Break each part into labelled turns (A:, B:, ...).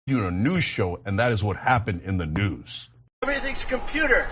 A: you a news show, and that is what happened in the news.
B: Everything's computer.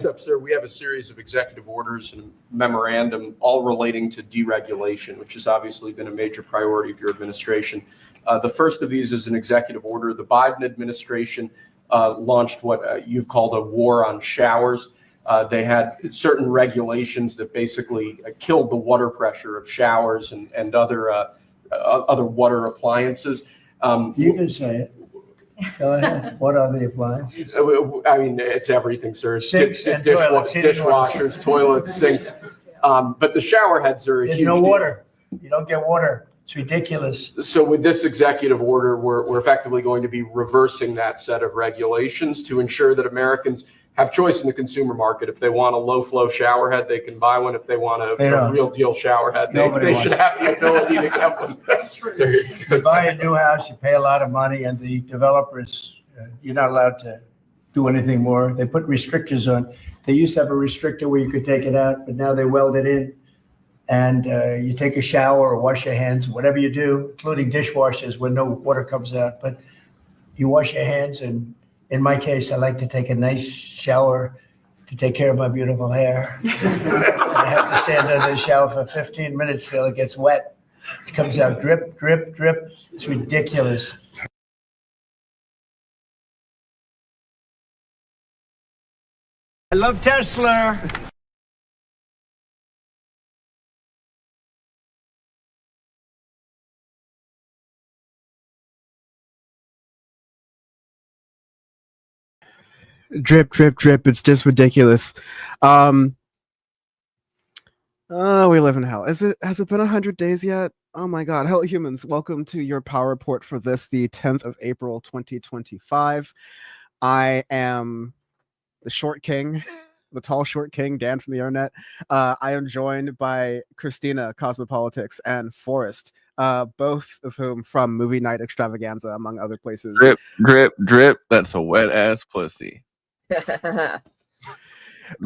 C: Up, sir, we have a series of executive orders and a memorandum all relating to deregulation, which has obviously been a major priority of your administration. The first of these is an executive order. The Biden administration launched what you've called a war on showers. They had certain regulations that basically killed the water pressure of showers and other water appliances.
B: You can say it. Go ahead. What are the appliances?
C: I mean, it's everything, sir.
B: Sinks and toilets.
C: Dishwashers, toilets, sinks. But the shower heads are a
B: There's
C: huge
B: no
C: deal.
B: water. You don't get water. It's ridiculous.
C: So with this executive order, we're effectively going to be reversing that set of regulations to ensure that Americans have choice in the consumer market. If they want a low-flow shower head, they can buy one. If they want a real deal shower head, they should have the ability to get one.
B: If you buy a new house, you pay a lot of money, and the developers, you're not allowed to do anything more. They put restrictors on. They used to have a restrictor where you could take it out, but now they weld it in. And you take a shower or wash your hands, whatever you do, including dishwashers when no water comes out. But you wash your hands, and in my case, I like to take a nice shower to take care of my beautiful hair. I have to stand under the shower for 15 minutes till it gets wet. It comes out drip, drip, drip. It's ridiculous. I love Tesla.
D: Drip, drip, drip. It's just ridiculous. We live in hell. Has it been 100 days yet? Oh my God. Hello, humans. Welcome to your power report for this, the 10th of April, 2025. I am the short king, the tall short king, Dan from the internet. I am joined by Kristina, Cosmepolitics, and Forrest, both of whom from Movie Night Extravaganza, among other places.
E: Drip, drip, drip. That's a wet ass pussy.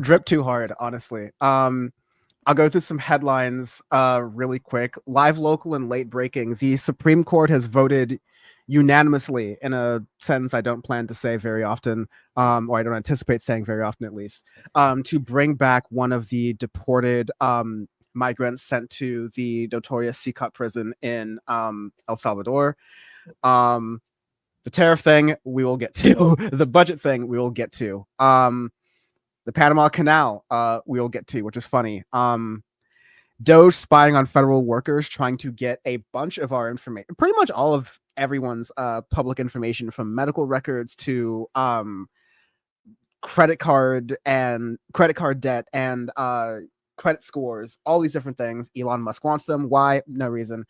D: Drip too hard, honestly. I'll go through some headlines really quick. Live, local, and late breaking. The Supreme Court has voted unanimously, in a sentence I don't plan to say very often, or I don't anticipate saying very often at least, to bring back one of the deported migrants sent to the notorious Seacut prison in El Salvador. The tariff thing we will get to. The budget thing we will get to. The Panama Canal we will get to, which is funny. Doge spying on federal workers, trying to get a bunch of our information, pretty much all of everyone's public information, from medical records to credit card debt and credit scores, all these different things. Elon Musk wants them. Why? No reason.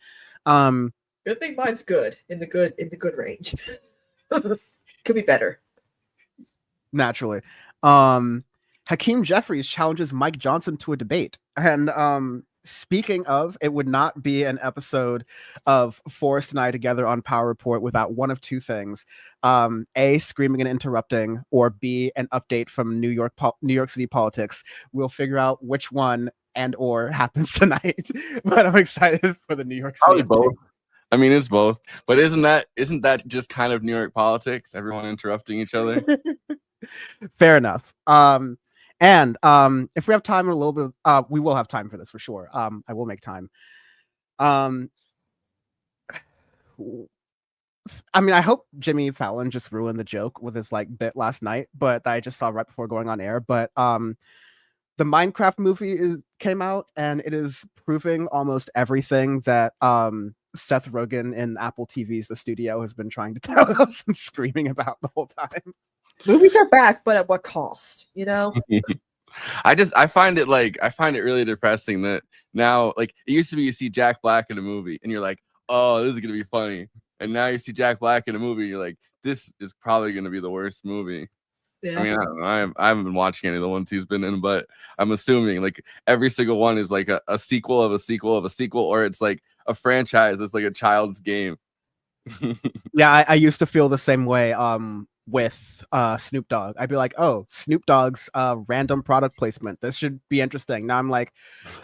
F: Good thing mine's good in the good range. Could be better.
D: Naturally. Hakeem Jeffries challenges Mike Johnson to a debate. And speaking of, it would not be an episode of Forrest and I together on Power Report without one of two things. A, screaming and interrupting, or B, an update from New York City politics. We'll figure out which one and or happens tonight. But I'm excited for the New York City.
E: Probably both. I mean, it's both. But isn't that just kind of New York politics? Everyone interrupting each other?
D: Fair enough. And if we have time in a little bit, we will have time for this for sure. I will make time. I mean, I hope Jimmy Fallon just ruined the joke with his like bit last night, but I just saw right before going on air. But the Minecraft movie came out, and it is proving almost everything that Seth Rogen in Apple TV's The Studio has been trying to tell us and screaming about the whole time.
F: Movies are back, but at what cost? You know.
E: I find it really depressing that now, like, it used to be you see Jack Black in a movie and you're like, oh, this is gonna be funny, and now you see Jack Black in a movie, you're like, this is probably gonna be the worst movie.
F: Yeah.
E: I mean, I don't know. I haven't been watching any of the ones he's been in, but I'm assuming like every single one is like a sequel of a sequel of a sequel, or it's like a franchise. It's like a child's game.
D: Yeah, I used to feel the same way with Snoop Dogg. I'd be like, oh, Snoop Dogg's random product placement. This should be interesting. Now I'm like,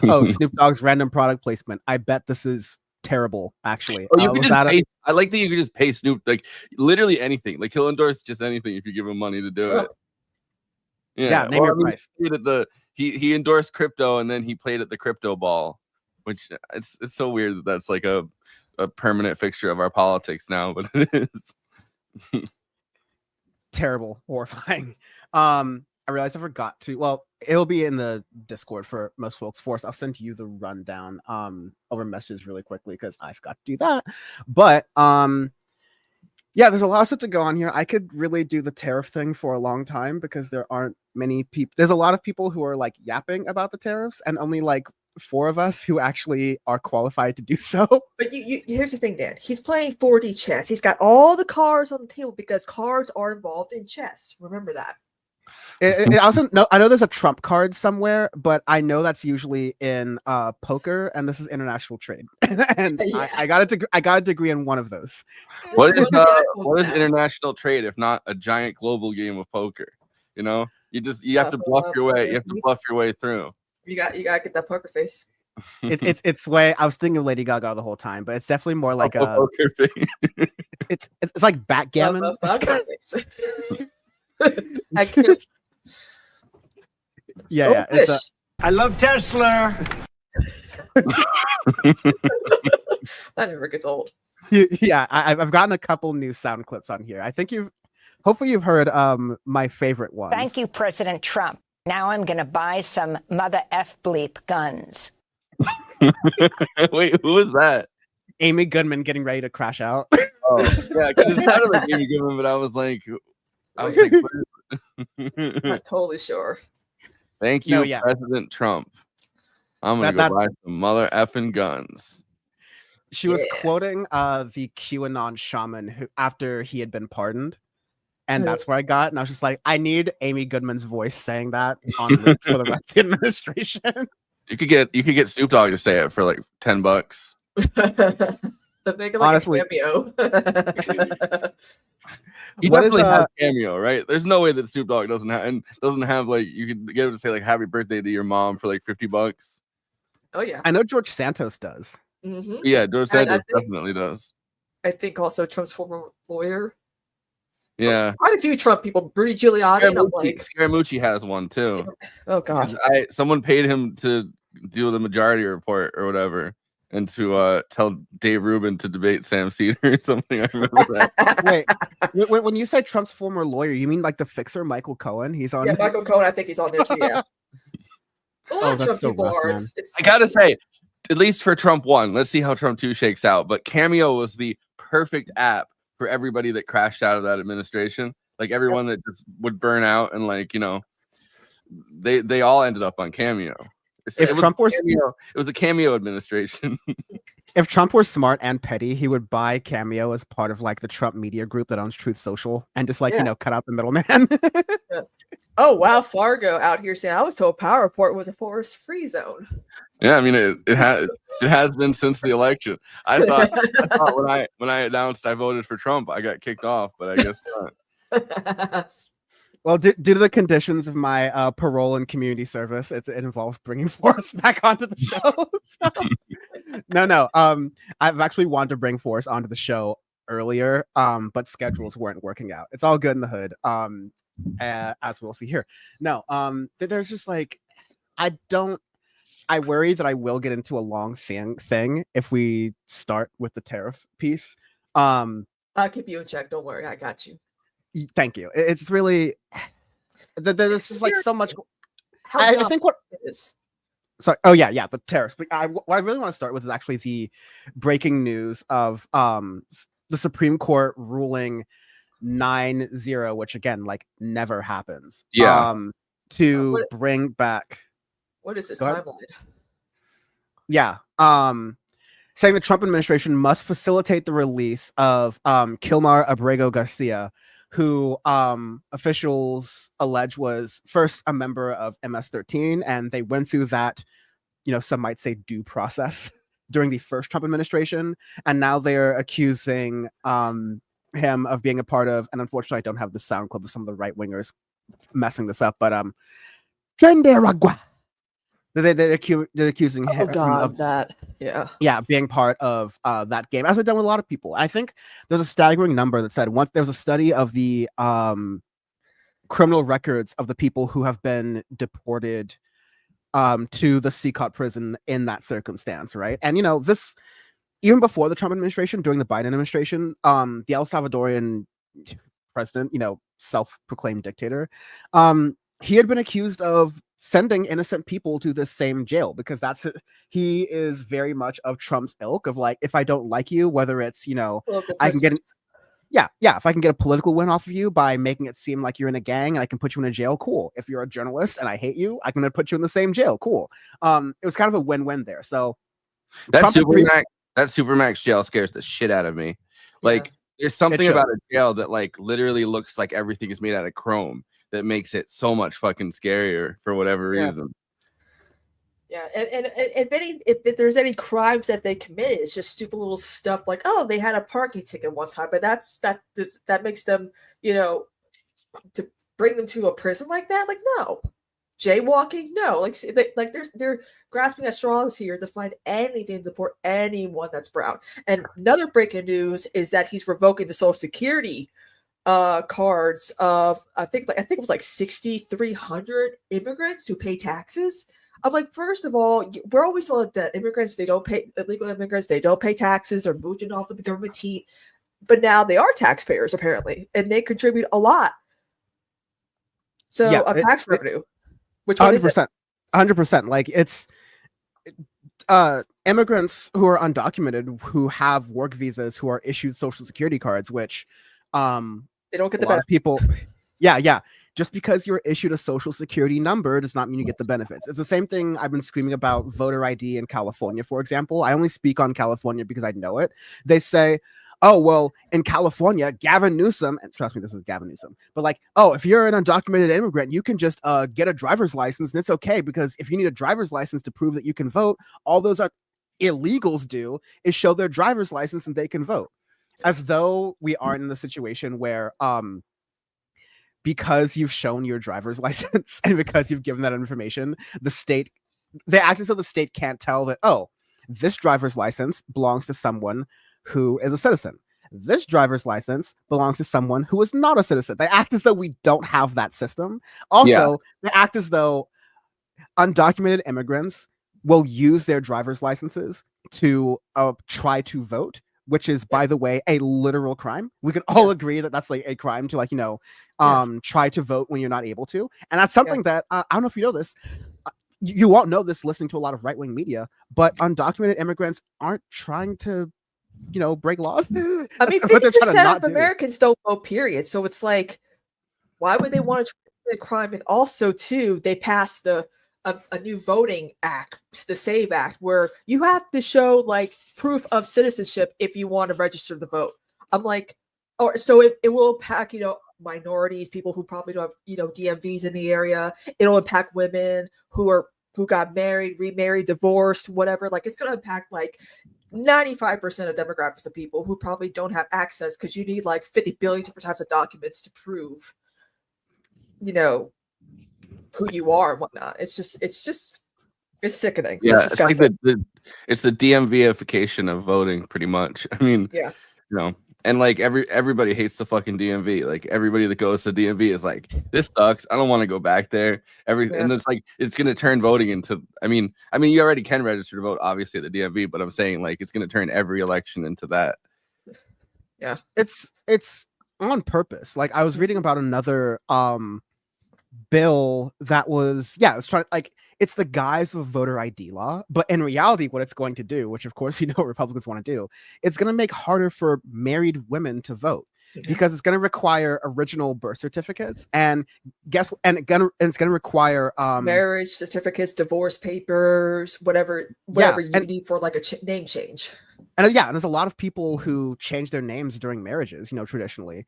D: oh, Snoop Dogg's random product placement. I bet this is terrible, actually.
E: Oh, you could just pay, I like that you could just pay Snoop like literally anything. Like he'll endorse just anything if you give him money to do it.
D: Yeah, name your price.
E: He endorsed crypto, and then he played at the crypto ball, which it's so weird that that's like a permanent fixture of our politics now, but it is.
D: Terrible, horrifying. I realized I forgot to. Well, it'll be in the Discord for most folks. Forrest, I'll send you the rundown over messages really quickly because I forgot to do that. But yeah, there's a lot of stuff to go on here. I could really do the tariff thing for a long time because there aren't many people. There's a lot of people who are like yapping about the tariffs, and only like 4 of us who actually are qualified to do so.
F: But you here's the thing, Dan. He's playing 4D chess. He's got all the cards on the table because cards are involved in chess. Remember that.
D: It also I know there's a trump card somewhere, but I know that's usually in poker, and this is international trade. And yeah. I got a degree in one of those.
E: What is international trade if not a giant global game of poker? You know, you have to bluff your way. You have to bluff your way through.
F: You got to get that poker face.
D: It's way. I was thinking of Lady Gaga the whole time, but it's definitely more like a
E: poker face.
D: It's like backgammon. Yeah.
B: I love Tesla.
F: That never gets old.
D: Yeah, I've gotten a couple new sound clips on here. I think hopefully you've heard my favorite one.
G: Thank you, President Trump. Now I'm going to buy some mother F bleep guns.
E: Wait, who is that?
D: Amy Goodman getting ready to crash out.
E: Oh, yeah, because it sounded like Amy Goodman, but I was like,
F: I'm not totally sure.
E: Thank you, President Trump. I'm going to go buy some mother effing guns.
D: She was quoting the QAnon shaman who, after he had been pardoned. And that's where I got. And I was just like, I need Amy Goodman's voice saying that on for the rest of the administration.
E: You could get Snoop Dogg to say it for like $10.
F: Make it like honestly, a cameo.
E: He definitely has a cameo, right? There's no way that Snoop Dogg doesn't have like, you could get him to say like happy birthday to your mom for like $50.
F: Oh yeah,
D: I know George Santos does.
F: Mm-hmm.
E: Yeah, George Santos definitely does.
F: I think also Trump's former lawyer.
E: Yeah,
F: quite a few Trump people. Rudy Giuliani.
E: Scaramucci has one too.
F: Oh god,
E: someone paid him to do the Majority Report or whatever, and to tell Dave Rubin to debate Sam Cedar or something. I remember
D: that. Wait, when you say Trump's former lawyer, you mean like the fixer Michael Cohen? He's on.
F: Yeah, Michael Cohen. I think he's on there too. Yeah.
D: Oh, that's so rough, man.
E: I gotta say, at least for Trump 1. Let's see how Trump 2 shakes out. But Cameo was the perfect app for everybody that crashed out of that administration. Like everyone that just would burn out, and like, you know, they all ended up on Cameo.
D: If Trump were
E: Cameo, it was the Cameo administration.
D: If Trump were smart and petty, he would buy Cameo as part of like the Trump media group that owns Truth Social and just like, you know, cut out the middleman.
F: Oh, wow. Fargo out here saying, I was told Power Report was a Forrest free zone.
E: Yeah, I mean, it has been since the election. I thought when I announced I voted for Trump, I got kicked off, but I guess not.
D: Well, due to the conditions of my parole and community service, it involves bringing Forrest back onto the show. So, no. I've actually wanted to bring Forrest onto the show earlier, but schedules weren't working out. It's all good in the hood, as we'll see here. No, there's just like, I worry that I will get into a long thing if we start with the tariff piece.
F: I'll keep you in check. Don't worry. I got you.
D: Thank you. It's really, there's just like so much.
F: I
D: think what
F: it is.
D: Sorry. Oh yeah, the tariffs. But what I really want to start with is actually the breaking news of the Supreme Court ruling 9-0, which again, like, never happens.
E: Yeah.
D: To bring back.
F: What is this timeline?
D: Yeah. Saying the Trump administration must facilitate the release of Kilmar Abrego Garcia, who officials allege was first a member of MS-13, and they went through that, you know, some might say due process during the first Trump administration, and now they're accusing him of being a part of, and unfortunately I don't have the sound clip of some of the right-wingers messing this up, but Trenderagua. They're accusing him of
F: that.
D: Being part of that game, as I've done with a lot of people. I think there's a staggering number that said once there was a study of the criminal records of the people who have been deported to the CCOT prison in that circumstance, right? And you know, this even before the Trump administration, during the Biden administration, the El Salvadorian president, you know, self-proclaimed dictator, he had been accused of sending innocent people to this same jail because he is very much of Trump's ilk of like, if I don't like you, whether it's, you know, I can get if I can get a political win off of you by making it seem like you're in a gang and I can put you in a jail, cool. If you're a journalist and I hate you, I can put you in the same jail, cool. It was kind of a win-win there. So
E: that Supermax jail scares the shit out of me. Like, there's something about a jail that like literally looks like everything is made out of chrome that makes it so much fucking scarier for whatever reason.
F: Yeah, and if there's any crimes that they commit, it's just stupid little stuff like, oh, they had a parking ticket one time, but that makes them, you know, to bring them to a prison like that, like, no. Jaywalking, no. Like they're grasping at straws here to find anything to deport anyone that's brown. And another breaking news is that he's revoking the Social Security cards of I think it was like 6,300 immigrants who pay taxes. I'm like, first of all, we're always told that immigrants, illegal immigrants, they don't pay taxes, they're mooching off of the government teat, but now they are taxpayers apparently, and they contribute a lot. So tax revenue. Which 100%,
D: 100%. Like, it's immigrants who are undocumented, who have work visas, who are issued Social Security cards, which
F: they don't get the
D: benefits. People, just because you're issued a Social Security number does not mean you get the benefits. It's the same thing I've been screaming about voter ID in California, for example. I only speak on California because I know it. They say, oh, well, in California, Gavin Newsom, and trust me, this is Gavin Newsom, but like, oh, if you're an undocumented immigrant, you can just get a driver's license, and it's okay, because if you need a driver's license to prove that you can vote, all those illegals do is show their driver's license and they can vote. As though we aren't in the situation where, because you've shown your driver's license and because you've given that information, they act as though the state can't tell that, oh, this driver's license belongs to someone who is a citizen. This driver's license belongs to someone who is not a citizen. They act as though we don't have that system. Also, they act as though undocumented immigrants will use their driver's licenses to try to vote, which is, by the way, a literal crime. We can all agree that that's like a crime to, like, you know, try to vote when you're not able to. And that's something that I don't know if you know this. you won't know this listening to a lot of right-wing media, but undocumented immigrants aren't trying to, break laws.
F: I mean,
D: That's what they're trying to
F: 50%
D: not
F: of
D: do.
F: Americans don't vote, period. So it's like, why would they want to commit a crime? And also, too, they passed a new voting act, the SAVE Act, where you have to show like proof of citizenship if you want to register to vote. I'm like, so it will impact, minorities, people who probably don't have, DMVs in the area. It'll impact women who got married, remarried, divorced, whatever. Like, it's going to impact like 95% of demographics of people who probably don't have access, because you need like 50 billion different types of documents to prove, who you are and whatnot. It's sickening.
E: Yeah,
F: It's
E: it's like
F: disgusting.
E: it's the DMVification of voting, pretty much. I mean,
F: Yeah.
E: And like everybody hates the fucking DMV. Like everybody that goes to DMV is like, this sucks. I don't want to go back there. And it's like it's gonna turn voting into. I mean, you already can register to vote, obviously, at the DMV, but I'm saying like it's gonna turn every election into that.
F: Yeah,
D: it's on purpose. Like I was reading about another bill that was it's trying, like, it's the guise of a voter ID law, but in reality what it's going to do, which of course Republicans want to do, it's going to make harder for married women to vote, because it's going to require original birth certificates, and it's going to require
F: marriage certificates, divorce papers, whatever you need for like a name change.
D: And there's a lot of people who change their names during marriages, traditionally.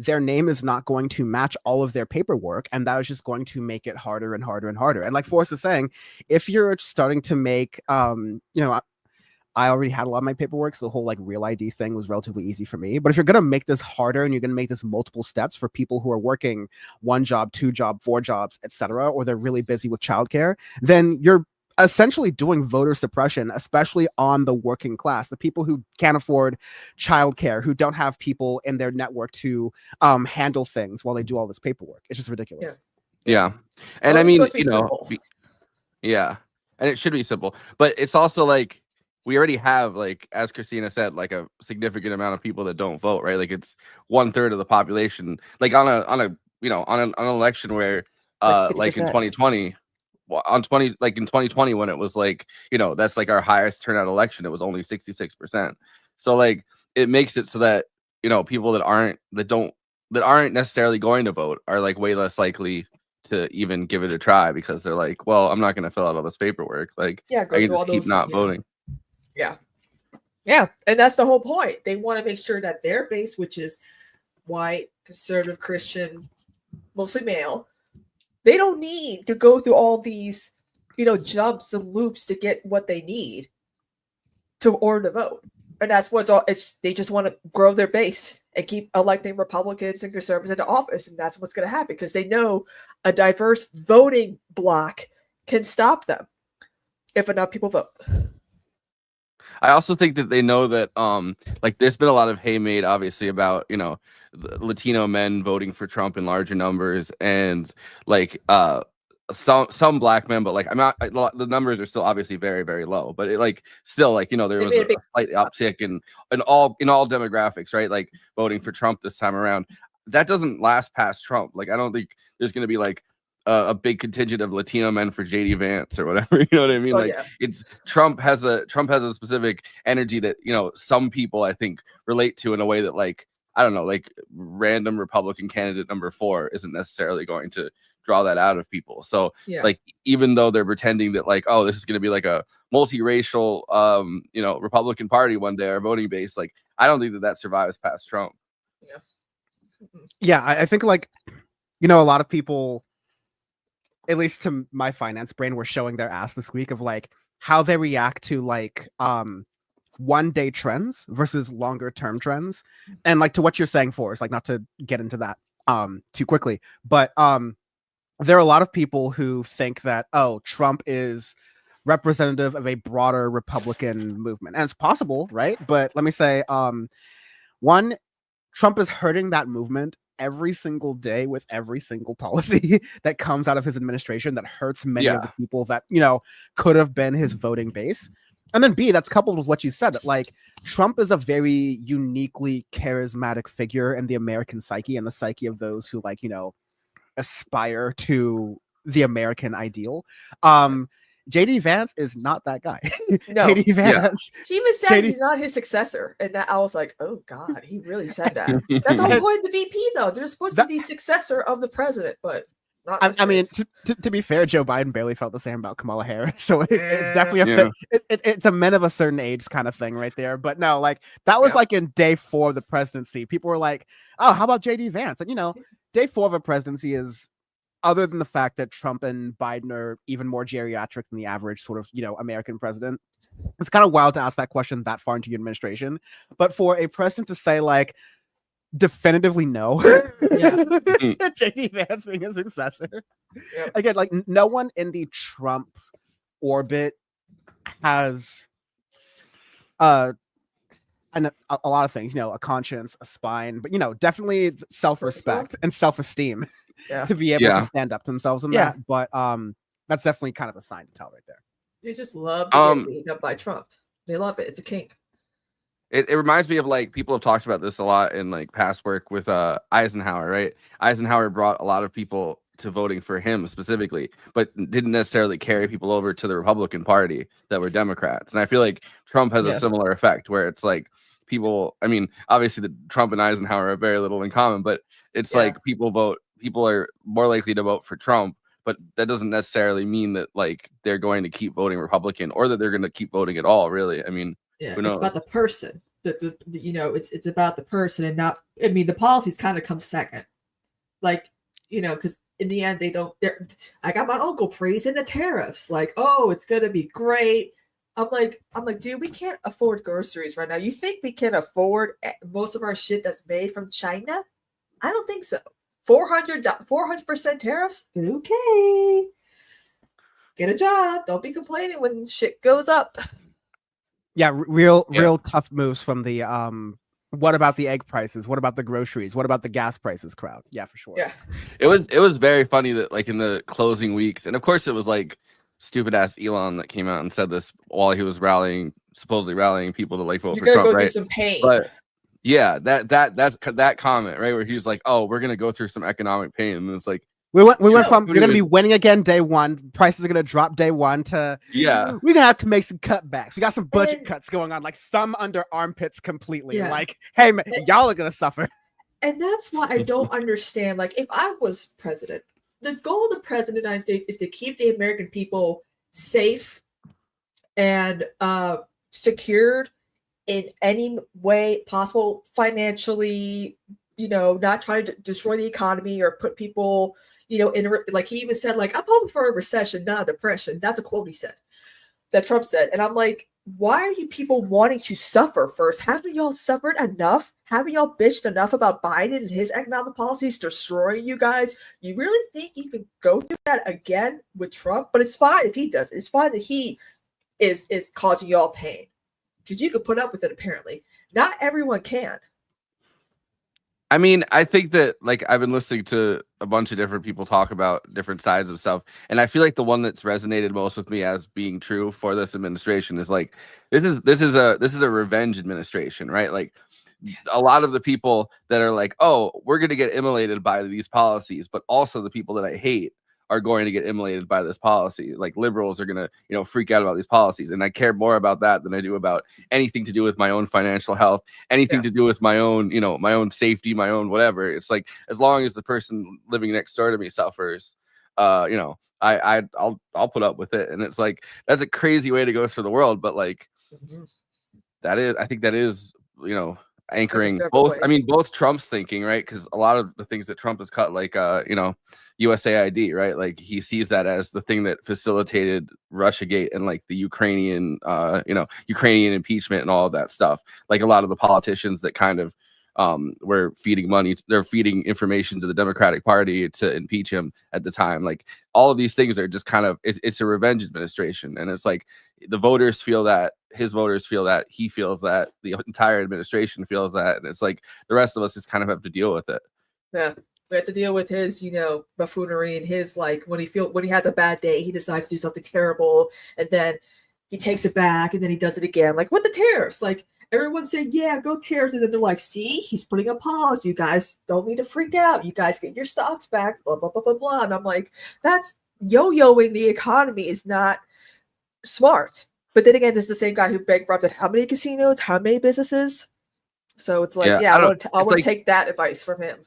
D: Their name is not going to match all of their paperwork, and that is just going to make it harder and harder and harder. And like Forrest is saying, if you're starting to make, I already had a lot of my paperwork, so the whole like real ID thing was relatively easy for me. But if you're going to make this harder, and you're going to make this multiple steps for people who are working 1 job, 2 job, 4 jobs, etc., or they're really busy with childcare, then you're essentially doing voter suppression, especially on the working class, the people who can't afford childcare, who don't have people in their network to handle things while they do all this paperwork. It's just ridiculous.
E: Yeah. And I mean, yeah, and it should be simple, but it's also like we already have, like, as Kristina said, like a significant amount of people that don't vote, right? Like it's 1/3 of the population, like on an election where like in 2020, in 2020, when it was like, that's like our highest turnout election, it was only 66%. So like it makes it so that people that aren't necessarily going to vote are like way less likely to even give it a try, because they're like, well, I'm not going to fill out all this paperwork, like I can just keep not voting.
F: Yeah, and that's the whole point. They want to make sure that their base, which is white, conservative, Christian, mostly male, they don't need to go through all these, jumps and loops to get what they need to order to vote. And that's what's all. They just want to grow their base and keep electing Republicans and conservatives into office, and that's what's going to happen, because they know a diverse voting bloc can stop them if enough people vote.
E: I also think that they know that like there's been a lot of hay made, obviously, about Latino men voting for Trump in larger numbers, and like some black men, but like the numbers are still obviously very, very low, but it like still, like, there was a slight uptick in all demographics, right? Like voting for Trump this time around. That doesn't last past Trump. Like I don't think there's going to be like a big contingent of Latino men for JD Vance or whatever. You know what I mean? It's Trump has a specific energy that some people, I think, relate to in a way that, like, I don't know, like random Republican candidate number 4 isn't necessarily going to draw that out of people. So like, even though they're pretending that like, oh, this is going to be like a multiracial Republican Party one day, our voting base, like I don't think that survives past Trump.
D: I think, like, a lot of people, at least to my finance brain, were showing their ass this week of like how they react to like 1-day trends versus longer term trends. And like to what you're saying, Forrest, like not to get into that too quickly, but there are a lot of people who think that, oh, Trump is representative of a broader Republican movement. And it's possible, right? But let me say, one, Trump is hurting that movement every single day with every single policy that comes out of his administration that hurts many of the people that, could have been his voting base. And then B, that's coupled with what you said, that like Trump is a very uniquely charismatic figure in the American psyche and the psyche of those who, like, aspire to the American ideal. JD Vance is not that guy.
F: No.
D: JD Vance.
F: He even said
D: JD
F: he's not his successor, and that I was like, oh God, he really said that. That's the whole point of the VP, though. They're supposed to be the successor of the president, but not.
D: I mean, to be fair, Joe Biden barely felt the same about Kamala Harris, so it's definitely a it's a men of a certain age kind of thing right there. But no, like that was like in day 4 of the presidency. People were like, oh, how about JD Vance? And day 4 of a presidency is, other than the fact that Trump and Biden are even more geriatric than the average sort of, American president, it's kind of wild to ask that question that far into your administration. But for a president to say, like, definitively no, JD Vance being his successor, again, like, no one in the Trump orbit has a lot of things, a conscience, a spine, but, definitely self-respect and self-esteem. To be able to stand up to themselves in that, but that's definitely kind of a sign to tell right there.
F: They just love to get beaten up by Trump. They love it. It's the kink.
E: It reminds me of, like, people have talked about this a lot in, like, past work with Eisenhower, right? Eisenhower brought a lot of people to voting for him specifically, but didn't necessarily carry people over to the Republican Party that were Democrats. And I feel like Trump has a similar effect where it's like people, I mean, obviously the Trump and Eisenhower have very little in common, but it's like people are more likely to vote for Trump, but that doesn't necessarily mean that, like, they're going to keep voting Republican or that they're going to keep voting at all, really. I mean,
F: it's about the person. It's about the person and not, I mean, the policies kind of come second. Like, because in the end, I got my uncle praising the tariffs. Like, oh, it's going to be great. I'm like, dude, we can't afford groceries right now. You think we can afford most of our shit that's made from China? I don't think so. 400% tariffs? Okay. Get a job. Don't be complaining when shit goes up.
D: Yeah, real tough moves from the what about the egg prices? What about the groceries? What about the gas prices crowd? Yeah, for sure.
F: Yeah.
E: It was very funny that, like, in the closing weeks, and of course it was like stupid ass Elon that came out and said this while he was supposedly rallying people to, like, vote for Trump,
F: go
E: right?
F: through some pain.
E: But yeah, that's that comment, right, where he's like, "Oh, we're gonna go through some economic pain," and it's like
D: we went from you're gonna be winning again day 1, prices are gonna drop day 1 to we're gonna have to make some cutbacks. We got some budget cuts going on, like thumb under armpits completely.
F: Yeah.
D: Like, hey man, y'all are gonna suffer.
F: And that's why I don't understand. Like, if I was president, the goal of the president of the United States is to keep the American people safe and secured in any way possible, financially, not trying to destroy the economy or put people, like he even said, like, I'm hoping for a recession, not a depression. That's a quote he said, that Trump said. And I'm like, why are you people wanting to suffer first? Haven't y'all suffered enough? Haven't y'all bitched enough about Biden and his economic policies destroying you guys? You really think you can go through that again with Trump? But it's fine if he does. It's fine that he is causing y'all pain. Because you could put up with it, apparently. Not everyone can.
E: I mean, I think that, like, I've been listening to a bunch of different people talk about different sides of stuff, and I feel like the one that's resonated most with me as being true for this administration is, like, this is a revenge administration, right? Like, a lot of the people that are like, oh, we're going to get immolated by these policies, but also the people that I hate are going to get immolated by this policy. Like, liberals are going to, freak out about these policies. And I care more about that than I do about anything to do with my own financial health, anything to do with my own, my own safety, my own whatever. It's like, as long as the person living next door to me suffers, I'll put up with it. And it's like, that's a crazy way to go through the world. But, like, I think that is, anchoring both Trump's thinking, right? Because a lot of the things that Trump has cut, like USAID, right? Like, he sees that as the thing that facilitated Russiagate and, like, the Ukrainian impeachment and all of that stuff. Like, a lot of the politicians that kind of were feeding money, they're feeding information to the Democratic Party to impeach him at the time. Like, all of these things are just kind of, it's a revenge administration. And it's like, the voters feel that, his voters feel that, he feels that, the entire administration feels that, and it's like the rest of us just kind of have to deal with it.
F: Yeah, we have to deal with his, buffoonery and his, like, when he has a bad day, he decides to do something terrible, and then he takes it back, and then he does it again. Like, what the tariffs? Like, everyone said, yeah, go tariffs, and then they're like, see, he's putting a pause. You guys don't need to freak out. You guys get your stocks back. Blah blah blah blah blah. And I'm like, that's yo-yoing the economy is not smart. But then again, this is the same guy who bankrupted how many casinos, how many businesses? So it's like,
E: Yeah,
F: I want
E: it's
F: to
E: like-
F: take that advice from him.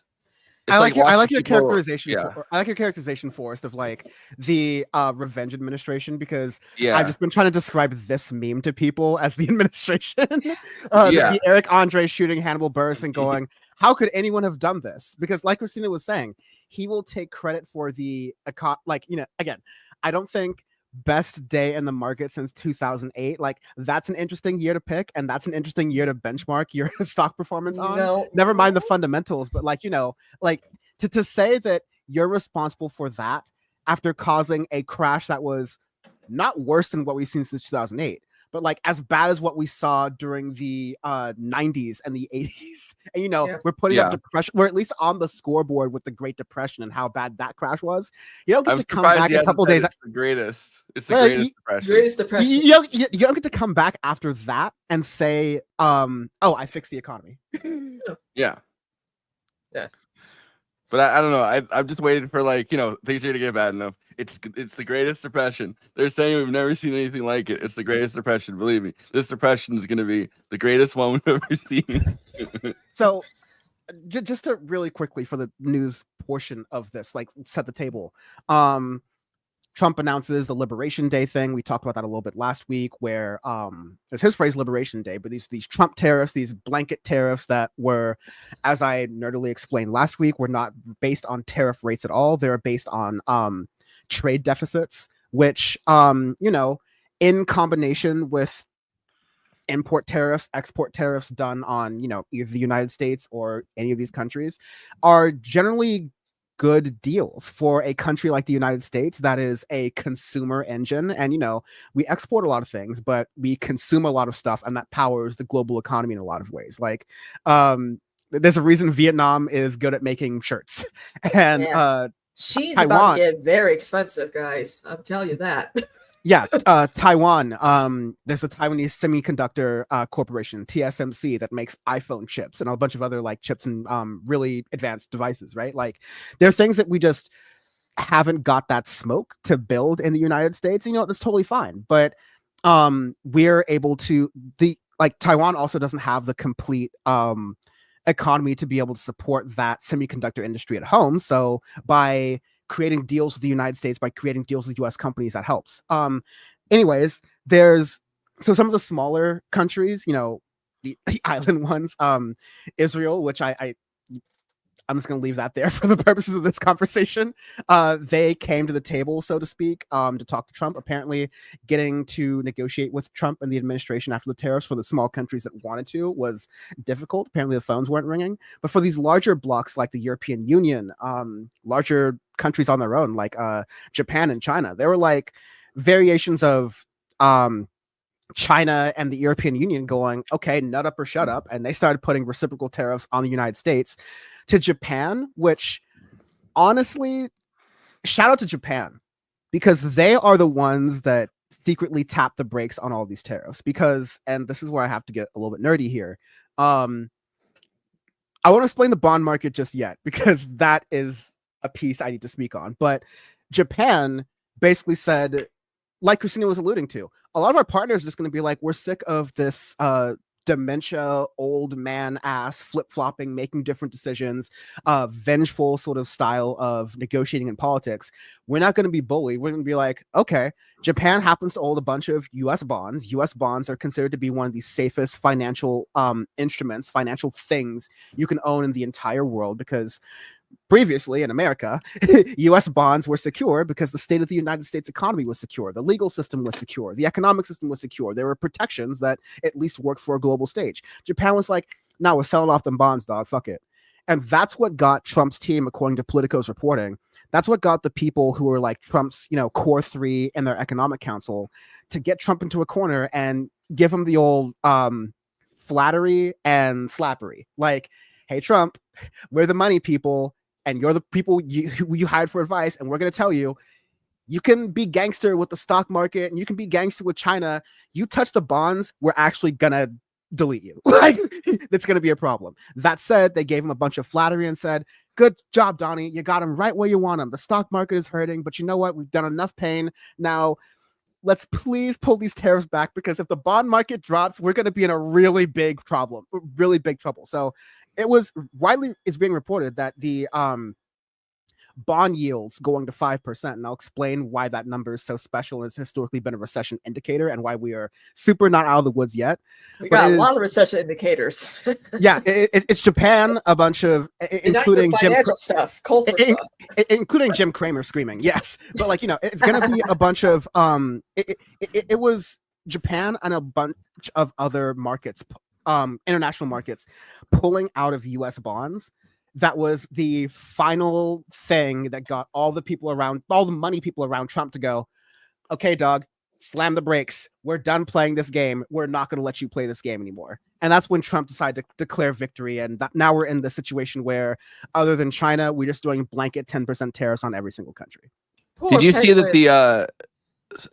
E: It's
D: I like your
E: watching people-
D: characterization.
E: Yeah.
D: I like your characterization, Forrest, of like the revenge administration, because
E: Yeah.
D: I've just been trying to describe this meme to people as the administration.
E: Yeah.
D: The Eric Andre shooting Hannibal Buress and going, how could anyone have done this? Because like Kristina was saying, he will take credit for the again, I don't think best day in the market since 2008. Like, that's an interesting year to pick, and that's an interesting year to benchmark your stock performance on.
F: No.
D: Never mind the fundamentals, but like, to say that you're responsible for that after causing a crash that was not worse than what we've seen since 2008, but like as bad as what we saw during the 90s and the 80s. And we're putting up depression. We're at least on the scoreboard with the Great Depression and how bad that crash was. You don't get to come back a couple days.
E: It's the greatest. It's the greatest depression.
F: Greatest depression.
D: You don't get to come back after that and say, oh, I fixed the economy.
E: Yeah.
F: Yeah.
E: But I don't know. I'm just waiting for things are gonna get bad enough. It's the greatest depression. They're saying we've never seen anything like it. It's the greatest depression. Believe me, this depression is gonna be the greatest one we've ever seen.
D: So, just to really quickly for the news portion of this, like set the table. Trump announces the Liberation Day thing. We talked about that a little bit last week, where there's his phrase Liberation Day, but these Trump tariffs, these blanket tariffs that were, as I nerdily explained last week, were not based on tariff rates at all. They're based on trade deficits, which in combination with import tariffs, export tariffs done on either the United States or any of these countries, are generally good deals for a country like the United States that is a consumer engine. And we export a lot of things, but we consume a lot of stuff, and that powers the global economy in a lot of ways. Like there's a reason Vietnam is good at making shirts, and
F: she's
D: Taiwan,
F: about to get very expensive, guys. I'm telling you that.
D: Yeah, Taiwan. There's a Taiwanese semiconductor corporation, TSMC, that makes iPhone chips and a bunch of other like chips and really advanced devices, right? Like, there are things that we just haven't got that smoke to build in the United States. That's totally fine, but we're able to. Taiwan also doesn't have the complete economy to be able to support that semiconductor industry at home. So by creating deals with the United States, by creating deals with US companies, that helps. Anyways, there's some of the smaller countries, the island ones, Israel, which I'm just going to leave that there for the purposes of this conversation. They came to the table, so to speak, to talk to Trump. Apparently, getting to negotiate with Trump and the administration after the tariffs for the small countries that wanted to was difficult. Apparently, the phones weren't ringing. But for these larger blocks like the European Union, larger countries on their own, like Japan and China, there were like variations of China and the European Union going, okay, nut up or shut up. And they started putting reciprocal tariffs on the United States. To Japan, which honestly, shout out to Japan, because they are the ones that secretly tap the brakes on all these tariffs. Because, and this is where I have to get a little bit nerdy here. I won't explain the bond market just yet, because that is a piece I need to speak on. But Japan basically said, like Kristina was alluding to, a lot of our partners are just going to be like, we're sick of this dementia, old man ass, flip-flopping, making different decisions, vengeful sort of style of negotiating in politics. We're not going to be bullied. We're going to be like, okay, Japan happens to hold a bunch of US bonds. US bonds are considered to be one of the safest financial instruments, financial things you can own in the entire world, because previously in America, US bonds were secure because the state of the United States economy was secure. The legal system was secure. The economic system was secure. There were protections that at least worked for a global stage. Japan was like, nah, we're selling off them bonds, dog. Fuck it. And that's what got Trump's team, according to Politico's reporting, that's what got the people who were like Trump's, core three in their economic council to get Trump into a corner and give him the old flattery and slappery. Like, hey, Trump, we're the money people, and you're the people you hired for advice, and we're going to tell you, you can be gangster with the stock market, and you can be gangster with China. You touch the bonds, we're actually going to delete you. Like, it's going to be a problem. That said, they gave him a bunch of flattery and said, good job, Donnie. You got him right where you want him. The stock market is hurting, but you know what? We've done enough pain. Now, let's please pull these tariffs back, because if the bond market drops, we're going to be in a really big trouble. So it was widely is being reported that the bond yields going to 5%. And I'll explain why that number is so special and has historically been a recession indicator and why we are super not out of the woods yet.
F: We got a lot of recession indicators.
D: Yeah, it's Japan, a bunch of, including including Jim Cramer screaming. Yes. But like, it's going to be a bunch of, it was Japan and a bunch of other markets, international markets pulling out of US bonds. That was the final thing that got all the money people around Trump to go, okay, dog, slam the brakes. We're done playing this game. We're not going to let you play this game anymore. And that's when Trump decided to declare victory. And now we're in the situation where, other than China, we're just doing blanket 10% tariffs on every single country.
E: Did you see that the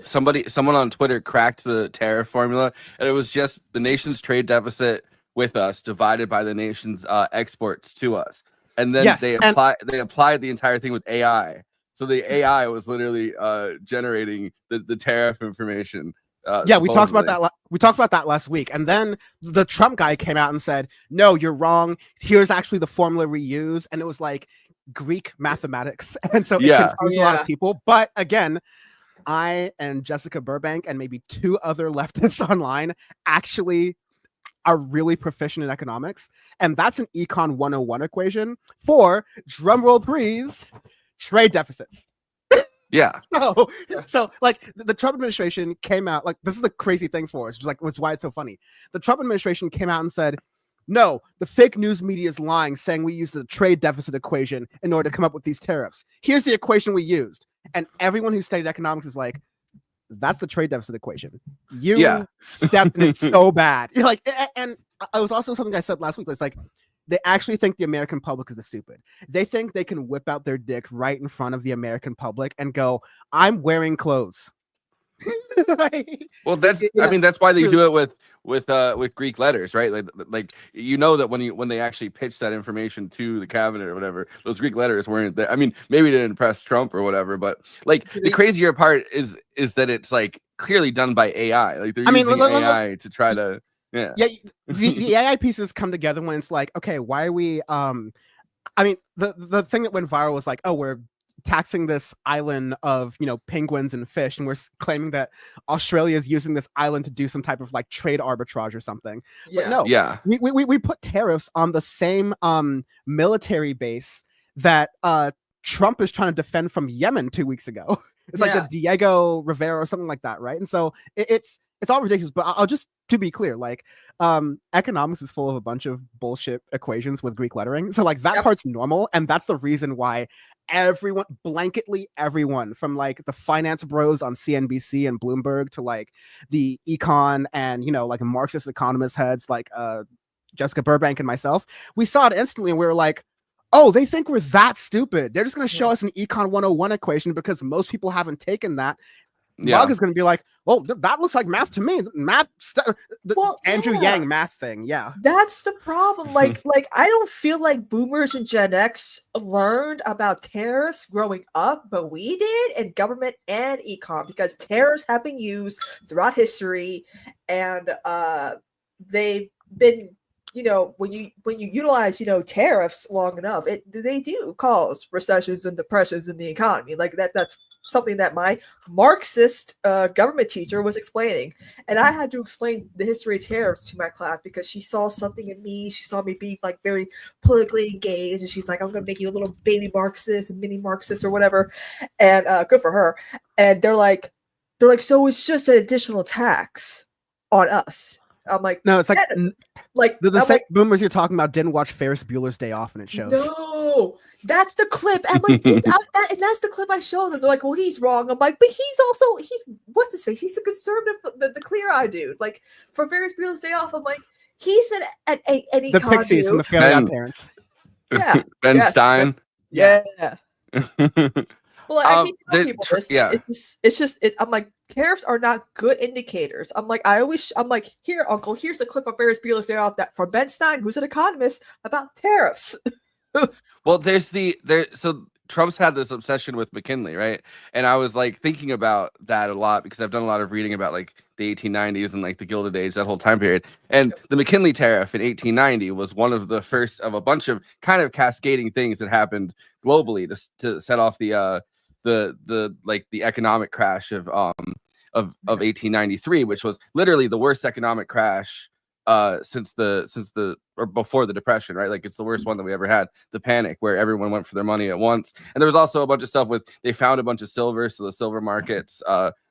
E: someone on Twitter cracked the tariff formula, and it was just the nation's trade deficit with us divided by the nation's exports to us, and then they applied the entire thing with AI. So the AI was literally generating the tariff information.
D: We talked about that. We talked about that last week, and then the Trump guy came out and said, "No, you're wrong. Here's actually the formula we use," and it was like Greek mathematics, and so it confused a lot of people. But again, I and Jessica Burbank and maybe 2 other leftists online actually are really proficient in economics, and that's an Econ 101 equation for, drumroll please, trade deficits.
E: Yeah.
D: So like the Trump administration came out, like, this is the crazy thing for us, just like it's why it's so funny. The Trump administration came out and said, no, the fake news media is lying, saying we used a trade deficit equation in order to come up with these tariffs. Here's the equation we used. And everyone who studied economics is like, that's the trade deficit equation. You stepped in it so bad. You're like, and it was also something I said last week. It's like, they actually think the American public is stupid. They think they can whip out their dick right in front of the American public and go, I'm wearing clothes.
E: Well, that's why they do it with Greek letters, right? Like that when they actually pitch that information to the cabinet or whatever, those Greek letters weren't there. I mean, maybe it didn't impress Trump or whatever, but like the crazier part is that it's like clearly done by AI. Like they're using AI to try to the AI pieces come together when it's like, okay, why are we the thing that went viral was like, oh, we're taxing this island of penguins and fish, and we're claiming that Australia is using this island to do some type of like trade arbitrage or something. We put tariffs on the same military base that Trump is trying to defend from Yemen 2 weeks ago. It's like the Diego Rivera or something like that, right? And so it's all ridiculous. But I'll just, to be clear, like economics is full of a bunch of bullshit equations with Greek lettering. So like that part's normal, and that's the reason why blanketly everyone from like the finance bros on CNBC and Bloomberg to like the econ and like Marxist economist heads like Jessica Burbank and myself, we saw it instantly and we were like, oh, they think we're that stupid. They're just going to show us an econ 101 equation because most people haven't taken that. Mug is going to be like, well, that looks like math to me. Andrew Yang math thing. Yeah.
F: That's the problem. Like I don't feel like boomers and Gen X learned about tariffs growing up, but we did in government and econ, because tariffs have been used throughout history, and they've been, when you utilize, tariffs long enough, they do cause recessions and depressions in the economy. Like that's something that my Marxist government teacher was explaining. And I had to explain the history of tariffs to my class because she saw something in me. She saw me be like very politically engaged. And she's like, I'm going to make you a little baby Marxist, mini Marxist or whatever. And good for her. And they're like, so it's just an additional tax on us. I'm like,
D: no, it's like the same boomers you're talking about didn't watch Ferris Bueller's Day Off, and it shows.
F: No, that's the clip. I'm like, and that's the clip I showed them. They're like, well, he's wrong. I'm like, but he's what's his face? He's a conservative, the clear-eyed dude. Like for Ferris Bueller's Day Off, I'm like, he's an
D: the Pixies from the Fairly Odd Parents.
F: Yeah,
E: Ben Stein.
F: Yeah. Well, I keep telling
E: the
F: people
E: tr-
F: this.
E: yeah.
F: I'm like, tariffs are not good indicators. I'm like, here, Uncle, here's the clip of Ferris Bueller's Day Off that from Ben Stein, who's an economist, about tariffs.
E: Well, so Trump's had this obsession with McKinley, right? And I was like thinking about that a lot because I've done a lot of reading about like the 1890s and like the Gilded Age, that whole time period. And the McKinley tariff in 1890 was one of the first of a bunch of kind of cascading things that happened globally to set off the economic crash of 1893, which was literally the worst economic crash since the or before the Depression, right? Like it's the worst one that we ever had, the panic where everyone went for their money at once. And there was also a bunch of stuff with they found a bunch of silver, so the silver markets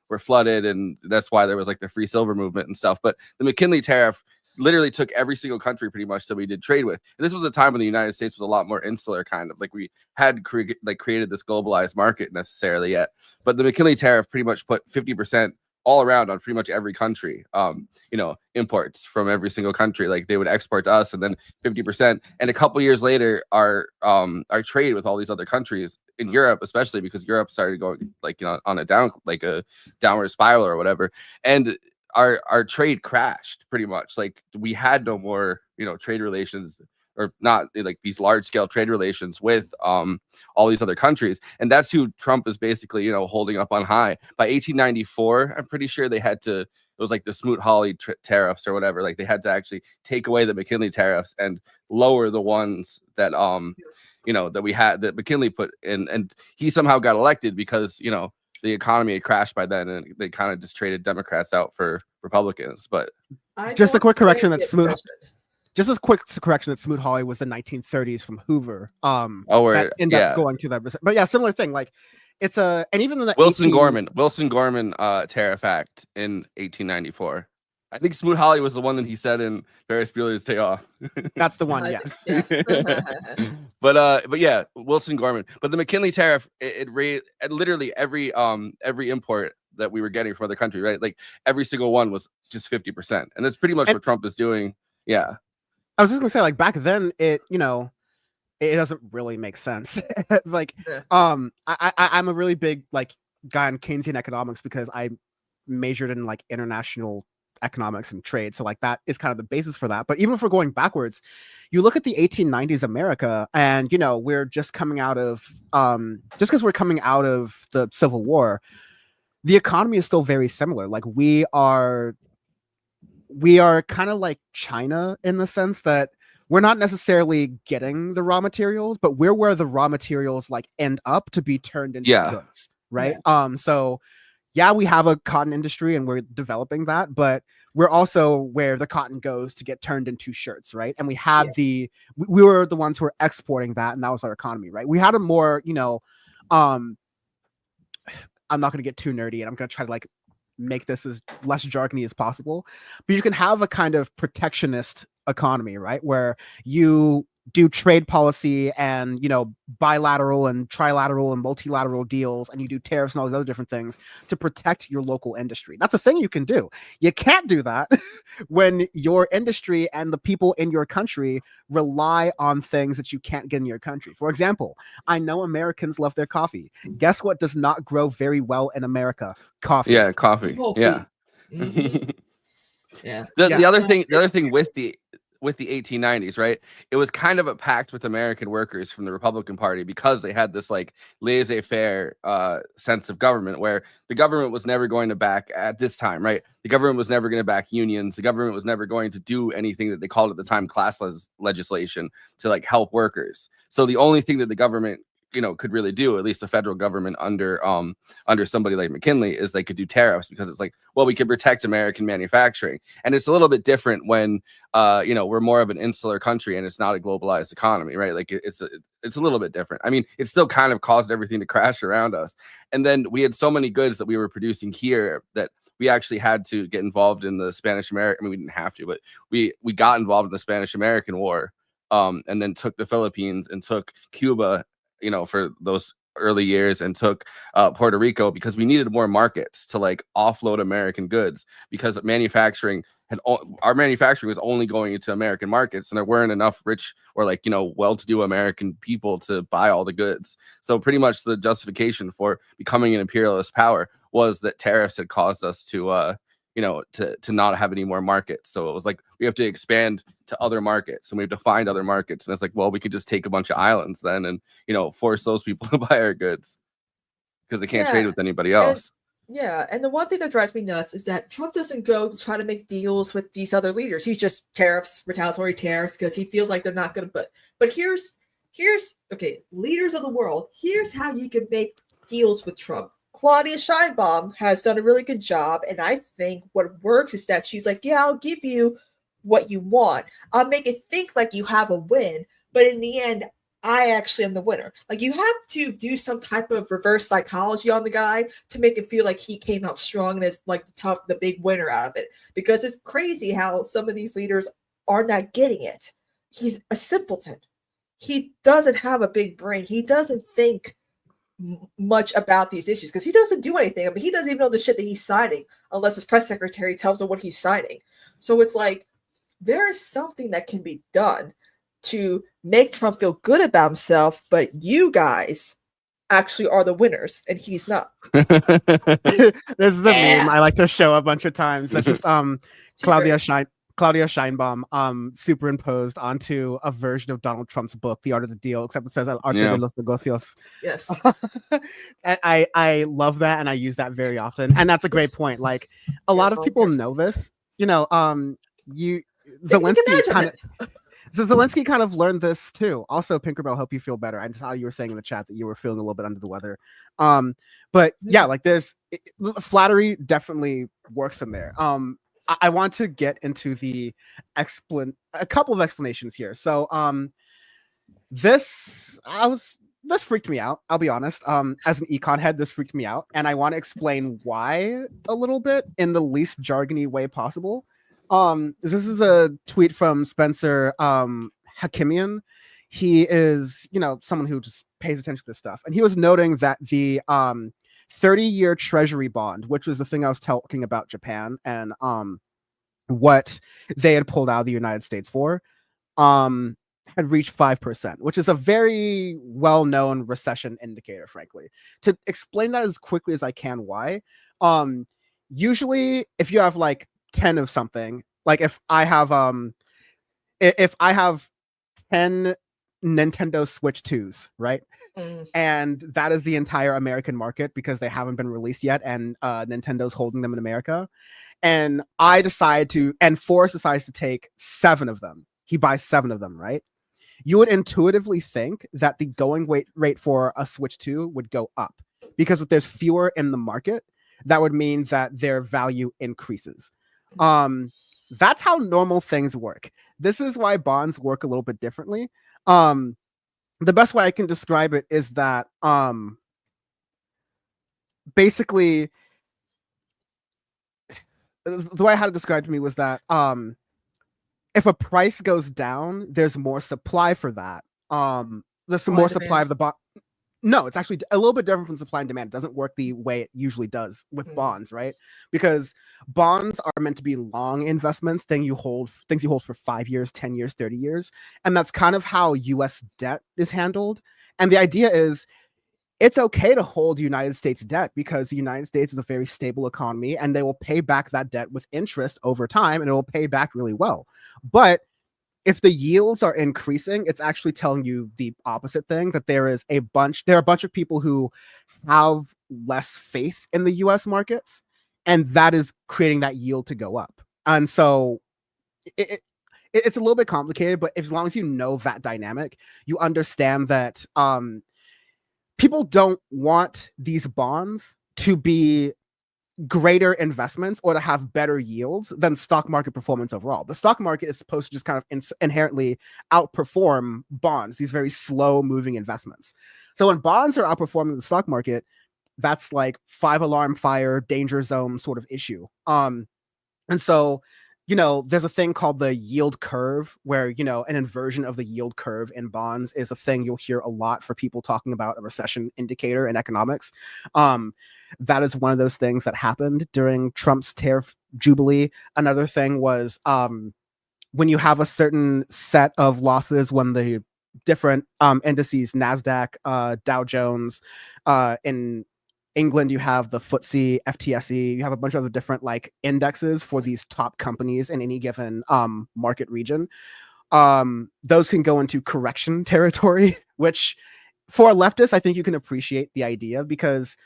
E: were flooded, and that's why there was like the free silver movement and stuff. But the McKinley tariff literally took every single country pretty much that we did trade with. And this was a time when the United States was a lot more insular, kind of like we had created this globalized market necessarily yet. But the McKinley tariff pretty much put 50% all around on pretty much every country, imports from every single country. Like they would export to us and then 50%. And a couple years later, our trade with all these other countries in Europe, especially because Europe started going on a downward spiral or whatever. And our trade crashed pretty much. Like we had no more, trade relations, or not like these large scale trade relations with all these other countries. And that's who Trump is basically, holding up on high. By 1894, I'm pretty sure they had to, it was like the Smoot-Hawley tariffs or whatever. Like they had to actually take away the McKinley tariffs and lower the ones that, that we had, that McKinley put in. And he somehow got elected because, the economy had crashed by then and they kind of just traded Democrats out for Republicans. But
D: just a quick correction that Smoot-Hawley was the 1930s from Hoover. That ended up going to that. But yeah, similar thing. Like it's and even the
E: Wilson Gorman tariff act in 1894. I think Smoot-Hawley was the one that he said in Ferris Bueller's Day Off.
D: That's the one, yes.
F: Yeah.
E: But yeah, Wilson Gorman. But the McKinley tariff, it raised literally every import that we were getting from other countries, right? Like every single one was just 50%, and that's pretty much what Trump is doing. Yeah,
D: I was just gonna say, like back then, it doesn't really make sense. Like, I'm a really big guy on Keynesian economics because I majored in international economics and trade, so that is kind of the basis for that. But even if we're going backwards, you look at the 1890s America, and we're just coming out of just because we're coming out of the Civil War, the economy is still very similar. Like we are kind of like China in the sense that we're not necessarily getting the raw materials, but we're where the raw materials end up to be turned into goods, right? Yeah. So yeah, we have a cotton industry and we're developing that, but we're also where the cotton goes to get turned into shirts, right? And we have we were the ones who were exporting that, and that was our economy, right? We had a more, I'm not going to get too nerdy, and I'm going to try to make this as less jargony as possible, but you can have a kind of protectionist economy, right? Where you do trade policy and bilateral and trilateral and multilateral deals, and you do tariffs and all these other different things to protect your local industry. That's a thing you can do. You can't do that when your industry and the people in your country rely on things that you can't get in your country. For example, I know Americans love their coffee. Guess what does not grow very well in America? Coffee.
E: Yeah, coffee. Yeah.
F: Mm-hmm. Yeah.
E: The other thing with the 1890s, right? It was kind of a pact with American workers from the Republican Party because they had this laissez-faire sense of government where the government was never going to back at this time, right? The government was never going to back unions. The government was never going to do anything that they called at the time class legislation to help workers. So the only thing that the government could really do, at least the federal government under somebody like McKinley, is they could do tariffs because it's we can protect American manufacturing. And it's a little bit different when we're more of an insular country and it's not a globalized economy, right? It's a little bit different. I mean, it still kind of caused everything to crash around us. And then we had so many goods that we were producing here that we actually had to get involved in the Spanish-American. I mean, we didn't have to, but we got involved in the Spanish-American War, and then took the Philippines and took Cuba, for those early years and took Puerto Rico because we needed more markets to like offload American goods, because our manufacturing was only going into American markets, and there weren't enough rich or like, you know, well-to-do American people to buy all the goods. So pretty much the justification for becoming an imperialist power was that tariffs had caused us to you know, to not have any more markets. So it was like, we have to expand to other markets, and we have to find other markets. And it's like, well, we could just take a bunch of islands then and, you know, force those people to buy our goods because they can't trade with anybody else.
F: And the one thing that drives me nuts is that Trump doesn't go to try to make deals with these other leaders. He's just tariffs, retaliatory tariffs, because he feels like they're not going to. But here's okay, leaders of the world. Here's how you can make deals with Trump. Claudia Sheinbaum has done a really good job, and I think what works is that she's like, yeah, I'll give you what you want. I'll make it think like you have a win, but in the end, I actually am the winner. Like, you have to do some type of reverse psychology on the guy to make it feel like he came out strong and is like the big winner out of it. Because it's crazy how some of these leaders are not getting it. He's a simpleton. He doesn't have a big brain. He doesn't think much about these issues because he doesn't do anything. I mean, he doesn't even know the shit that he's signing unless his press secretary tells him what he's signing. So it's like, there is something that can be done to make Trump feel good about himself, but you guys actually are the winners and he's not.
D: This is the meme I like to show a bunch of times. That's just Claudia Sheinbaum superimposed onto a version of Donald Trump's book, The Art of the Deal, except it says El Arte de los Negocios.
F: Yes.
D: And I love that, and I use that very often. And that's a great point. Like, a lot of people know this. You know, Zelensky kind of learned this too. Also, Pinkerbell, hope you feel better. I saw you were saying in the chat that you were feeling a little bit under the weather. But yeah, like flattery definitely works in there. I want to get into a couple of explanations here. So this freaked me out. I'll be honest. As an econ head, this freaked me out, and I want to explain why a little bit in the least jargony way possible. This is a tweet from Spencer Hakimian. He is, you know, someone who just pays attention to this stuff, and he was noting that the 30-year treasury bond, which was the thing I was talking about Japan and what they had pulled out of the United States for, had reached 5%, which is a very well-known recession indicator, frankly. To explain that as quickly as I can, why? Usually, if you have like 10 of something, like if I have 10 Nintendo Switch 2s, right? And that is the entire American market because they haven't been released yet, and Nintendo's holding them in America. And Forrest decides to take 7 of them. He buys 7 of them, right? You would intuitively think that the going rate for a Switch 2 would go up because if there's fewer in the market, that would mean that their value increases. That's how normal things work. This is why bonds work a little bit differently. The best way I can describe it is that basically the way I had it described to me was that if a price goes down, there's more supply for that. There's some more supply of the bond. No, it's actually a little bit different from supply and demand. It doesn't work the way it usually does with bonds, right? Because bonds are meant to be long investments, things you hold for 5 years, 10 years, 30 years. And that's kind of how US debt is handled. And the idea is it's okay to hold United States debt because the United States is a very stable economy and they will pay back that debt with interest over time and it will pay back really well. But if the yields are increasing, it's actually telling you the opposite thing, that there are a bunch of people who have less faith in the US markets, and that is creating that yield to go up. And so it's a little bit complicated, but as long as you know that dynamic, you understand that people don't want these bonds to be greater investments or to have better yields than stock market performance overall. The stock market is supposed to just kind of inherently outperform bonds, these very slow moving investments. So when bonds are outperforming the stock market, that's like 5-alarm fire, danger zone sort of issue. And so there's a thing called the yield curve where, an inversion of the yield curve in bonds is a thing you'll hear a lot for people talking about a recession indicator in economics. That is one of those things that happened during Trump's tariff jubilee. Another thing was when you have a certain set of losses, when the different indices, NASDAQ, Dow Jones, in England, you have the FTSE, FTSE, you have a bunch of other different like indexes for these top companies in any given market region. Those can go into correction territory, which for a leftist, I think you can appreciate the idea because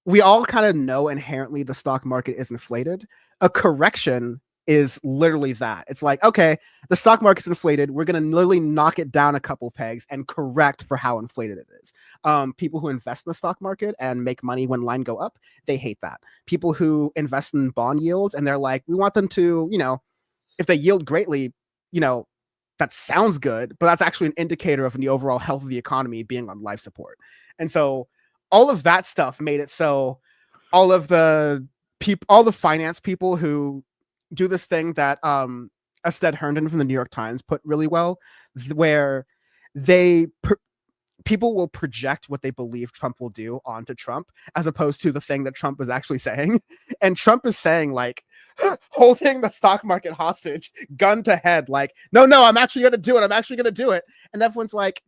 D: we all kind of know inherently the stock market is inflated. A correction is literally that. It's like, okay, the stock market's inflated. We're going to literally knock it down a couple pegs and correct for how inflated it is. People who invest in the stock market and make money when line go up, they hate that. People who invest in bond yields and they're like, we want them to, if they yield greatly, that sounds good, but that's actually an indicator of the overall health of the economy being on life support. And so all of that stuff made it so all the finance people who do this thing that Ested Herndon from the New York Times put really well, where people will project what they believe Trump will do onto Trump, as opposed to the thing that Trump is actually saying. And Trump is saying, like, holding the stock market hostage, gun to head, like, no, I'm actually going to do it. I'm actually going to do it. And everyone's like,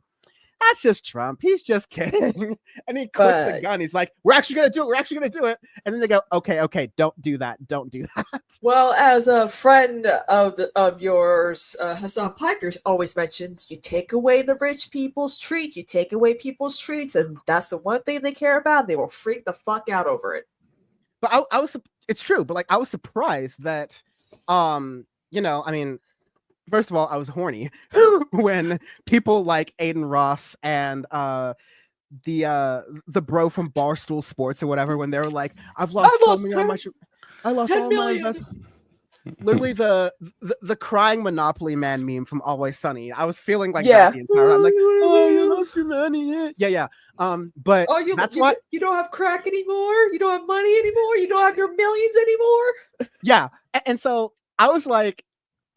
D: that's just Trump. He's just kidding. And he clicks the gun. He's like, we're actually going to do it. We're actually going to do it. And then they go, okay, don't do that. Don't do that.
F: Well, as a friend of yours, Hassan Piker's always mentions, you take away the rich people's treat, you take away people's treats, and that's the one thing they care about. They will freak the fuck out over it.
D: But it's true, but like, I was surprised that, first of all, I was horny when people like Aiden Ross and the bro from Barstool Sports or whatever, when they were like, I lost all my investments. Literally the crying Monopoly man meme from Always Sunny. I was feeling like that the entire time. I'm like, oh, you lost your money. Yeah. But that's why
F: you don't have crack anymore. You don't have money anymore. You don't have your millions anymore.
D: Yeah. And so I was like,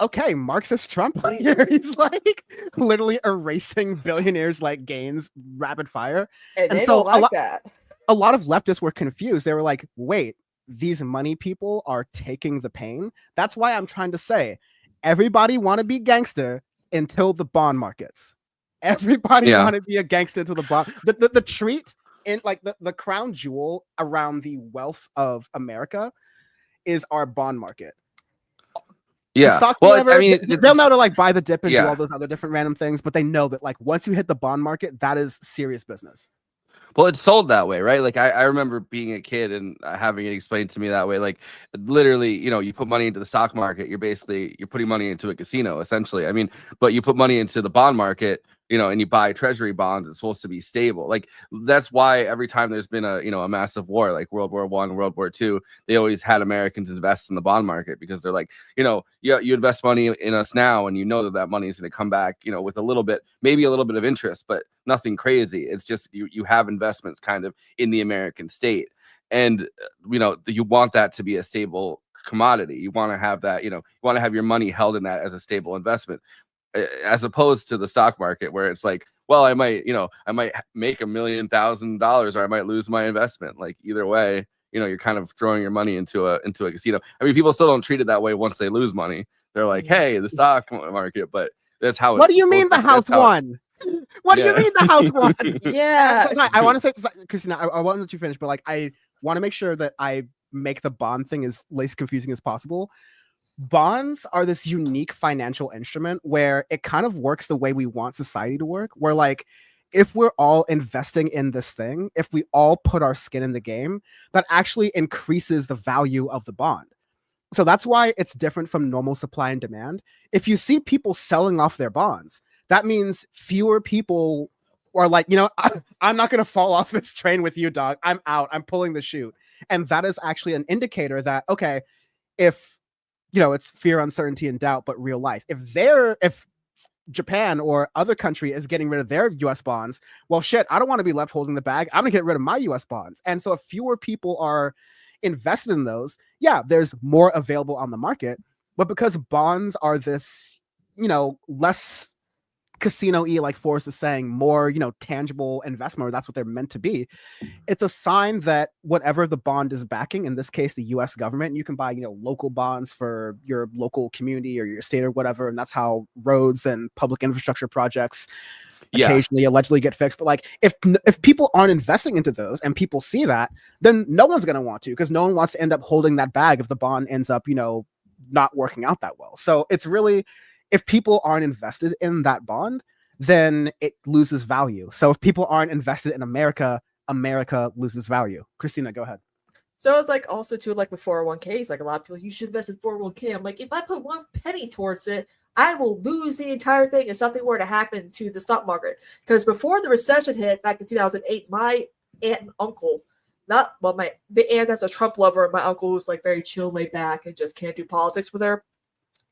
D: okay, Marxist Trump here. He's like literally erasing billionaires' like gains rapid fire.
F: And so don't like that.
D: A lot of leftists were confused. They were like, wait, these money people are taking the pain. That's why I'm trying to say everybody want to be gangster until the bond markets. Everybody want to be a gangster until the bond. The treat in like the crown jewel around the wealth of America is our bond market.
E: Yeah,
D: stocks,
E: well,
D: whatever,
E: I mean,
D: they'll know to like buy the dip and do all those other different random things, but they know that like once you hit the bond market, that is serious business.
E: Well, it's sold that way, right? Like I remember being a kid and having it explained to me that way. Like literally, you put money into the stock market, you're putting money into a casino, essentially. I mean, but you put money into the bond market, and you buy treasury bonds, it's supposed to be stable. Like that's why every time there's been a massive war, like World War I, World War II, they always had Americans invest in the bond market because they're like, you invest money in us now and that money is going to come back, with maybe a little bit of interest, but nothing crazy. It's just you have investments kind of in the American state. And, you want that to be a stable commodity. You want to have that, you want to have your money held in that as a stable investment, as opposed to the stock market where it's like, well, I might make $1,000,000 or I might lose my investment. Like either way, you're kind of throwing your money into a casino. I mean, people still don't treat it that way once they lose money. They're like, hey, the stock market, but that's how.
D: What do you mean the house won? What do you mean the house won?
F: Yeah.
D: Sorry, I want to say, Kristina, I want to let you finish, but like, I want to make sure that I make the bond thing as least confusing as possible. Bonds are this unique financial instrument where it kind of works the way we want society to work, where like, if we're all investing in this thing, if we all put our skin in the game, that actually increases the value of the bond. So that's why it's different from normal supply and demand. If you see people selling off their bonds, that means fewer people are like, I'm not going to fall off this train with you, dog. I'm out. I'm pulling the chute. And that is actually an indicator that, okay, if, it's fear, uncertainty, and doubt, but real life. If Japan or other country is getting rid of their US bonds, well, shit, I don't want to be left holding the bag. I'm going to get rid of my US bonds. And so if fewer people are invested in those, there's more available on the market. But because bonds are this, less casino-y, like Forrest is saying, more, tangible investment, or that's what they're meant to be, it's a sign that whatever the bond is backing, in this case, the US government, you can buy, local bonds for your local community or your state or whatever. And that's how roads and public infrastructure projects occasionally allegedly get fixed. But like, if people aren't investing into those and people see that, then no one's going to want to, because no one wants to end up holding that bag if the bond ends up, not working out that well. So it's really, if people aren't invested in that bond, then it loses value. So if people aren't invested in America, America loses value. Kristina, go ahead.
F: So it's like also too, like with 401ks, like a lot of people, you should invest in 401k. I'm like, if I put 1 penny towards it, I will lose the entire thing if something were to happen to the stock market. Because before the recession hit back in 2008, my aunt and uncle, the aunt that's a Trump lover, and my uncle who's like very chill, laid back, and just can't do politics with her,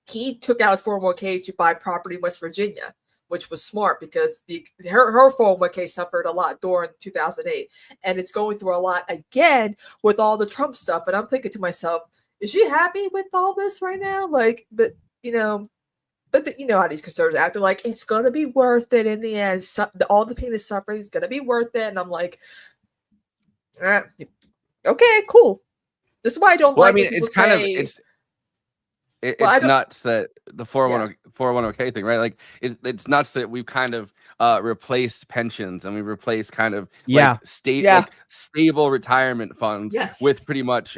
F: he took out his 401k to buy property in West Virginia, which was smart because her 401k suffered a lot during 2008, and it's going through a lot again with all the Trump stuff. And I'm thinking to myself, is she happy with all this right now? Like, but you know how these conservatives act. They're like, it's gonna be worth it in the end. All the pain and suffering is gonna be worth it. And I'm like, okay, cool. This is why I don't like.
E: I mean, it's kind of it's nuts that the 401k thing, right? Like it's nuts that we've kind of replaced pensions and we replaced kind of stable retirement funds with pretty much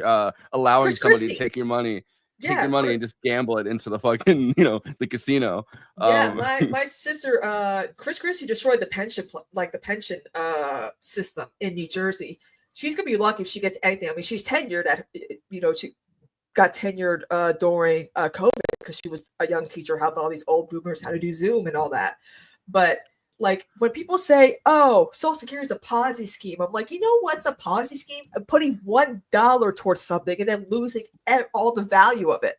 E: allowing somebody to take your money. Take your money and just gamble it into the fucking, the casino.
F: My sister, Chris Christie, destroyed the pension, system in New Jersey. She's gonna be lucky if she gets anything. I mean, she's tenured she got tenured during COVID because she was a young teacher helping all these old boomers how to do Zoom and all that. But like when people say, "Oh, Social Security is a Ponzi scheme," I'm like, you know what's a Ponzi scheme? Putting $1 towards something and then losing all the value of it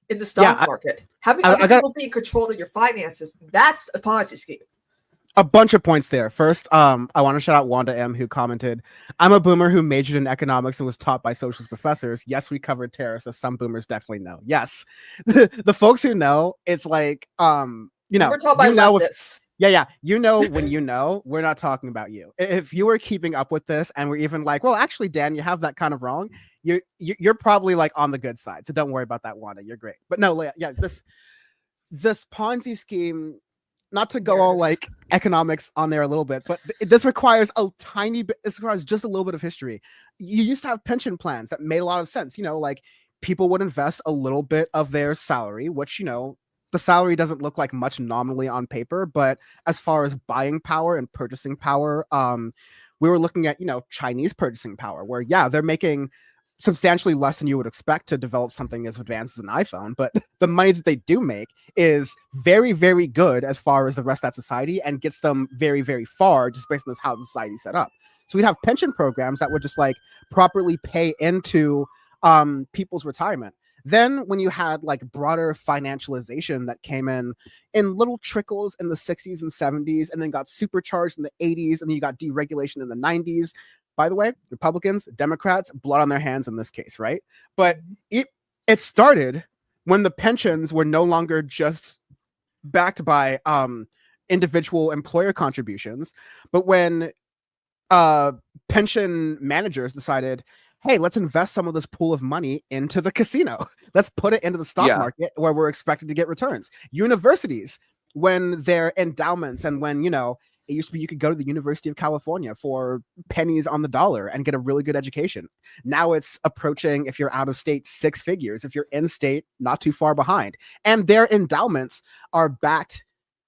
F: in the stock market. Having other people be in control of your finances—that's a Ponzi scheme.
D: A bunch of points there. First, I want to shout out Wanda M, who commented, "I'm a boomer who majored in economics and was taught by socialist professors. Yes, we covered tariffs, so some boomers definitely know." Yes, the folks who know, it's like,
F: we're taught by leftists.
D: Yeah. When we're not talking about you. If you were keeping up with this and we're even like, well, actually, Dan, you have that kind of wrong. You're probably like on the good side. So don't worry about that, Wanda. You're great. But no, this Ponzi scheme, not to go all like economics on there a little bit, but this requires a tiny bit. This requires just a little bit of history. You used to have pension plans that made a lot of sense. Like people would invest a little bit of their salary, which, the salary doesn't look like much nominally on paper, but as far as buying power and purchasing power, we were looking at, Chinese purchasing power, where, they're making substantially less than you would expect to develop something as advanced as an iPhone. But the money that they do make is very, very good as far as the rest of that society and gets them very, very far just based on this how the society set up. So we'd have pension programs that would just like properly pay into people's retirement. Then when you had like broader financialization that came in little trickles in the 60s and 70s and then got supercharged in the 80s and then you got deregulation in the 90s. By the way, Republicans, Democrats, blood on their hands in this case, right? But it started when the pensions were no longer just backed by individual employer contributions, but when pension managers decided, hey, let's invest some of this pool of money into the casino. Let's put it into the stock market where we're expected to get returns. Universities, when their endowments and when, it used to be you could go to the University of California for pennies on the dollar and get a really good education. Now it's approaching, if you're out of state, 6 figures. If you're in state, not too far behind. And their endowments are backed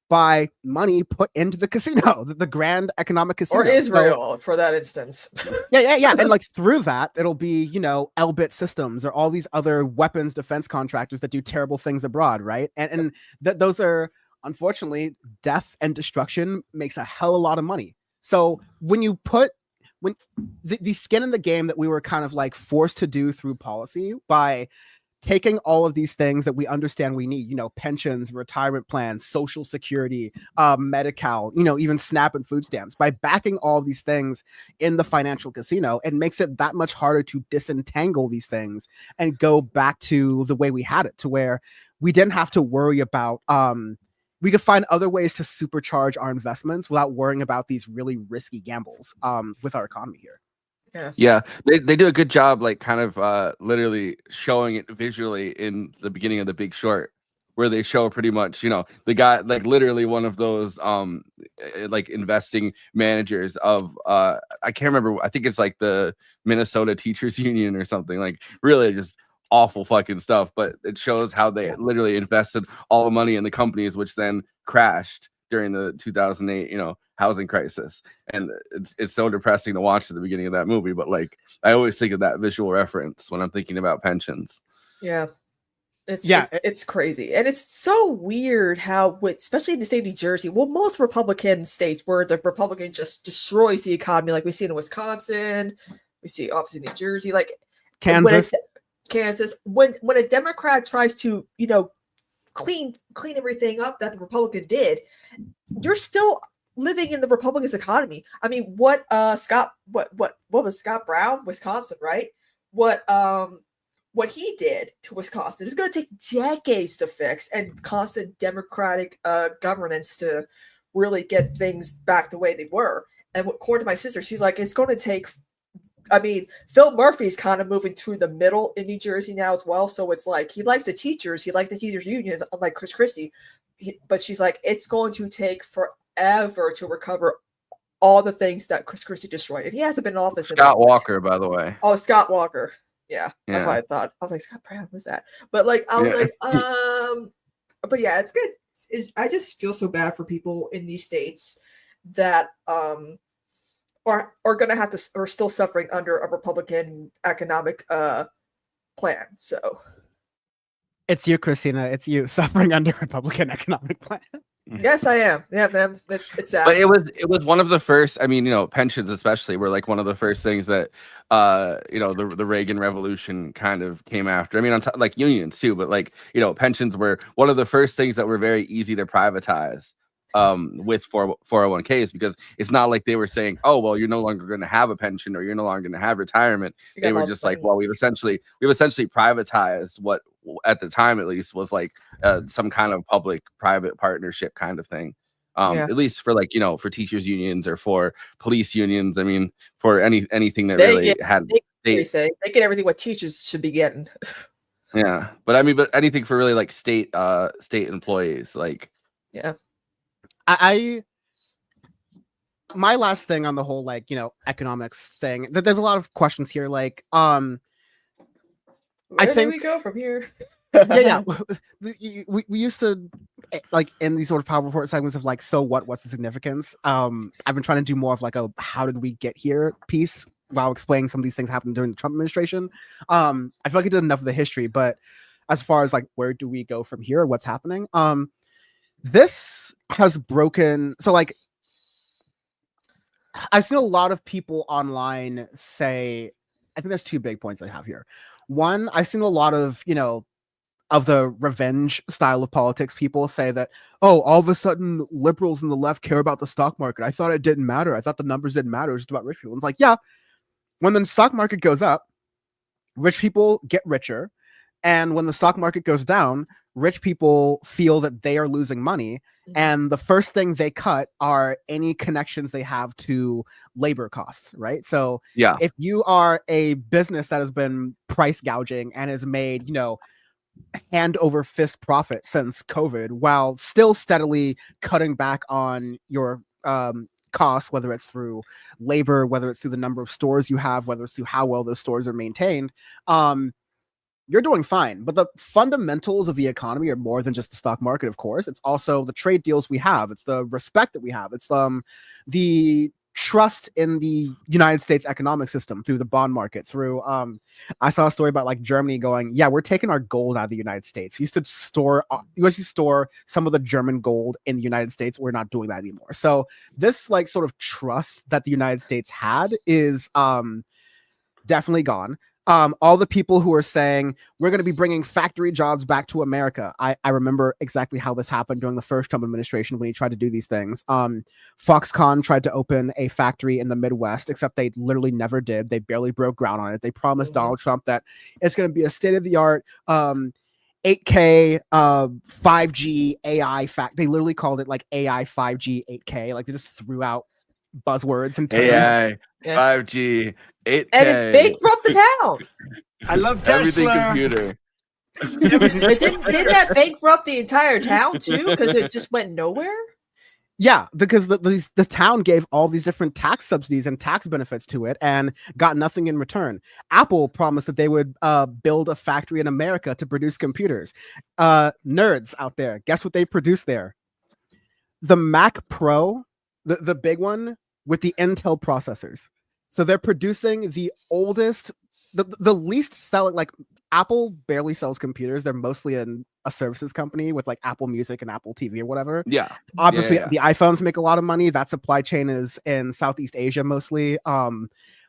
D: by money put into the casino, the Grand Economic Casino.
F: Or Israel, for that instance.
D: Yeah. And like through that, it'll be, Elbit Systems or all these other weapons defense contractors that do terrible things abroad, right? And those are, unfortunately, death and destruction makes a hell of a lot of money. So when the skin in the game that we were kind of like forced to do through policy to taking all of these things that we understand we need, pensions, retirement plans, social security, Medi-Cal, even SNAP and food stamps, by backing all of these things in the financial casino, it makes it that much harder to disentangle these things and go back to the way we had it, to where we didn't have to worry about, we could find other ways to supercharge our investments without worrying about these really risky gambles with our economy here.
E: Yeah, they do a good job, like kind of literally showing it visually in the beginning of The Big Short, where they show pretty much, the guy, like literally one of those like investing managers of I can't remember, I think it's like the Minnesota Teachers Union or something, like really just awful fucking stuff, but it shows how they literally invested all the money in the companies, which then crashed during the 2008 housing crisis. And it's so depressing to watch at the beginning of that movie, but like I always think of that visual reference when I'm thinking about pensions.
F: It's crazy. And it's so weird how, especially in the state of New Jersey, well, most Republican states where the Republican just destroys the economy, like we see in Wisconsin, we see obviously New Jersey, like
D: Kansas,
F: when a Democrat tries to clean everything up that the Republican did, you're still living in the Republicans' economy. I mean, what was Scott Brown, Wisconsin, right? What he did to Wisconsin is going to take decades to fix, and constant Democratic governance to really get things back the way they were. And according to my sister, she's like, it's going to take. I mean, Phil Murphy's kind of moving through the middle in New Jersey now as well. So it's like he likes the teachers unions, unlike Chris Christie. But she's like, it's going to take forever to recover all the things that Chris Christie destroyed. And he hasn't been in office.
E: Scott Walker, by the way.
F: Oh, Scott Walker. Yeah, that's what I thought. I was like, Scott Brown, who's that? But like, I was like, but yeah, it's good. I just feel so bad for people in these states that are going to have to, are still suffering under a Republican economic plan. So
D: it's you, Kristina. It's you suffering under Republican economic plan.
F: Yes, I am. Yeah, man. It's that.
E: But it was one of the first. I mean, pensions especially were like one of the first things that the Reagan Revolution kind of came after. I mean, like unions too, but like pensions were one of the first things that were very easy to privatize. With 401ks, because it's not like they were saying, oh, well, you're no longer going to have a pension or you're no longer going to have retirement. They were just like, well, we've essentially privatized what at the time at least was like some kind of public-private partnership kind of thing. At least for like for teachers unions or for police unions. I mean, for anything that really had
F: everything. They get everything what teachers should be getting.
E: Yeah, but I mean, but anything for really like state employees, like
D: my last thing on the whole economics thing, that there's a lot of questions here, like
F: Where do we go from here?
D: we used to like in these sort of power report segments of like, so what's the significance. I've been trying to do more of like a how did we get here piece while explaining some of these things happened during the Trump administration. I feel like I did enough of the history, but as far as like where do we go from here, what's happening, this has broken. So like I've seen a lot of people online say, I think there's two big points I have here. One, I've seen a lot of, of the revenge style of politics, people say that, oh, all of a sudden liberals and the left care about the stock market. I thought it didn't matter. I thought the numbers didn't matter. It was just about rich people. And it's like, yeah, when the stock market goes up, rich people get richer. And when the stock market goes down, rich people feel that they are losing money. And the first thing they cut are any connections they have to labor costs, right? So if you are a business that has been price gouging and has made, hand over fist profit since COVID, while still steadily cutting back on your costs, whether it's through labor, whether it's through the number of stores you have, whether it's through how well those stores are maintained, you're doing fine. But the fundamentals of the economy are more than just the stock market, of course. It's also the trade deals we have. It's the respect that we have. It's the trust in the United States economic system through the bond market, through I saw a story about like Germany going, yeah, we're taking our gold out of the United States. We used to store some of the German gold in the United States. We're not doing that anymore. So this like sort of trust that the United States had is definitely gone. all the people who are saying we're going to be bringing factory jobs back to America. I remember exactly how this happened during the first Trump administration when he tried to do these things. Foxconn tried to open a factory in the Midwest, except they literally never did. They barely broke ground on it. They promised Donald Trump that it's going to be a state-of-the-art 8K 5G AI They literally called it like AI 5G 8K. Like they just threw out buzzwords and terms.
E: AI,
F: Yeah.
E: 5G, 8K.
F: And it bankrupt the town.
B: I love
E: Everything
B: Tesla.
E: computer.
F: But didn't that bankrupt the entire town too? Because it just went nowhere.
D: Yeah, because the town gave all these different tax subsidies and tax benefits to it and got nothing in return. Apple promised that they would build a factory in America to produce computers. Nerds out there, guess what they produce there? The Mac Pro, the big one with the Intel processors. So they're producing the oldest, the least selling, like Apple barely sells computers. They're mostly a services company with like Apple Music and Apple TV or whatever.
E: Yeah.
D: Obviously,
E: Yeah.
D: the iPhones make a lot of money. That supply chain is in Southeast Asia mostly.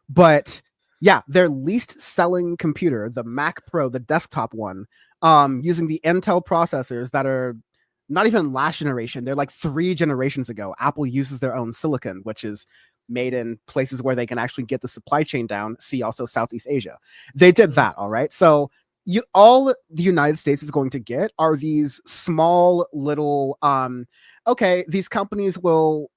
D: But yeah, their least selling computer, the Mac Pro, the desktop one, using the Intel processors that are not even last generation. They're like 3 generations ago. Apple uses their own silicon, which is made in places where they can actually get the supply chain down. See also Southeast Asia. They did that. All right. So all the United States is going to get are these small little, okay, these companies they'll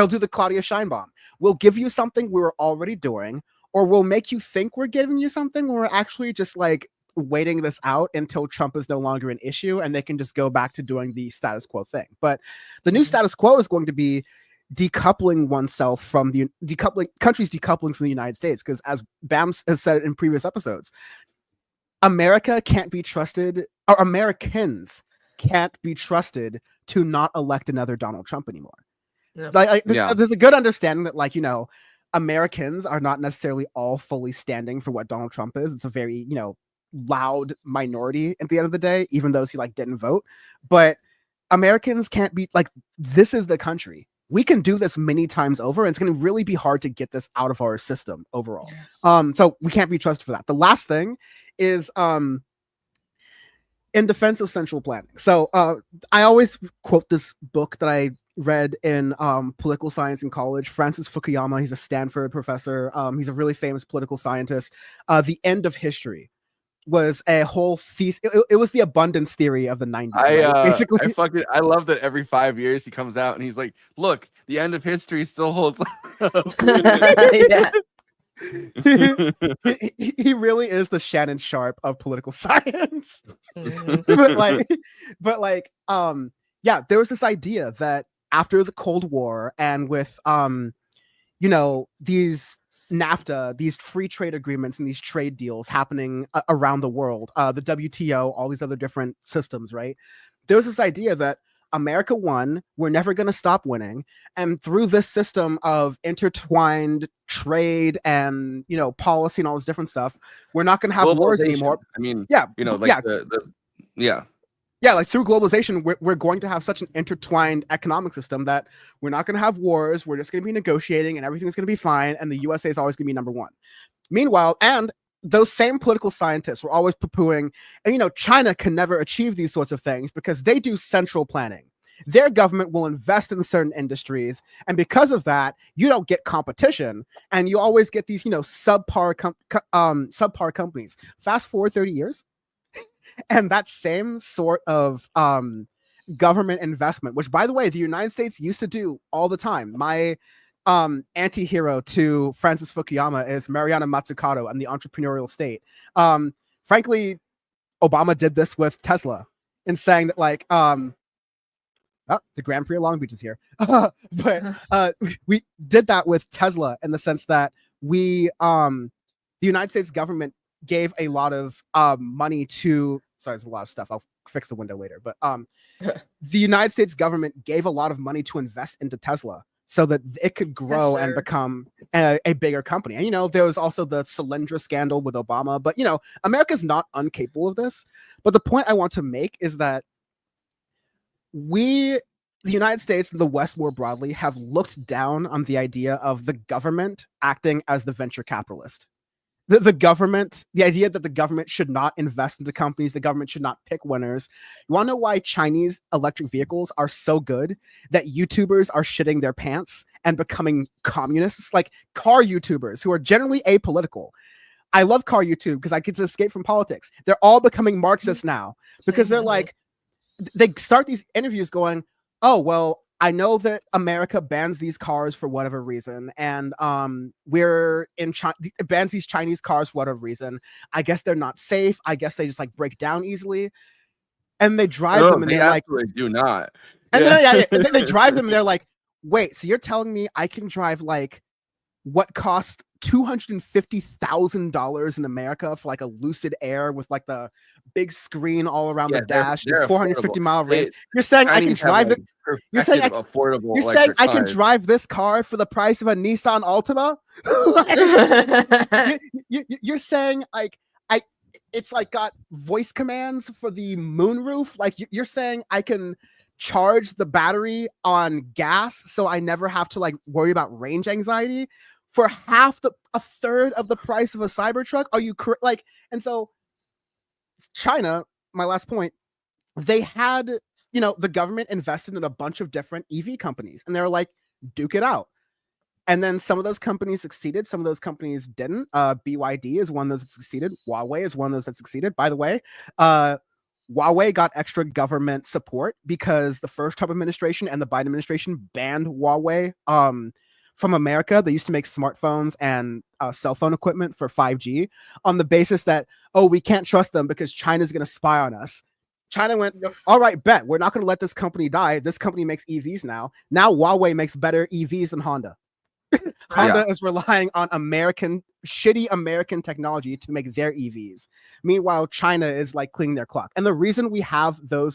D: do the Claudia Scheinbaum. We'll give you something we were already doing, or we'll make you think we're giving you something when we're actually just like waiting this out until Trump is no longer an issue and they can just go back to doing the status quo thing. But the new status quo is going to be decoupling oneself from countries decoupling from the United States. Because as Bam has said in previous episodes, America can't be trusted, or Americans can't be trusted to not elect another Donald Trump anymore. Yeah. There's a good understanding that, like, Americans are not necessarily all fully standing for what Donald Trump is. It's a very, loud minority at the end of the day, even those who didn't vote. But Americans can't be like, this is the country. We can do this many times over, and it's going to really be hard to get this out of our system overall. So we can't be trusted for that. The last thing is in defense of central planning. So I always quote this book that I read in political science in college. Francis Fukuyama, he's a Stanford professor. He's a really famous political scientist. The End of History was a whole thesis. It was the abundance theory of the 90s. Basically,
E: I love that every 5 years he comes out and he's like, look, the end of history still holds up.
F: Yeah.
D: he really is the Shannon Sharp of political science. Yeah, there was this idea that after the Cold War and with these NAFTA, these free trade agreements and these trade deals happening around the world, the WTO, all these other different systems, right? There was this idea that America won, we're never going to stop winning, and through this system of intertwined trade and policy and all this different stuff, we're not going to have wars anymore.
E: I mean,
D: like through globalization, we're going to have such an intertwined economic system that we're not going to have wars. We're just going to be negotiating and everything's going to be fine. And the USA is always going to be number one. Meanwhile, and those same political scientists were always poo-pooing, and China can never achieve these sorts of things because they do central planning. Their government will invest in certain industries, and because of that, you don't get competition, and you always get these subpar companies. Fast forward 30 years. And that same sort of government investment, which, by the way, the United States used to do all the time. My anti-hero to Francis Fukuyama is Mariana Mazzucato and the entrepreneurial state. Frankly, Obama did this with Tesla in saying that, like, the Grand Prix of Long Beach is here. But we did that with Tesla in the sense that the United States government gave a lot of money to, sorry, there's a lot of stuff. I'll fix the window later. But the United States government gave a lot of money to invest into Tesla so that it could grow and become a bigger company. And, there was also the Solyndra scandal with Obama. But, America's not incapable of this. But the point I want to make is that the United States and the West more broadly have looked down on the idea of the government acting as the venture capitalist. the government, the idea that the government should not invest into companies, the government should not pick winners. You want to know why Chinese electric vehicles are so good that YouTubers are shitting their pants and becoming communists? Like car YouTubers who are generally apolitical. I love car YouTube because I get to escape from politics. They're all becoming Marxists now because they're like, they start these interviews going, oh, well, I know that America bans these cars for whatever reason, and we're in China, bans these Chinese cars for whatever reason. I guess they're not safe. I guess they just like break down easily, and they drive them, and
E: they
D: they're like,
E: do not.
D: and then they drive them, and they're like, wait, so you're telling me I can drive like what cost $250,000 in America for like a Lucid Air with like the big screen all around the dash,
E: they're
D: 450-mile range? You're saying I can drive it? You're saying
E: affordable.
D: You're saying I can drive this car for the price of a Nissan Altima? You're saying like it's like got voice commands for the moonroof? Like you're saying I can charge the battery on gas so I never have to like worry about range anxiety for a third of the price of a Cybertruck? Are you correct? Like, and so China, my last point, they had, you know, the government invested in a bunch of different EV companies, and they were like, duke it out. And then some of those companies succeeded, some of those companies didn't. BYD is one of those that succeeded. Huawei is one of those that succeeded. By the way, Huawei got extra government support because the first Trump administration and the Biden administration banned Huawei from America. They used to make smartphones and cell phone equipment for 5G on the basis that, oh, we can't trust them because China's going to spy on us. China went, all right, bet. We're not going to let this company die. This company makes EVs now. Now Huawei makes better EVs than Honda. Honda is relying on shitty American technology to make their EVs. Meanwhile, China is like cleaning their clock. And the reason we have the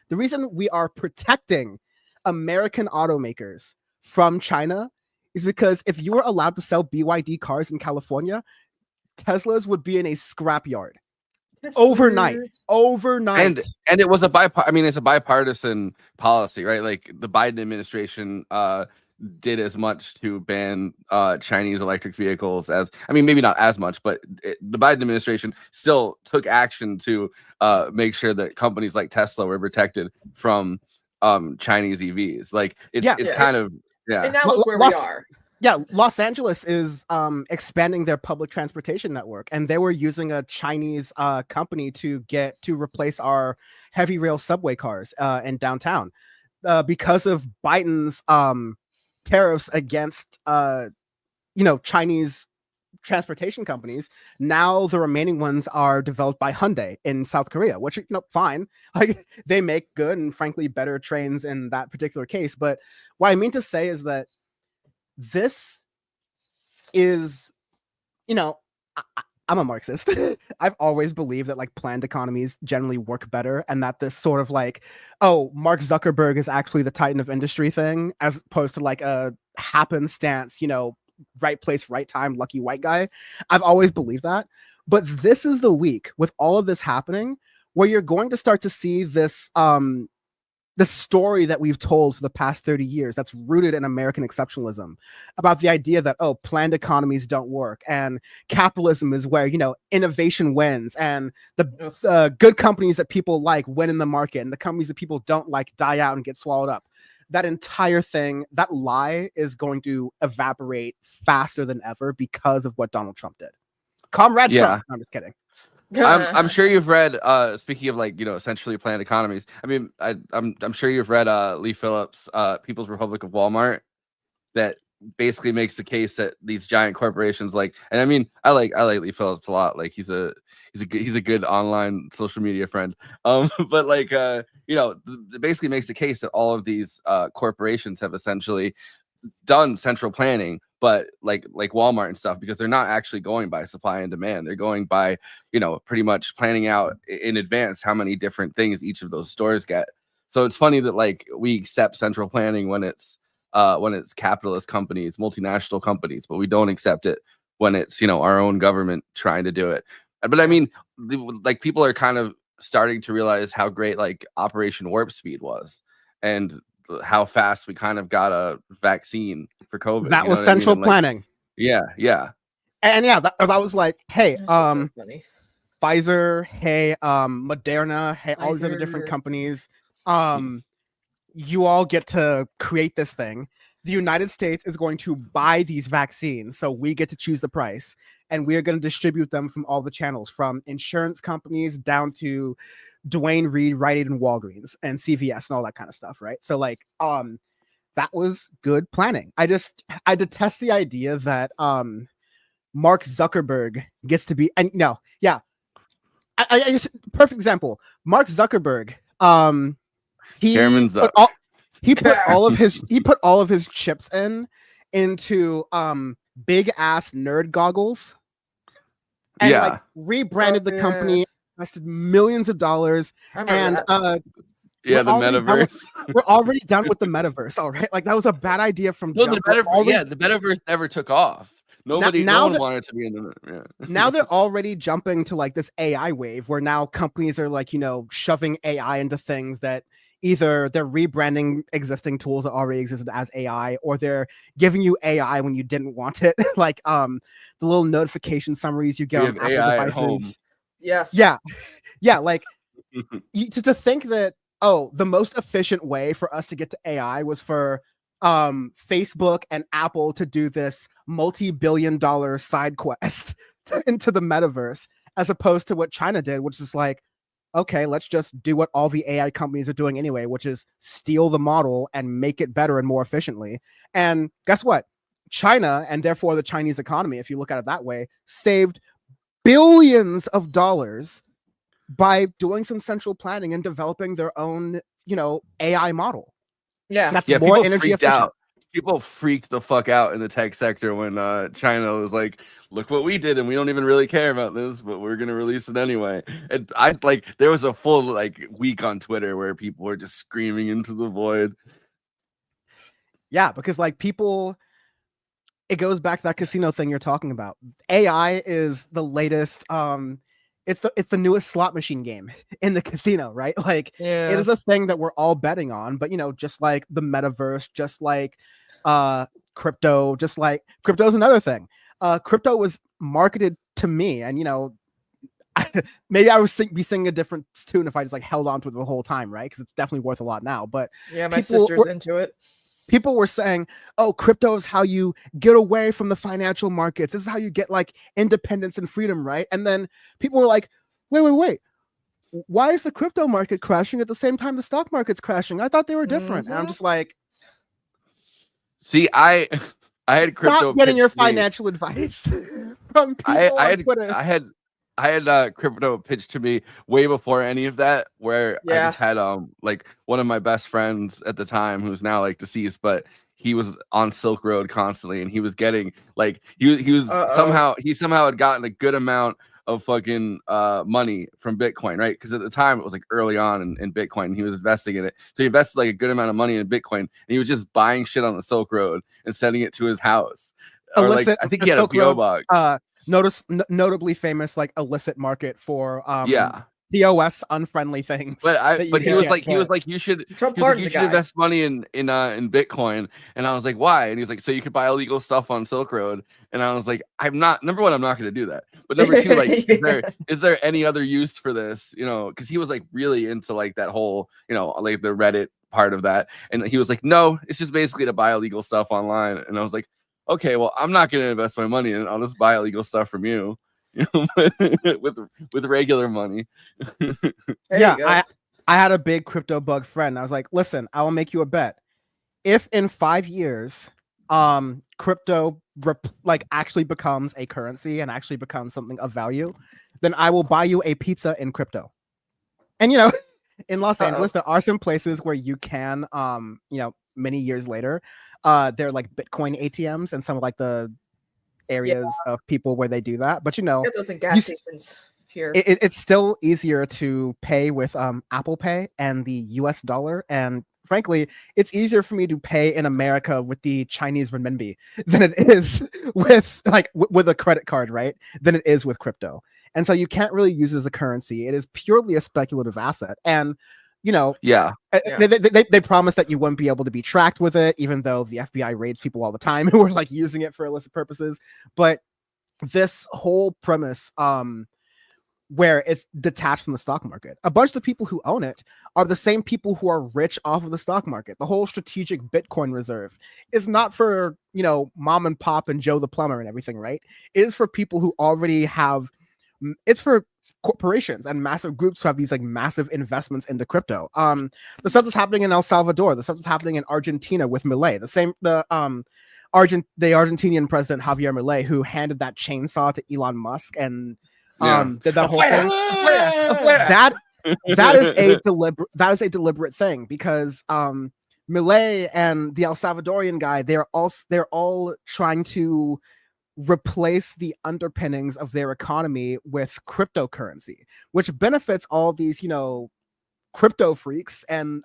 D: reason we are protecting American automakers from China is because if you were allowed to sell BYD cars in California, Teslas would be in a scrapyard. Overnight.
E: And it was it's a bipartisan policy, right? Like the Biden administration did as much to ban Chinese electric vehicles as, maybe not as much, but the Biden administration still took action to make sure that companies like Tesla were protected from Chinese EVs. Like it's kind of. Yeah.
F: And now look where we are.
D: Yeah, Los Angeles is expanding their public transportation network, and they were using a Chinese company to replace our heavy rail subway cars in downtown because of Biden's tariffs against Chinese transportation companies. Now the remaining ones are developed by Hyundai in South Korea, which fine. Like they make good and frankly better trains in that particular case. But what I mean to say is that this is, I'm a Marxist. I've always believed that like planned economies generally work better, and that this sort of like, oh, Mark Zuckerberg is actually the titan of industry thing, as opposed to like a happenstance, right place, right time, lucky white guy. I've always believed that. But this is the week with all of this happening where you're going to start to see this the story that we've told for the past 30 years that's rooted in American exceptionalism about the idea that, oh, planned economies don't work and capitalism is where, innovation wins and the good companies that people like win in the market and the companies that people don't like die out and get swallowed up. That entire thing, that lie is going to evaporate faster than ever because of what Donald Trump did. Comrade Trump. No, I'm just kidding.
E: I'm sure you've read, speaking of like, essentially planned economies. I'm sure you've read Lee Phillips' People's Republic of Walmart, that basically makes the case that these giant corporations and I like Lee Phillips a lot. Like he's a good online social media friend. But it basically makes the case that all of these corporations have essentially done central planning, but like Walmart and stuff, because they're not actually going by supply and demand. They're going by, pretty much planning out in advance how many different things each of those stores get. So it's funny that like we accept central planning when it's capitalist companies, multinational companies, but we don't accept it when it's, our own government trying to do it. But people are kind of starting to realize how great like Operation Warp Speed was, and how fast we kind of got a vaccine for COVID.
D: That was central planning.
E: Yeah.
D: And yeah, that was like, hey,
F: That's so funny.
D: Pfizer, hey, Moderna, hey, all these other different
F: Pfizer.
D: companies, you all get to create this thing. The United States is going to buy these vaccines, so we get to choose the price, and we are going to distribute them from all the channels, from insurance companies down to Dwayne Reed, Rite Aid, and Walgreens, and CVS, and all that kind of stuff, right? So like, that was good planning. I detest the idea that Mark Zuckerberg gets to be, and no, yeah, I just perfect example. Mark Zuckerberg, he
E: Chairman
D: put
E: Zuck.
D: he put all of his chips into big ass nerd goggles, and
E: Yeah.
D: like rebranded the
F: yeah.
D: company, invested millions of dollars,
F: I remember
D: and
F: that.
E: Yeah, the
D: already done with-
E: metaverse.
D: we're already done with the metaverse, all right? Like that was a bad idea from
E: No, the
D: jump. We're
E: metaverse.
D: already-
E: Yeah, the metaverse never took off. Nobody,
D: now
E: no one
D: that-
E: wanted to be in the. Yeah.
D: Now they're already jumping to like this AI wave where now companies are like, shoving AI into things that either they're rebranding existing tools that already existed as AI, or they're giving you AI when you didn't want it. Like the little notification summaries you get
E: We
D: on
E: have
D: Apple
E: AI at
D: devices.
E: home.
F: Yes.
D: Yeah, like to think that, the most efficient way for us to get to AI was for Facebook and Apple to do this multi-billion-dollar side quest into the metaverse, as opposed to what China did, which is like, okay, let's just do what all the AI companies are doing anyway, which is steal the model and make it better and more efficiently. And guess what? China, and therefore the Chinese economy, if you look at it that way, saved billions of dollars by doing some central planning and developing their own, AI model.
F: Yeah.
D: That's
E: Yeah,
D: more
E: people
D: energy
E: freaked
D: efficient.
E: out. People freaked the fuck out in the tech sector when China was like, "Look what we did, and we don't even really care about this, but we're gonna release it anyway." And I like there was a full like week on Twitter where people were just screaming into the void.
D: Yeah, because like people, it goes back to that casino thing you're talking about. AI is the latest. It's the newest slot machine game in the casino, right? Like
F: Yeah.
D: it is a thing that we're all betting on. But just like the metaverse, just like crypto, just like crypto is another thing. Crypto was marketed to me, and maybe I would be singing a different tune if I just like held on to it the whole time, right? Because it's definitely worth a lot now. But
F: Yeah, my
D: people
F: sister's
D: were-
F: into it.
D: people were saying, oh, crypto is how you get away from the financial markets. This is how you get like independence and freedom, right? And then people were like, wait. Why is the crypto market crashing at the same time the stock market's crashing? I thought they were different. And I'm just like,
E: See, I had crypto.
D: stop getting your
E: pitched me.
D: financial advice from people on Twitter.
E: I had crypto pitched to me way before any of that, where I
F: Yeah.
E: just had like one of my best friends at the time, who's now like deceased, but he was on Silk Road constantly, and he was getting like he was somehow had gotten a good amount of fucking money from Bitcoin, right? Because at the time it was like early on in Bitcoin, and he was investing in it. So he invested like a good amount of money in Bitcoin, and he was just buying shit on the Silk Road and sending it to his house. Or like I think he had a PO box.
D: Notably famous like illicit market for
E: yeah.
D: POS unfriendly things.
E: But he was like you should
F: Trump
E: he was like, you
F: pardoned the
E: should
F: guy.
E: invest money in Bitcoin. And I was like, why? And he's like, so you could buy illegal stuff on Silk Road. And I was like, number one, I'm not going to do that. But number two, like, is there any other use for this? Because he was like really into like that whole, like the Reddit part of that. And he was like, no, it's just basically to buy illegal stuff online. And I was like, okay, well, I'm not going to invest my money in it. I'll just buy illegal stuff from you, with regular money.
D: I had a big crypto bug friend. I was like, listen, I will make you a bet. If in 5 years, crypto actually becomes a currency and actually becomes something of value, then I will buy you a pizza in crypto. And in Los Angeles, there are some places where you can, many years later, they're like Bitcoin ATMs and some of like the areas of people where they do that. But
F: Get those in gas stations here.
D: It's still easier to pay with Apple Pay and the US dollar. And frankly, it's easier for me to pay in America with the Chinese renminbi than it is with with a credit card, right? Than it is with crypto. And so you can't really use it as a currency. It is purely a speculative asset. And they promised that you wouldn't be able to be tracked with it, even though the FBI raids people all the time who are like using it for illicit purposes. But this whole premise where it's detached from the stock market. A bunch of the people who own it are the same people who are rich off of the stock market. The whole strategic Bitcoin reserve is not for, mom and pop and Joe the plumber and everything, right? It is for people who already have, it's for corporations and massive groups who have these like massive investments into crypto. The stuff that's happening in El Salvador, the stuff that's happening in Argentina with Milei, the Argentinian president Javier Milei, who handed that chainsaw to Elon Musk and did that whole thing. That is a deliberate thing, because Milei and the El Salvadorian guy, they're all trying to replace the underpinnings of their economy with cryptocurrency, which benefits all these crypto freaks and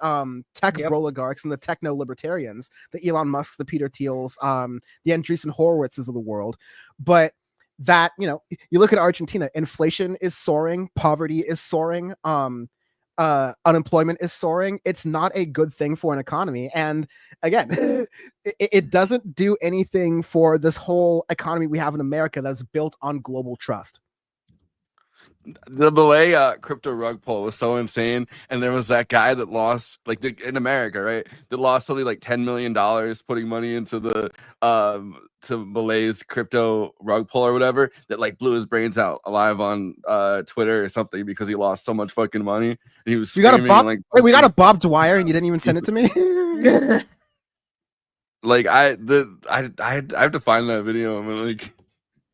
D: tech oligarchs and the techno libertarians, the Elon Musks, the Peter Thiels, the Andreessen Horowitzes of the world. But that, you look at Argentina, inflation is soaring, poverty is soaring, unemployment is soaring. It's not a good thing for an economy. And again, it doesn't do anything for this whole economy we have in America that's built on global trust.
E: The Milei crypto rug pull was so insane, and there was that guy that lost, in America, right? That lost something like $10 million putting money into the to Milei's crypto rug pull or whatever. That blew his brains out alive on Twitter or something because he lost so much fucking money. And he was screaming,
D: wait, we got a Bob Dwyer, and you didn't even send it to me.
E: I have to find that video. I mean,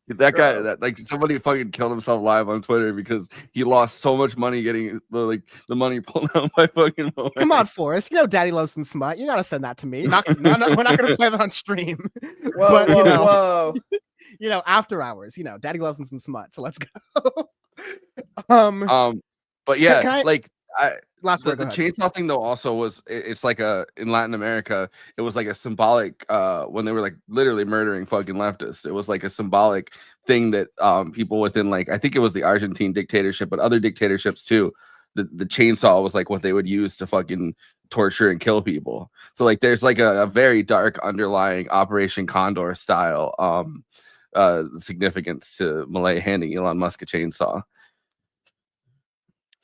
E: that guy, somebody fucking killed himself live on Twitter because he lost so much money getting the money pulled out by fucking Milei.
D: Come on, Forrest. Daddy loves some smut. You gotta send that to me. We're not gonna play that on stream.
F: Whoa.
D: After hours. Daddy loves some smut. So let's go.
E: But yeah,
D: the
E: chainsaw thing though also was it's in Latin America it was like a symbolic when they were literally murdering fucking leftists. It was like a symbolic thing that people within I think it was the Argentine dictatorship, but other dictatorships too, the chainsaw was what they would use to fucking torture and kill people. So there's a very dark underlying Operation Condor style significance to Milei handing Elon Musk a chainsaw.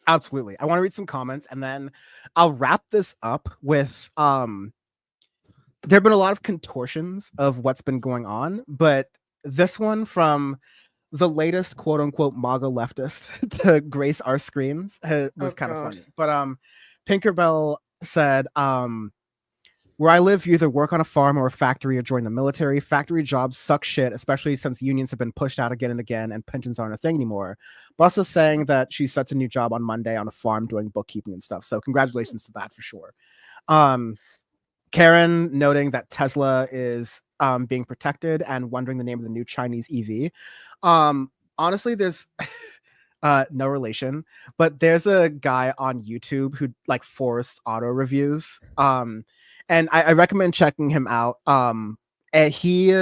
D: Absolutely. I want to read some comments and then I'll wrap this up with there have been a lot of contortions of what's been going on, but this one from the latest quote unquote MAGA leftist to grace our screens was kind of funny. But Pinkerbell said, where I live, you either work on a farm or a factory or join the military. Factory jobs suck shit, especially since unions have been pushed out again and again and pensions aren't a thing anymore. Bus is saying that she starts a new job on Monday on a farm doing bookkeeping and stuff. So congratulations to that for sure. Karen noting that Tesla is being protected and wondering the name of the new Chinese EV. Honestly, there's no relation, but there's a guy on YouTube who Forrest auto reviews. And I recommend checking him out. And he,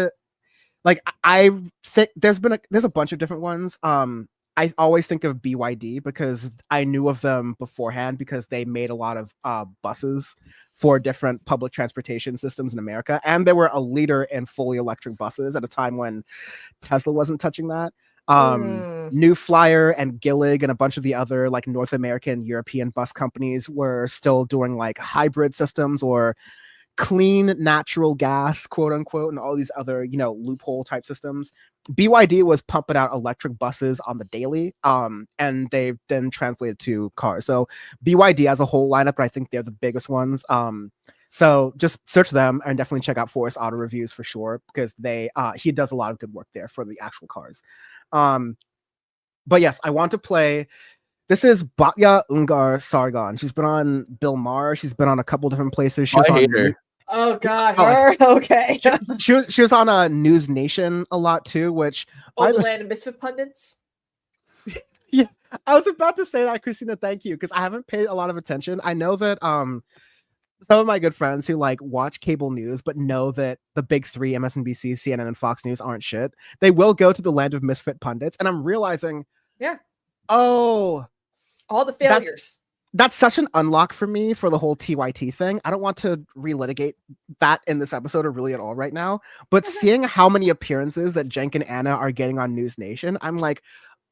D: I think there's a bunch of different ones. I always think of BYD because I knew of them beforehand because they made a lot of buses for different public transportation systems in America, and they were a leader in fully electric buses at a time when Tesla wasn't touching that. New Flyer and Gillig and a bunch of the other North American, European bus companies were still doing hybrid systems or clean natural gas, quote unquote, and all these other, loophole type systems. BYD was pumping out electric buses on the daily, and they've then translated to cars. So BYD as a whole lineup, but I think they're the biggest ones. So just search them and definitely check out Forrest Auto Reviews for sure, because he does a lot of good work there for the actual cars. But yes, I want to play. This is Batya Ungar Sargon. She's been on Bill Maher. She's been on a couple different places. She was
F: on her. Oh God, her. Okay.
D: she was on News Nation a lot too, which
F: the Land of Misfit Pundits.
D: Yeah, I was about to say that, Kristina. Thank you, because I haven't paid a lot of attention. I know that some of my good friends who watch cable news but know that the big three, MSNBC, CNN, and Fox News, aren't shit. They will go to the Land of Misfit Pundits, and I'm realizing,
F: yeah,
D: oh,
F: all the failures.
D: that's such an unlock for me for the whole TYT thing. I don't want to relitigate that in this episode or really at all right now. But seeing how many appearances that Cenk and Anna are getting on News Nation, I'm like,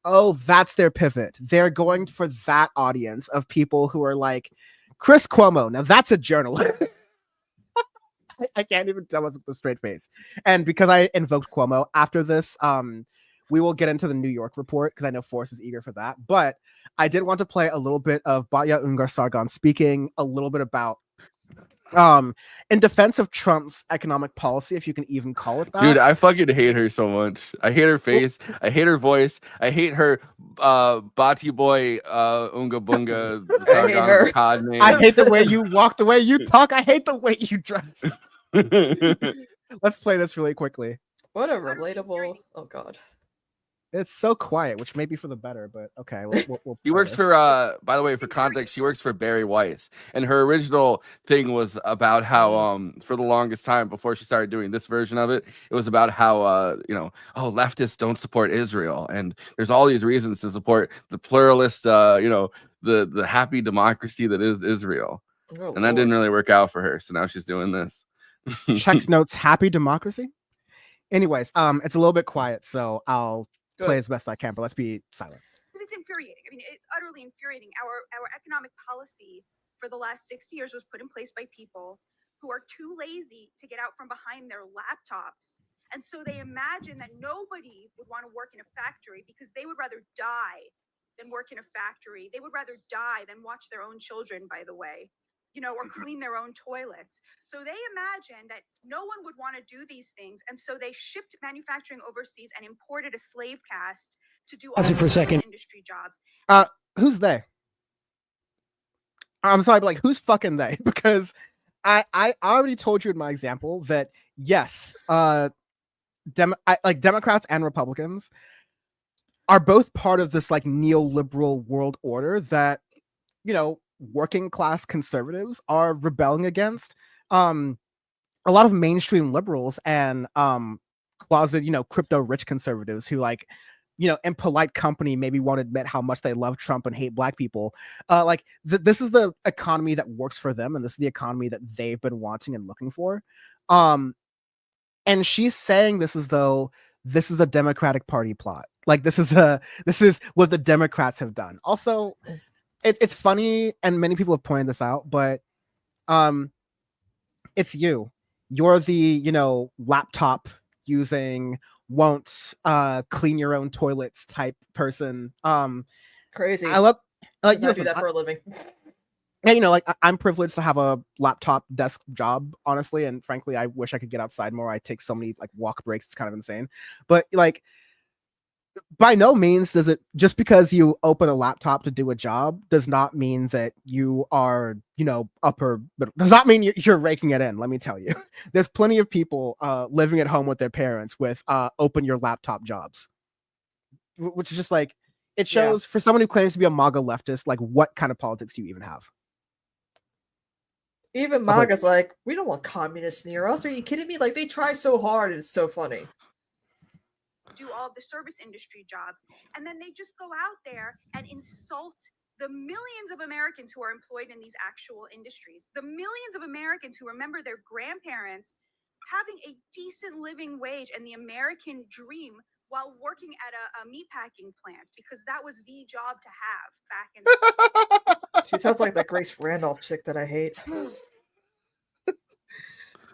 D: oh, that's their pivot. They're going for that audience of people who are like, Chris Cuomo. Now that's a journalist. I can't even tell us with a straight face. And because I invoked Cuomo after this, we will get into the New York report because I know Forrest is eager for that. But I did want to play a little bit of Batya Ungar Sargon speaking a little bit about in defense of Trump's economic policy, if you can even call it that.
E: Dude, I fucking hate her so much. I hate her face. I hate her voice. I hate her Bati boy Unga Bunga Sargon cod name.
D: I hate the way you walk, the way you talk. I hate the way you dress. Let's play this really quickly.
F: What a relatable. Oh God.
D: It's so quiet, which may be for the better, but okay. We'll
E: She works for, by the way, for context, she works for Barry Weiss. And her original thing was about how, for the longest time before she started doing this version of it, it was about how, you know, oh, leftists don't support Israel. And there's all these reasons to support the pluralist, you know, the happy democracy that is Israel.
F: Oh,
E: and that didn't really work out for her. So now she's doing this.
D: Checks notes, happy democracy. Anyways, it's a little bit quiet, so I'll play as best I can, but let's be silent.
H: It's infuriating. I mean, it's utterly infuriating. Our economic policy for the last 60 years was put in place by people who are too lazy to get out from behind their laptops. And so they imagine that nobody would want to work in a factory because they would rather die than work in a factory. They would rather die than watch their own children, by the way, you know, or clean their own toilets. So they imagine that no one would want to do these things. And so they shipped manufacturing overseas and imported a slave caste to do all
I: for a second.
H: Industry jobs.
D: Who's they? I'm sorry, but like, who's fucking they? Because I already told you in my example that yes, like Democrats and Republicans are both part of this like neoliberal world order that, you know, working class conservatives are rebelling against. A lot of mainstream liberals and closet, you know, crypto rich conservatives who, like, you know, in polite company maybe won't admit how much they love Trump and hate black people. Like this is the economy that works for them, and this is the economy that they've been wanting and looking for. And she's saying this as though this is the Democratic Party plot. Like this is what the Democrats have done. Also, it's funny, and many people have pointed this out, but it's you. You're the, you know, laptop using, won't clean your own toilets type person.
F: Crazy.
D: I love like
F: I do that for a living.
D: Yeah, you know, like I'm privileged to have a laptop desk job, honestly, and frankly, I wish I could get outside more. I take so many like walk breaks; it's kind of insane. But like, by no means does it, just because you open a laptop to do a job does not mean that you are, you know, upper, but does not mean you're raking it in. Let me tell you, there's plenty of people living at home with their parents with open your laptop jobs, which is just like, it shows for someone who claims to be a MAGA leftist, like what kind of politics do you even have?
F: Even MAGA's like, we don't want communists near us. Are you kidding me? Like, they try so hard, and it's so funny.
H: Do all the service industry jobs, and then they just go out there and insult the millions of Americans who are employed in these actual industries, the millions of Americans who remember their grandparents having a decent living wage and the American dream while working at a meatpacking plant, because that was the job to have back in the
F: She sounds like that Grace Randolph chick that I hate.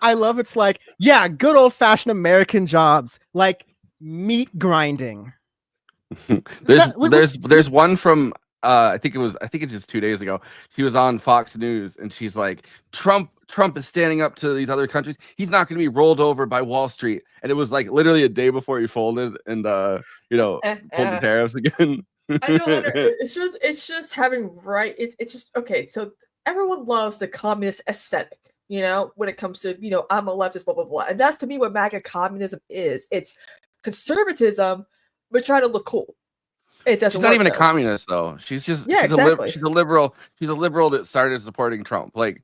D: I love it's like, yeah, good old-fashioned American jobs, like meat grinding.
E: there's one from I think it's just 2 days ago. She was on Fox News and she's like, Trump is standing up to these other countries. He's not going to be rolled over by Wall Street. And it was like literally a day before he folded and you know, pulled the tariffs again.
F: I know that it's just having right. It's just okay. So everyone loves the communist aesthetic, you know, when it comes to, you know, I'm a leftist, blah blah blah, and that's to me what MAGA communism is. It's conservatism, but trying to look cool. It doesn't.
E: She's not even
F: though.
E: a communist though. She's just
F: she's
E: a liberal. She's a liberal that started supporting Trump. Like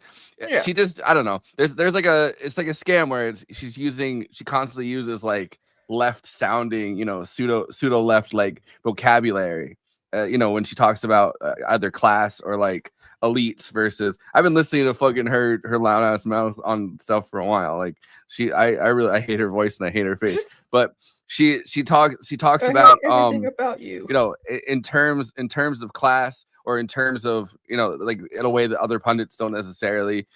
E: she just, I don't know. There's like it's like a scam where she constantly uses like left sounding, you know, pseudo left like vocabulary. You know, when she talks about either class or like elites versus. I've been listening to fucking her loud ass mouth on stuff for a while. Like I hate her voice and I hate her face, but she talks about
F: everything about you.
E: You know, in terms of class, or in terms of, you know, like in a way that other pundits don't necessarily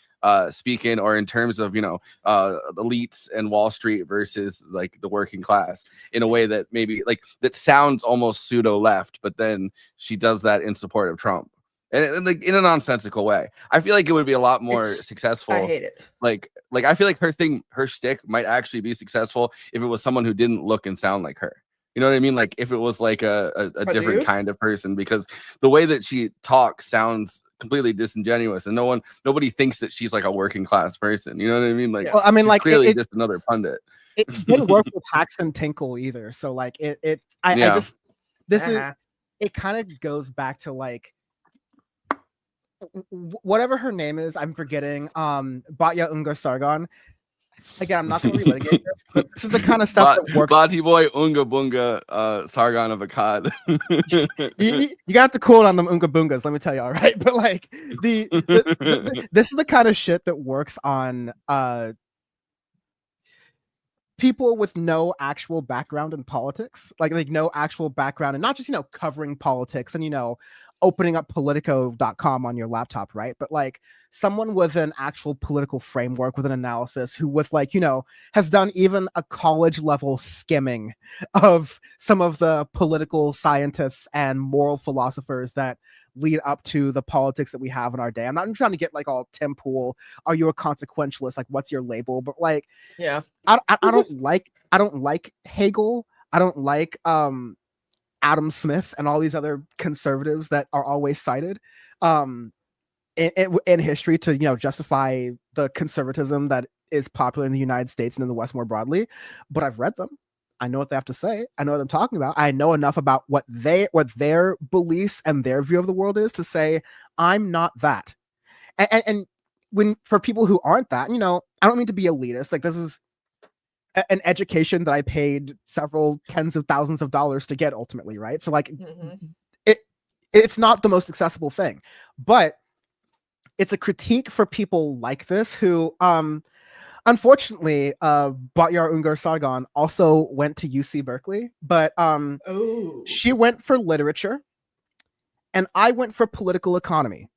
E: speak in, or in terms of, you know, elites and Wall Street versus like the working class, in a way that maybe like that sounds almost pseudo left, but then she does that in support of Trump, and like in a nonsensical way. I feel like it would be a lot more successful.
F: I hate it.
E: Like I feel like her shtick might actually be successful if it was someone who didn't look and sound like her. You know what I mean? Like if it was like a different kind of person, because the way that she talks sounds completely disingenuous, and nobody thinks that she's like a working class person. You know what I mean? Like,
D: well, I mean, like
E: clearly just another pundit.
D: It didn't work with Paxton Tinkle either. So like it kind of goes back to like whatever her name is, I'm forgetting. Batya Ungar Sargon. Again, I'm not going to relitigate this, but this is the kind of stuff that works.
E: Bati boy Unga Bunga Sargon of Akkad.
D: you got to cool it on them Unga Bungas, let me tell you, all right? But like this is the kind of shit that works on people with no actual background in politics, like no actual background, and not just, you know, covering politics and, you know, opening up politico.com on your laptop, right? But like someone with an actual political framework, with an analysis, who with like, you know, has done even a college level skimming of some of the political scientists and moral philosophers that lead up to the politics that we have in our day. I'm not trying to get like all Tim Pool, are you a consequentialist? Like, what's your label? But like,
F: yeah,
D: I don't like Hegel. I don't like Adam Smith and all these other conservatives that are always cited in history to, you know, justify the conservatism that is popular in the United States and in the West more broadly. But I've read them. I know what they have to say. I know what I'm talking about. I know enough about what their beliefs and their view of the world is to say I'm not that. And when for people who aren't that, you know, I don't mean to be elitist. Like, this is an education that I paid several tens of thousands of dollars to get ultimately, right? So like it's not the most accessible thing, but it's a critique for people like this who unfortunately Batyar Ungar Sargon also went to UC Berkeley, but she went for literature and I went for political economy.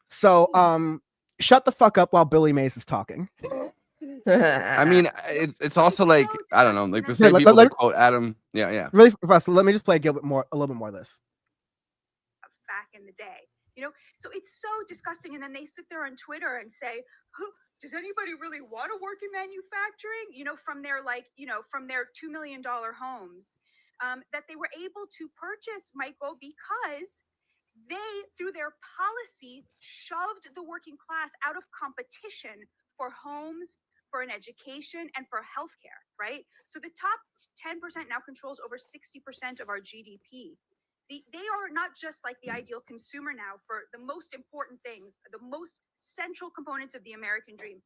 D: So shut the fuck up while Billy Mays is talking.
E: I mean, it's also like, I don't know, like the same people that quote Adam. Yeah.
D: Really, Professor, let me just play a little bit more of this.
H: Back in the day, you know, so it's so disgusting. And then they sit there on Twitter and say, does anybody really want to work in manufacturing? You know, from their from their $2 million homes that they were able to purchase, Michael, because they, through their policy, shoved the working class out of competition for homes, for an education, and for healthcare, right? So the top 10% now controls over 60% of our GDP. They are not just like the ideal consumer now for the most important things, the most central components of the American dream: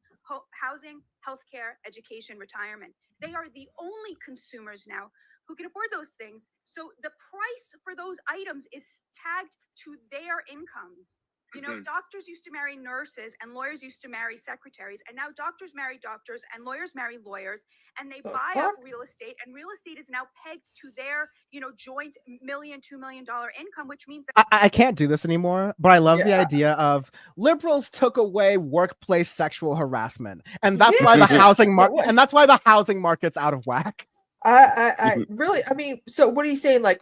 H: housing, healthcare, education, retirement. They are the only consumers now who can afford those things. So the price for those items is tagged to their incomes. You know, doctors used to marry nurses and lawyers used to marry secretaries. And now doctors marry doctors and lawyers marry lawyers, and they buy up real estate, and real estate is now pegged to their, you know, joint $2 million income, which means that
D: I can't do this anymore, but I love the idea of liberals took away workplace sexual harassment. And that's why the housing market, and that's why the housing market's out of whack.
F: I really, I mean, so what are you saying? Like,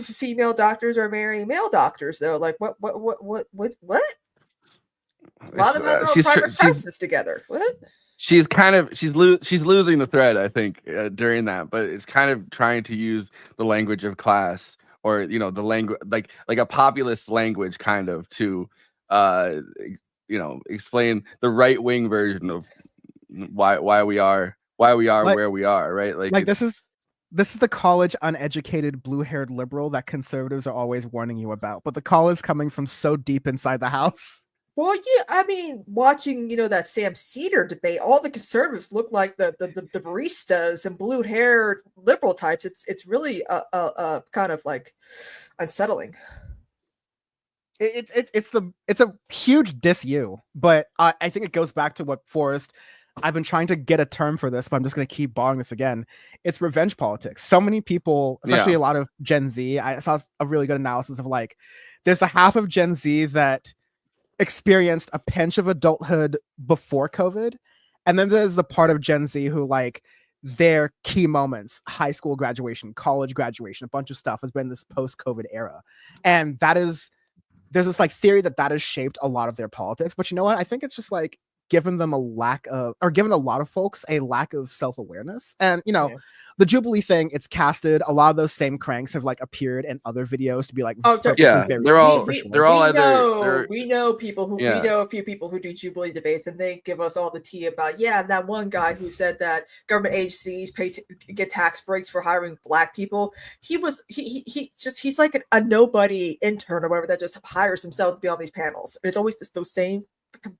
F: female doctors are marrying male doctors, though? Like, what? A lot of them are private practices together. What?
E: She's losing the thread, I think, during that, but it's kind of trying to use the language of class, or, you know, the language, like a populist language, kind of, to you know, explain the right wing version of why we are where we are, right? Like
D: this is the college uneducated blue-haired liberal that conservatives are always warning you about, but the call is coming from so deep inside the house.
F: Well, yeah, I mean, watching, you know, that Sam Cedar debate, all the conservatives look like the baristas and blue-haired liberal types. It's really kind of like unsettling.
D: It's a huge diss you, but I think it goes back to what Forrest. I've been trying to get a term for this, but I'm just going to keep borrowing this again. It's revenge politics. So many people, especially a lot of Gen Z, I saw a really good analysis of like, there's the half of Gen Z that experienced a pinch of adulthood before COVID, and then there's the part of Gen Z who like their key moments, high school graduation, college graduation, a bunch of stuff has been this post-COVID era, and there's this like theory that has shaped a lot of their politics. But you know what? I think it's just like given them given a lot of folks a lack of self-awareness. And the Jubilee thing, it's casted, a lot of those same cranks have like appeared in other videos to be like,
E: they're all
F: we know people who we know a few people who do Jubilee debates, and they give us all the tea about that one guy who said that government agencies get tax breaks for hiring Black people. He's like a nobody intern or whatever that just hires himself to be on these panels. And it's always just those same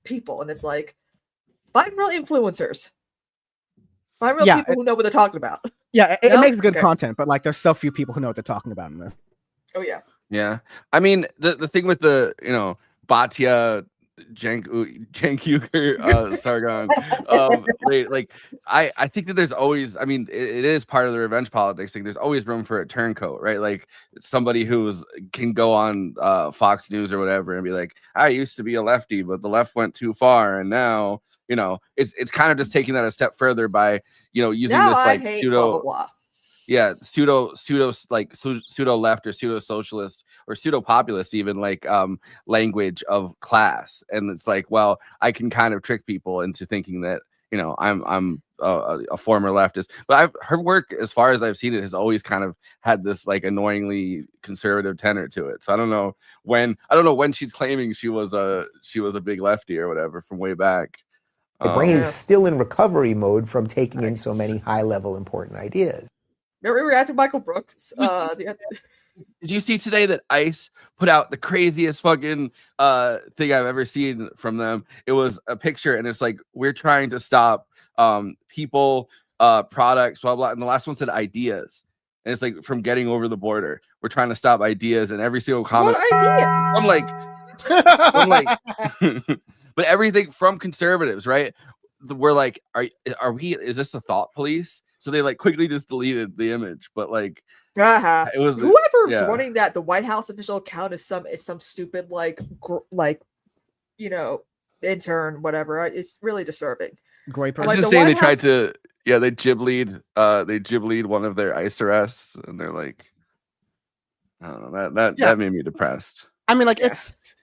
F: people, and it's like, find real influencers, find real people who know what they're talking about.
D: It makes good content, but like there's so few people who know what they're talking about in this.
E: I mean, the thing with the Batya Jenkuker Sargon like I think that there's always, I mean, it is part of the revenge politics thing. There's always room for a turncoat, right? Like somebody can go on Fox News or whatever and be like, I used to be a lefty, but the left went too far, and now it's kind of just taking that a step further by using
F: now
E: this like
F: pseudo blah, blah, blah.
E: pseudo left or pseudo socialist or pseudo populist even like language of class, and it's like, well, I can kind of trick people into thinking that I'm a former leftist, but her work, as far as I've seen it, has always kind of had this like annoyingly conservative tenor to it. So I don't know when she's claiming she was a big lefty or whatever from way back.
I: The brain is still in recovery mode from taking in so many high-level important ideas.
F: Remember after Michael Brooks?
E: Did you see today that ICE put out the craziest fucking thing I've ever seen from them? It was a picture, and it's like, we're trying to stop people, products, blah, blah. And the last one said ideas. And it's like, from getting over the border. We're trying to stop ideas, and every single comment.
F: What ideas?
E: I'm like, but everything from conservatives, right? We're like, is this a thought police? So they like quickly just deleted the image, but like, it was
F: whoever's running that, the White House official account is some stupid intern, whatever. It's really disturbing.
D: Great
E: person. I was just saying they tried to, they gibleed one of their ICE arrests, and they're like, I don't know, that made me depressed.
D: I mean, like it's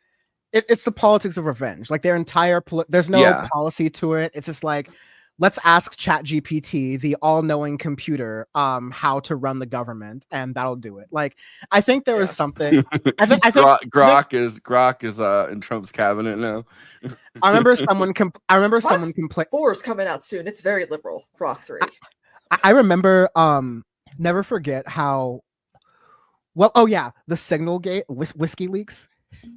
D: the politics of revenge. Like their entire there's no policy to it. It's just like, let's ask ChatGPT, the all-knowing computer, how to run the government, and that'll do it. Like, I think there was something. I think
E: Grok is in Trump's cabinet now.
D: I remember someone complained.
F: Forrest coming out soon. It's very liberal. Grok 3.
D: I remember. Never forget how. Well, the Signal Gate whiskey leaks.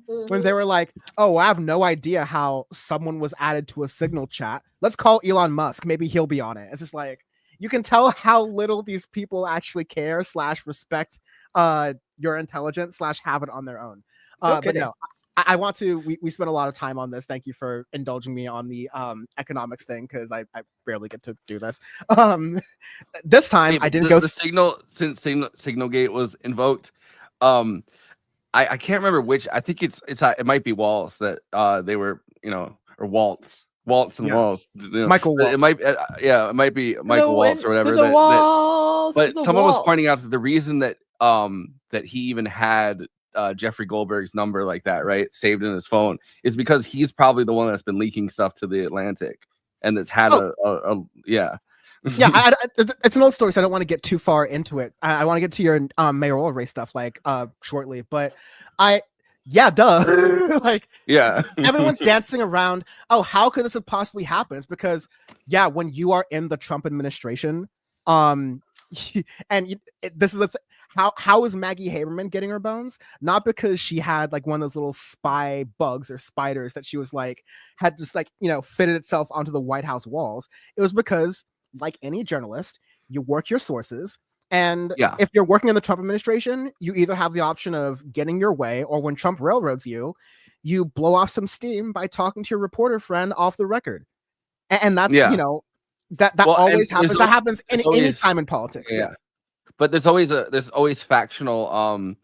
D: When they were like, oh, I have no idea how someone was added to a Signal chat. Let's call Elon Musk. Maybe he'll be on it. It's just like, you can tell how little these people actually care / respect your intelligence / have it on their own. But no, I want to, we spent a lot of time on this. Thank you for indulging me on the economics thing, because I rarely get to do this. This time I didn't go.
E: The Signal Gate was invoked. I can't remember which. I think it might be Waltz that they were, or Waltz and Waltz.
D: Michael Waltz.
E: It might, it might be Michael Waltz or whatever. But someone was pointing out that the reason that that he even had Jeffrey Goldberg's number like that, right, saved in his phone, is because he's probably the one that's been leaking stuff to the Atlantic, and that's had
D: it's an old story, so I don't want to get too far into it. I want to get to your mayoral race stuff shortly, but everyone's dancing around, oh, how could this have possibly happened? It's because when you are in the Trump administration, this is how is Maggie Haberman getting her bones? Not because she had like one of those little spy bugs or spiders that she was like had just like fitted itself onto the White House walls. It was because, like any journalist, you work your sources, And
E: Yeah.
D: if you're working in the Trump administration, you either have the option of getting your way, or when Trump railroads you, you blow off some steam by talking to your reporter friend off the record. And that's,
E: Yeah.
D: you know, that
E: Well, and
D: always happens.
E: there's
D: That happens
E: there's
D: any
E: always-
D: time in politics.
E: Yeah.
D: Yes.
E: But there's always factional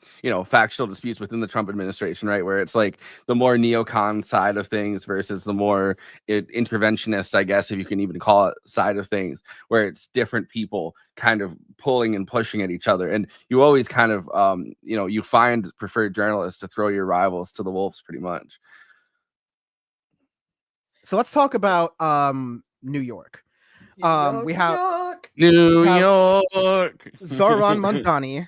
E: factional disputes within the Trump administration, right? Where it's like the more neocon side of things versus the more interventionist, I guess, if you can even call it, side of things, where it's different people kind of pulling and pushing at each other. And you always kind of you find preferred journalists to throw your rivals to the wolves pretty much.
D: So let's talk about New York. We have
E: New York.
D: Zoran Mondani,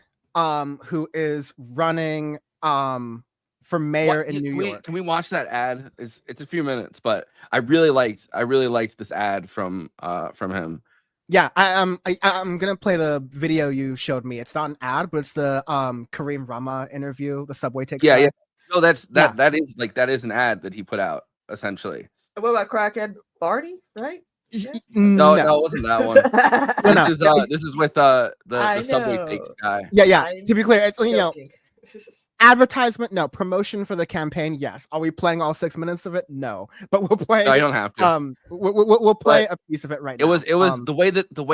D: who is running for mayor in New York.
E: Can we watch that ad? It's a few minutes, but I really liked this ad from him.
D: Yeah, I'm gonna play the video you showed me. It's not an ad, but it's the Kareem Rama interview, the Subway takes.
E: Yeah. No, that is an ad that he put out essentially.
F: What about crackhead Barney? Right? Yeah.
E: No, it wasn't that one. This is with the Subway Takes guy.
D: Yeah. To be clear, it's
F: Joking.
D: advertisement, no. Promotion for the campaign, yes. Are we playing all 6 minutes of it? No, but we'll play.
E: No, you don't have to.
D: We'll play a piece of it right now.
E: It was the way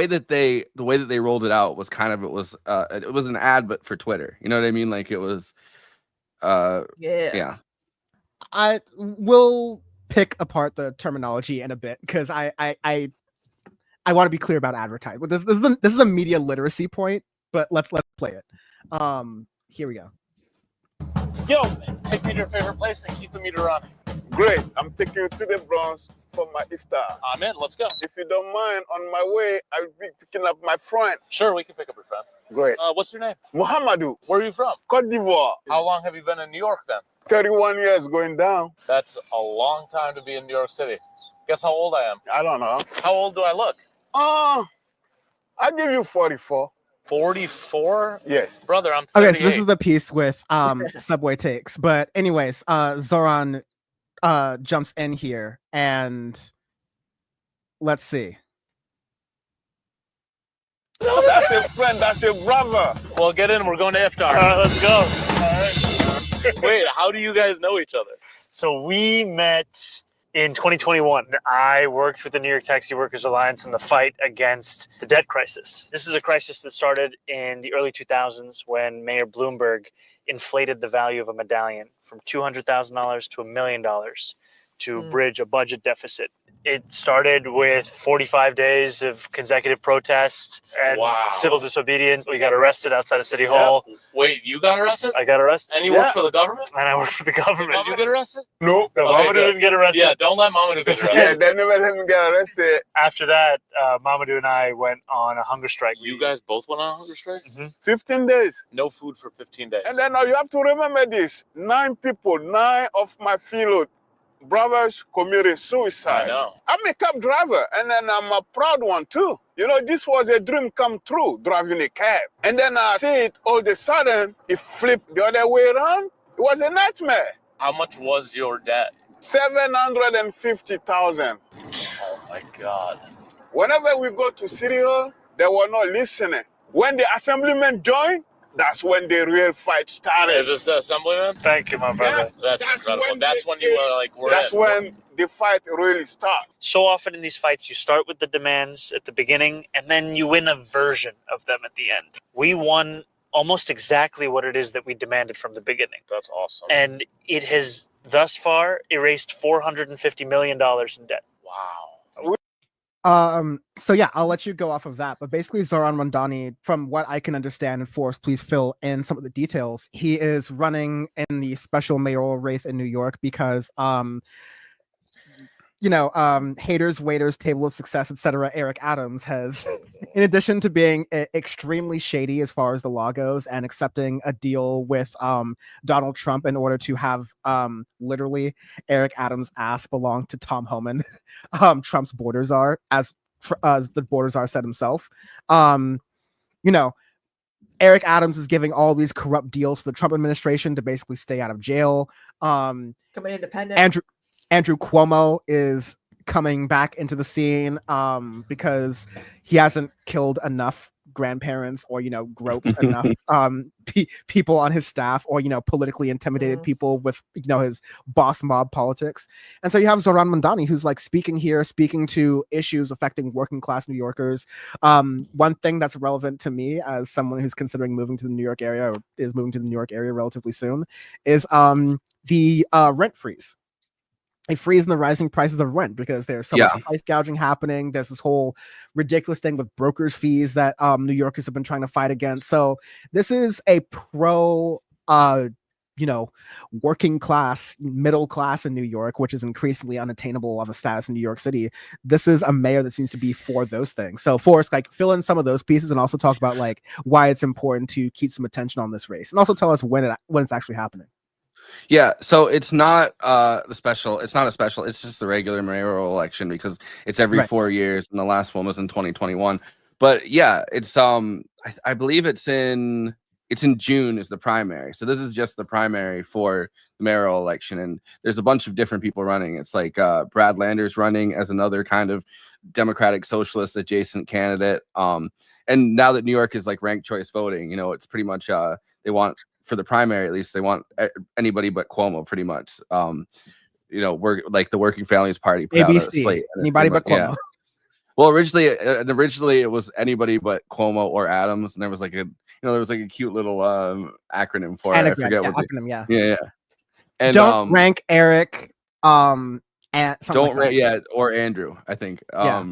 E: that they rolled it out was kind of it was an ad, but for Twitter. You know what I mean? Like it was. Yeah.
D: I will pick apart the terminology in a bit because I want to be clear about advertising. This is a media literacy point, but let's play it. Here we go.
J: Yo, take me to your favorite place and keep the meter running.
K: Great. I'm taking you to the Bronx for my iftar.
J: I'm in. Let's go.
K: If you don't mind, on my way, I'll be picking up my friend.
J: Sure, we can pick up your friend.
K: Great.
J: What's your name?
K: Muhammadu.
J: Where are you from?
K: Cote d'Ivoire.
J: How long have you been in New York then?
K: 31 years going down.
J: That's a long time to be in New York City. Guess how old I am?
K: I don't know.
J: How old do I look?
K: I'll give you 44.
J: 44?
K: Yes.
J: Brother, I'm 38.
D: Okay, so this is the piece with Subway Takes. But anyways, Zoran jumps in here and let's see.
K: No, that's a friend, that's your brother.
J: Well, get in, we're going to iftar. All right, let's go. All right. Wait, how do you guys know each other?
L: So we met in 2021. I worked with the New York Taxi Workers Alliance in the fight against the debt crisis. This is a crisis that started in the early 2000s when Mayor Bloomberg inflated the value of a medallion from $200,000 to $1 million to bridge a budget deficit. It started with 45 days of consecutive protest and civil disobedience. We got arrested outside of City Hall.
J: Wait, you got arrested?
L: I got arrested.
J: And you work for the government?
L: And I work for the government.
J: Did you get arrested?
K: No.
L: Mamadou didn't get arrested.
J: Yeah, don't let Mamadou get arrested.
K: Yeah, they never let him get arrested.
L: After that, Mamadou and I went on a hunger strike.
J: You guys both went on a hunger strike?
K: 15 days.
J: No food for 15 days.
K: And then now you have to remember this. 9 of my fellow brothers committed suicide.
J: I know.
K: I'm a cab driver, and then I'm a proud one too. You know, this was a dream come true, driving a cab. And then I see it all of a sudden, it flipped the other way around. It was a nightmare.
J: How much was your debt?
K: 750,000.
J: Oh my God.
K: Whenever we go to City Hall, they were not listening. When the assemblymen joined, that's when the real fight started.
J: Is this the assemblyman?
L: Thank you, my brother.
J: Yeah, that's incredible. That's when you were like,
K: that's when the fight really started.
L: So often in these fights, you start with the demands at the beginning, and then you win a version of them at the end. We won almost exactly what it is that we demanded from the beginning.
J: That's awesome.
L: And it has thus far erased $450 million in debt.
J: Wow.
D: So yeah, I'll let you go off of that. But basically, Zoran Mondani, from what I can understand, and Forrest, please fill in some of the details. He is running in the special mayoral race in New York because haters, waiters, table of success, etc. Eric Adams has, in addition to being extremely shady as far as the law goes and accepting a deal with Donald Trump in order to have literally Eric Adams' ass belong to Tom Homan, Trump's border czar, as the border czar said himself. Eric Adams is giving all these corrupt deals to the Trump administration to basically stay out of jail.
F: Coming independent.
D: Andrew Cuomo is coming back into the scene because he hasn't killed enough grandparents or groped enough people on his staff, or politically intimidated people with his boss mob politics. And so you have Zoran Mandani, who's like speaking to issues affecting working class New Yorkers. One thing that's relevant to me as someone who's considering moving to the New York area, or is moving to the New York area relatively soon, is the rent freeze. A freeze in the rising prices of rent, because there's so much price gouging happening. There's this whole ridiculous thing with brokers' fees that New Yorkers have been trying to fight against. So this is a pro working class, middle class in New York, which is increasingly unattainable of a status in New York City. This is a mayor that seems to be for those things. So Forrest, like, fill in some of those pieces and also talk about like why it's important to keep some attention on this race, and also tell us when it's actually happening.
E: Yeah, so it's not the special. It's not a special. It's just the regular mayoral election, because it's every 4 years, and the last one was in 2021. But yeah, it's I believe it's in June is the primary. So this is just the primary for the mayoral election, and there's a bunch of different people running. It's like Brad Landers running as another kind of Democratic socialist adjacent candidate. And now that New York is like ranked choice voting, it's pretty much they want, for the primary at least, they want anybody but Cuomo, pretty much. We're like the Working Families Party put out a slate.
D: Anybody but Cuomo.
E: Yeah. Well, originally it was anybody but Cuomo or Adams, and there was like a cute little acronym for it. I forget what
D: acronym.
E: Yeah. And
D: don't rank Eric. And
E: don't rank or Andrew. I think. Yeah.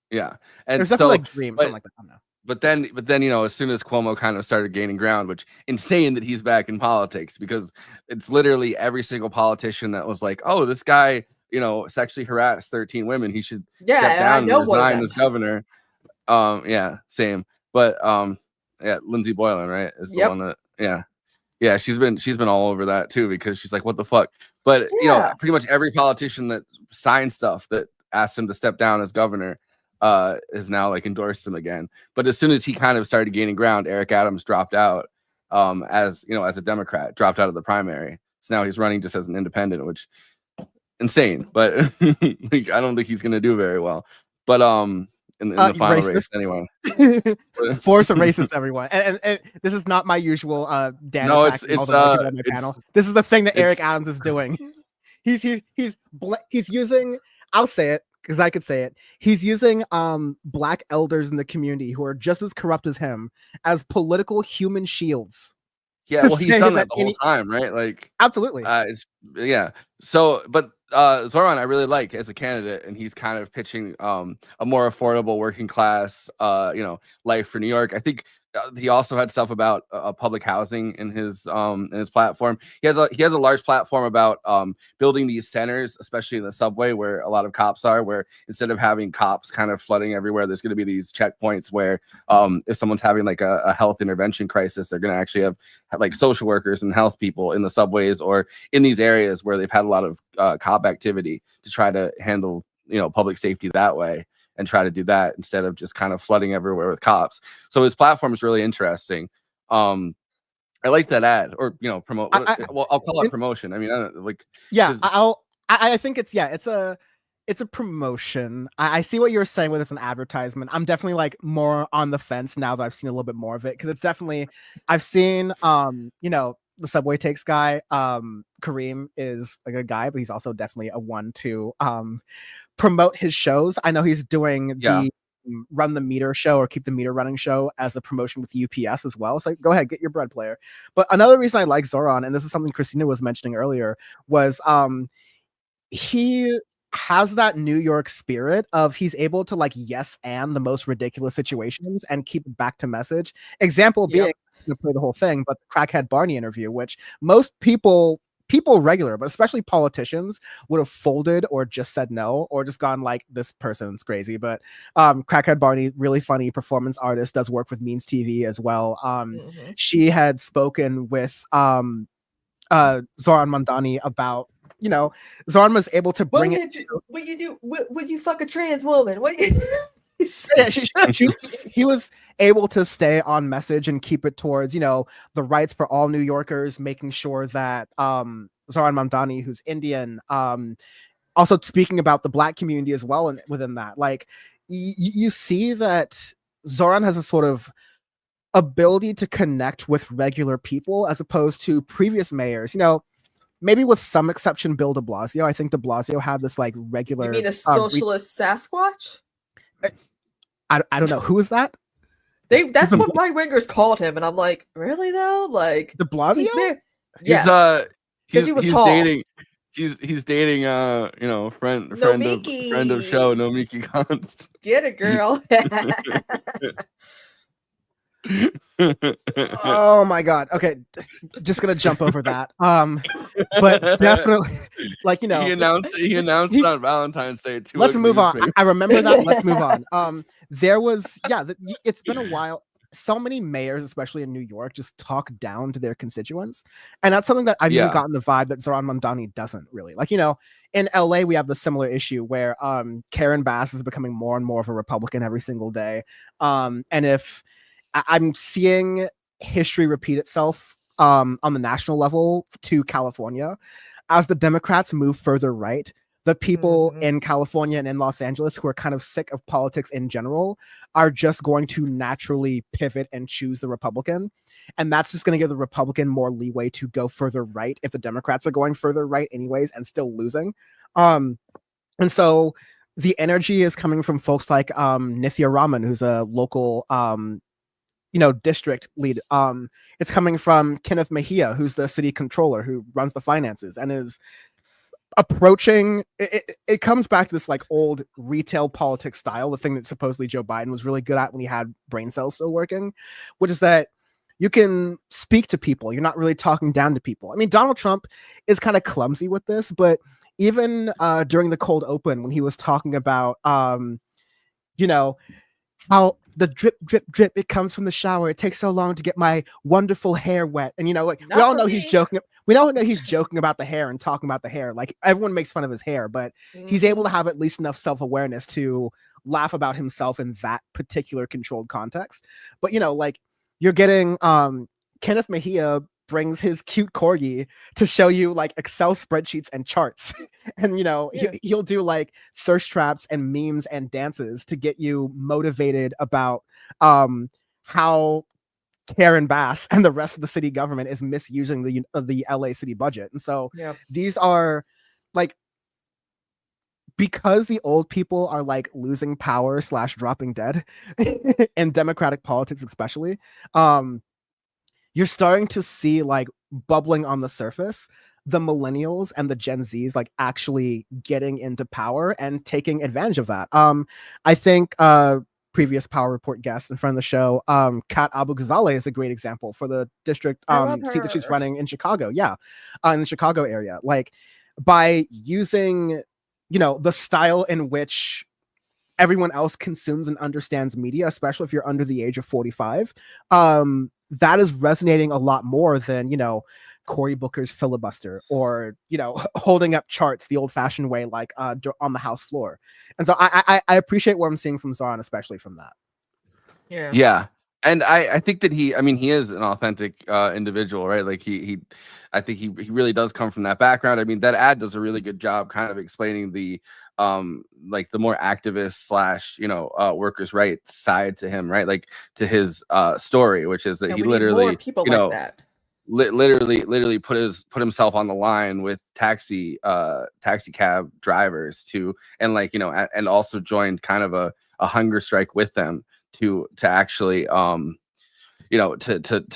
E: And
D: there's definitely like Dream, something like that. I don't know.
E: But then, as soon as Cuomo kind of started gaining ground, which insane that he's back in politics, because it's literally every single politician that was like, oh, this guy, sexually harassed 13 women, he should step down and resign as governor. Same. But Lindsey Boylan, right, is the one that she's been all over that too, because she's like, what the fuck? But pretty much every politician that signed stuff that asked him to step down as governor is now like endorsed him again. But as soon as he kind of started gaining ground, Eric Adams dropped out as a Democrat, dropped out of the primary. So now he's running just as an independent, which insane. But I don't think he's going to do very well. But in the final race anyway.
D: Force a racist, everyone. And this is not my usual Dan.
E: No,
D: it's panel. This is the thing that Eric Adams is doing. He's using, I'll say it, because I could say it. He's using black elders in the community who are just as corrupt as him as political human shields.
E: Yeah, well, he's done that the whole time, right? Like,
D: absolutely.
E: So, but Zoran, I really like as a candidate, and he's kind of pitching a more affordable working class, life for New York. I think he also had stuff about public housing in his platform. He has a large platform about building these centers, especially in the subway where a lot of cops are, where instead of having cops kind of flooding everywhere, there's going to be these checkpoints where if someone's having like a health intervention crisis, they're going to actually have like social workers and health people in the subways or in these areas where they've had a lot of cop activity to try to handle public safety that way, and try to do that instead of just kind of flooding everywhere with cops. So his platform is really interesting. I like that ad, or promote. I'll call it promotion. I mean, I don't like.
D: Yeah, I think it's a promotion. I see what you're saying with it's an advertisement. I'm definitely like more on the fence now that I've seen a little bit more of it, because it's definitely, I've seen the Subway Takes guy. Kareem is a good guy, but he's also definitely a one to promote his shows. I know he's doing the Run the Meter show, or Keep the Meter Running show, as a promotion with UPS as well. So go ahead, get your bread, player. But another reason I like Zoran, and this is something Kristina was mentioning earlier, was he has that New York spirit of he's able to like yes and the most ridiculous situations and keep it back to message. Example being, to play the whole thing, but the Crackhead Barney interview, which most people regular, but especially politicians, would have folded or just said no, or just gone like, this person's crazy. But Crackhead Barney, really funny performance artist, does work with Means TV as well. She had spoken with Zoran Mandani about, Zoran was able to bring
F: what you do? Would you fuck a trans woman? What?
D: He was able to stay on message and keep it towards, the rights for all New Yorkers, making sure that Zoran Mamdani, who's Indian, also speaking about the Black community as well, and within that, like you see that Zoran has a sort of ability to connect with regular people as opposed to previous mayors. Maybe with some exception, Bill de Blasio. I think de Blasio had this like regular.
F: You mean the socialist Sasquatch?
D: I don't know. Who is that?
F: That's what right wingers called him, and I'm like, really though? Like
D: de Blasio?
F: Yes. Because he was tall.
E: He's dating friend of show Nomiki Gans.
F: Get it, girl.
D: Oh my god. Okay, just gonna jump over that. But definitely, like he
E: announced it on Valentine's Day too.
D: Let's move on. I remember that. Let's move on. There was it's been a while. So many mayors, especially in New York, just talk down to their constituents, and that's something that I've even gotten the vibe that Zoran Mondani doesn't really like. In LA, we have the similar issue where Karen Bass is becoming more and more of a Republican every single day, and if I'm seeing history repeat itself on the national level to California as the Democrats move further right. The people in California and in Los Angeles who are kind of sick of politics in general are just going to naturally pivot and choose the Republican. And that's just going to give the Republican more leeway to go further right if the Democrats are going further right anyways and still losing. And so the energy is coming from folks like Nithya Raman, who's a local district lead. It's coming from Kenneth Mejia, who's the city controller who runs the finances and is approaching it comes back to this like old retail politics style, the thing that supposedly Joe Biden was really good at when he had brain cells still working, which is that you can speak to people. You're not really talking down to people. I mean, Donald Trump is kind of clumsy with this, but even during the cold open when he was talking about how the drip, drip, drip, it comes from the shower. It takes so long to get my wonderful hair wet. And, we all know he's joking. We all know he's joking about the hair and talking about the hair. Like, everyone makes fun of his hair, but he's able to have at least enough self-awareness to laugh about himself in that particular controlled context. But, you're getting Kenneth Mejia brings his cute corgi to show you like Excel spreadsheets and charts. And, he'll do like thirst traps and memes and dances to get you motivated about how Karen Bass and the rest of the city government is misusing the LA city budget. And so these are like, because the old people are like losing power / dropping dead in Democratic politics, especially, you're starting to see like bubbling on the surface, the millennials and the Gen Zs like actually getting into power and taking advantage of that. I think previous Power Report guest in front of the show, Kat Abu Ghazaleh is a great example for the district seat that she's running in Chicago. Yeah, in the Chicago area, like by using the style in which everyone else consumes and understands media, especially if you're under the age of 45. That is resonating a lot more than, Cory Booker's filibuster or, holding up charts the old fashioned way, like on the House floor. And so I appreciate what I'm seeing from Zoran, especially from that.
F: Yeah.
E: Yeah. And I think that he is an authentic individual, right? Like I think he really does come from that background. I mean, that ad does a really good job kind of explaining the like the more activist / workers' rights side to him, right? Like to his story, which is that he literally
F: people like that.
E: Literally put himself on the line with taxi cab drivers and also joined kind of a hunger strike with them to actually to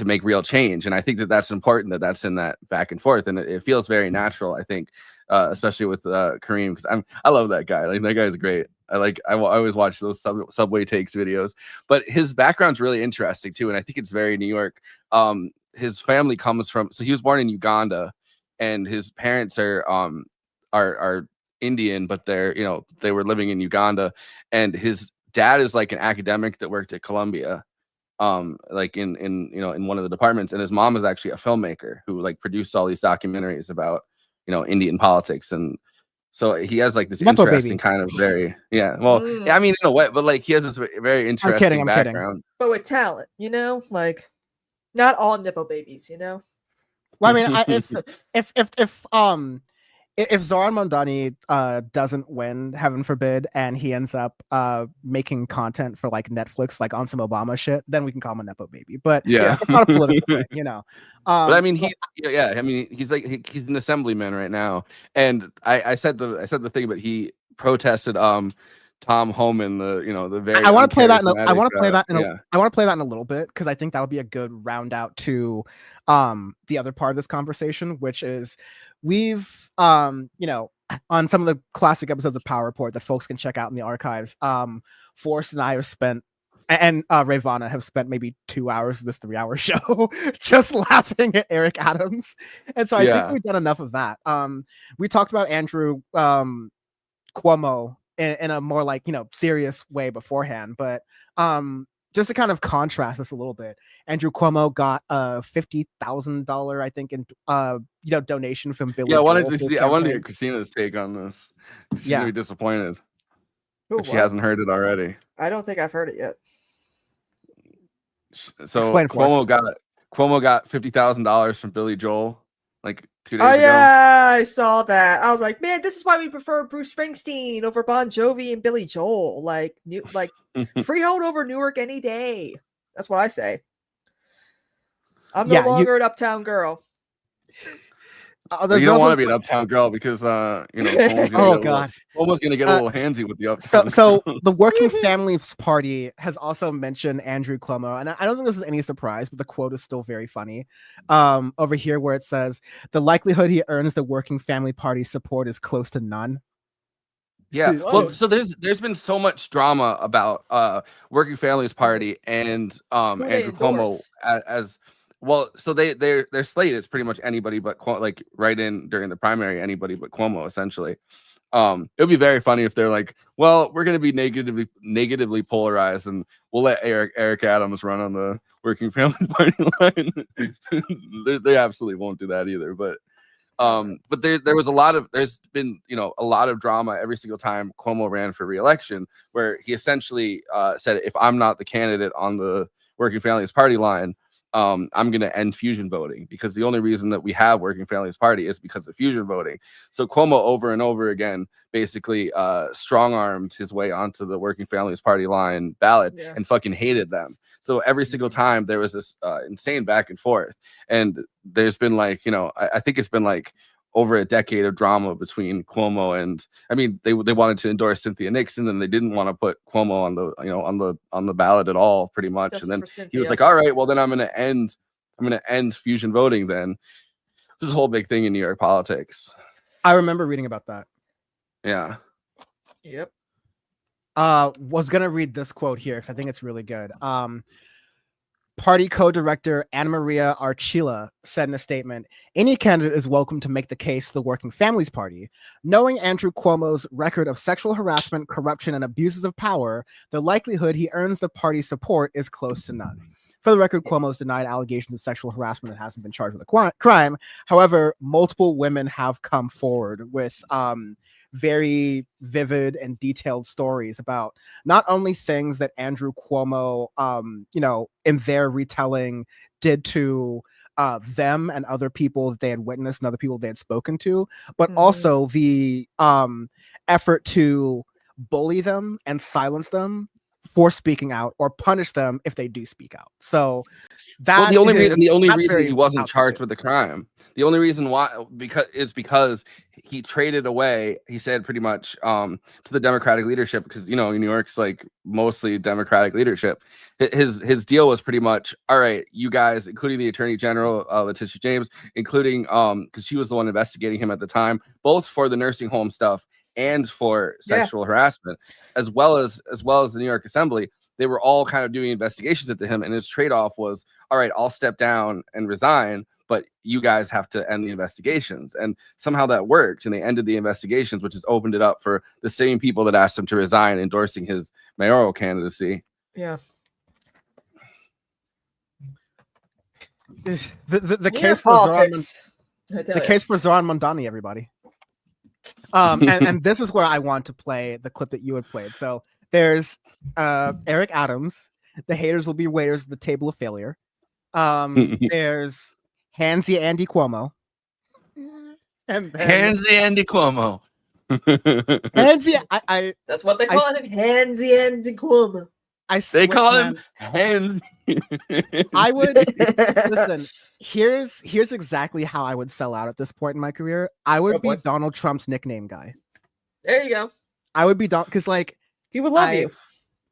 E: make real change. And I think that that's important, that's in that back and forth, and it feels very natural, I think, especially with Kareem, because I love that guy. Like, that guy's great. I always watch those Subway Takes videos, but his background's really interesting too, and I think it's very New York. His family comes from, so he was born in Uganda, and his parents are Indian, but they were living in Uganda, and his dad is like an academic that worked at Columbia, like in one of the departments, and his mom is actually a filmmaker who like produced all these documentaries about Indian politics. And so he has like this interesting kind of very I mean, in a way, but like he has this very interesting background.
F: But with talent, like not all nipple babies,
D: Well, I mean, if If Zoran Mondani doesn't win, heaven forbid, and he ends up making content for like Netflix, like on some Obama shit, then we can call him a nepo baby. But
E: Yeah.
D: it's not a political thing, you know.
E: But I mean, I mean, he's like he's an assemblyman right now, and I said the thing, but he protested Tom Homan, the very.
D: I want to play that. I want to play that.
E: Yeah.
D: I want to play that in a little bit because I think that'll be a good round out to the other part of this conversation, which is we've on some of the classic episodes of Power Report that folks can check out in the archives. Forrest and I have spent. And Ravana have spent maybe 2 hours of this 3-hour show just laughing at Eric Adams. And so I think we've done enough of that. We talked about Andrew Cuomo in a more like, serious way beforehand. But just to kind of contrast this a little bit, Andrew Cuomo got a $50,000, I think, in donation from Billy.
E: Yeah, I wanted to get Kristina's take on this. She's gonna be disappointed if she hasn't heard it already.
F: I don't think I've heard it yet.
E: So Cuomo got $50,000 from Billy Joel like 2 days ago.
F: Oh yeah, I saw that. I was like, man, this is why we prefer Bruce Springsteen over Bon Jovi and Billy Joel. Like Freehold over Newark any day. That's what I say. I'm no longer an uptown girl.
E: You don't want to be an uptown girl because Cuomo's gonna get a little handsy with the uptown.
D: So the Working Families Party has also mentioned Andrew Cuomo, and I don't think this is any surprise, but the quote is still very funny. Over here where it says the likelihood he earns the Working Family Party support is close to none.
E: Yeah, well, so there's been so much drama about Working Families Party and Andrew Cuomo as well. So their slate is pretty much anybody but like right in during the primary, anybody but Cuomo essentially. It would be very funny if they're like, well, we're going to be negatively polarized and we'll let Eric Adams run on the Working Family Party line. They absolutely won't do that either, but there's been a lot of drama every single time Cuomo ran for re-election, where he essentially said, if I'm not the candidate on the Working Families Party line, I'm going to end fusion voting, because the only reason that we have Working Families Party is because of fusion voting. So Cuomo over and over again basically strong-armed his way onto the Working Families Party line ballot and fucking hated them. So every single time there was this insane back and forth. And there's been like, I think it's been like over a decade of drama between Cuomo and, I mean, they wanted to endorse Cynthia Nixon, and they didn't want to put Cuomo on the ballot at all, pretty much. Justice, and then he was like, all right, well then I'm going to end fusion voting then. This is a whole big thing in New York politics.
D: I remember reading about that.
E: Yeah.
F: Yep.
D: Was going to read this quote here because I think it's really good. Party co-director Anna Maria Archila said in a statement, any candidate is welcome to make the case to the Working Families Party. Knowing Andrew Cuomo's record of sexual harassment, corruption, and abuses of power, the likelihood he earns the party's support is close to none. For the record, Cuomo's denied allegations of sexual harassment and hasn't been charged with a crime. However, multiple women have come forward with very vivid and detailed stories about not only things that Andrew Cuomo, in their retelling did to them and other people that they had witnessed and other people they had spoken to, but also the effort to bully them and silence them for speaking out or punish them if they do speak out. So that
E: the only reason he wasn't charged with the crime, the only reason why because he traded away, he said pretty much to the Democratic leadership, because New York's like mostly Democratic leadership. His deal was pretty much, all right, you guys, including the Attorney General Letitia James, including because she was the one investigating him at the time, both for the nursing home stuff and for sexual harassment, as well as the New York Assembly. They were all kind of doing investigations into him, and his trade-off was, all right, I'll step down and resign, but you guys have to end the investigations. And somehow that worked, and they ended the investigations, which has opened it up for the same people that asked him to resign, endorsing his mayoral candidacy.
F: Yeah.
D: The case for Zoran Mondani, everybody. And this is where I want to play the clip that you had played. So there's Eric Adams. The haters will be waiters at the table of failure. There's Handsy Andy Cuomo. And then
E: Handsy Andy Cuomo.
D: Handsy, I
F: That's what they call it, Handsy Andy Cuomo.
D: I
E: They
D: swear,
E: call him
D: man,
E: Hands.
D: I would listen. Here's exactly how I would sell out at this point in my career. I would be
F: boy.
D: Donald Trump's nickname guy.
F: There you go.
D: I would be because like
F: He would love you.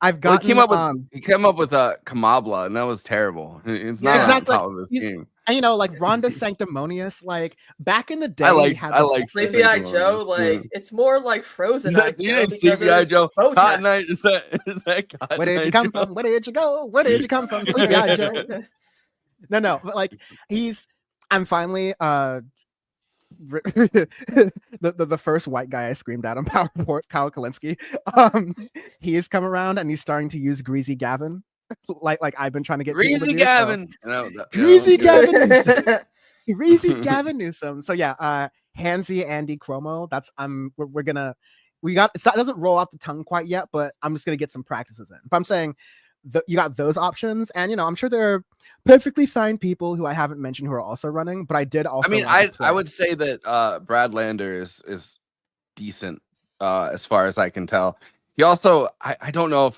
D: I've
E: Well,
D: gotten
E: he came up with Kamabla, and that was terrible. It's not
D: exactly.
E: on top of his game.
D: And like Rhonda Sanctimonious, like back in the day,
E: I
D: like
E: like
F: Sleepy Eye Joe, like it's more like Frozen Eye
E: You
F: Joe
E: didn't
F: because
E: Sleepy Eye
F: of
E: Joe.
F: bow tie.
E: Cotton Eye, is that Cotton
D: where did
E: Eye
D: you come
E: Joe?
D: from? Where did you go? Where did you come from? Sleepy Eye Joe. No, but like I'm finally the first white guy I screamed at on Power Report, Kyle Kalinske. He's come around and he's starting to use Greasy Gavin, like I've been trying to get
E: Greasy Gavin.
D: Greasy Gavin Newsom. Greasy Gavin Newsom. So yeah, Handsy Andy Cuomo. That's it doesn't roll off the tongue quite yet, but I'm just gonna get some practices in. But I'm saying you got those options, and I'm sure there are perfectly fine people who I haven't mentioned who are also running, but I did also.
E: I mean, I would say that Brad Lander is decent as far as I can tell. He also, I don't know if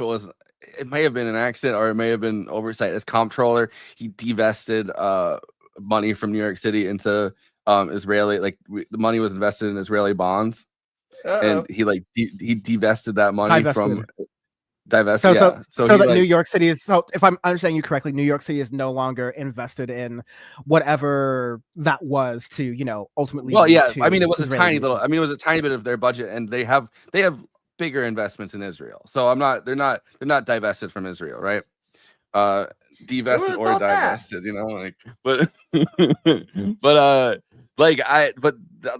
E: it may have been an accident or it may have been oversight. As comptroller, he divested money from New York City into Israeli, the money was invested in Israeli bonds. And he he divested that money from divested.
D: So that New York City is, so if I'm understanding you correctly, New York City is no longer invested in whatever that was to ultimately.
E: Well, yeah,
D: to
E: I mean it was
D: Israeli
E: a tiny
D: region.
E: it was a tiny bit of their budget, and they have bigger investments in Israel. So they're not divested from Israel, right? Divested or divested, but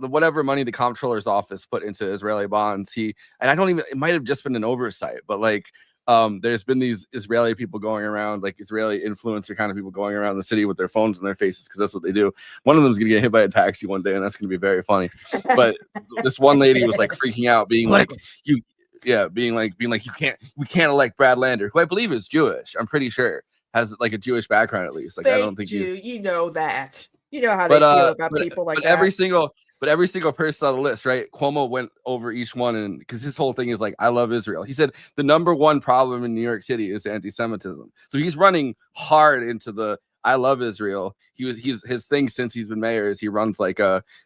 E: whatever money the comptroller's office put into Israeli bonds, it might have just been an oversight, but there's been these Israeli people going around, like Israeli influencer kind of people going around the city with their phones in their faces because that's what they do. One of them is gonna get hit by a taxi one day, and that's gonna be very funny. But this one lady was freaking out, being like, we can't elect Brad Lander, who I believe is Jewish. I'm pretty sure has a Jewish background at least. I don't think
F: Jew, that. You know how they feel about people like that.
E: Every single person on the list, right? Cuomo went over each one, and because his whole thing is I love Israel. He said the number one problem in New York City is anti-Semitism. So he's running hard into the I love Israel. His thing since he's been mayor is he runs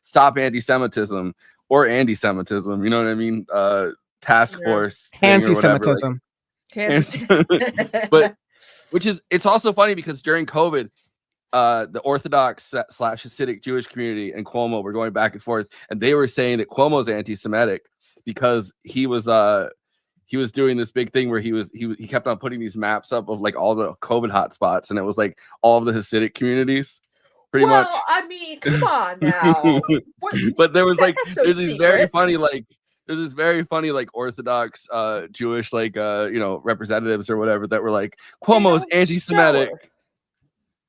E: stop anti-Semitism or anti-Semitism. You know what I mean? Task force.
D: Anti-Semitism.
E: But it's also funny because during COVID, the Orthodox / Hasidic Jewish community and Cuomo were going back and forth, and they were saying that Cuomo's anti-Semitic because he was doing this big thing where he kept on putting these maps up of all the COVID hotspots, and it was all of the Hasidic communities, pretty much.
F: Well, I mean, come on now.
E: But there was
F: there's
E: these very funny there's this very funny Orthodox Jewish representatives or whatever that were Cuomo's anti-Semitic.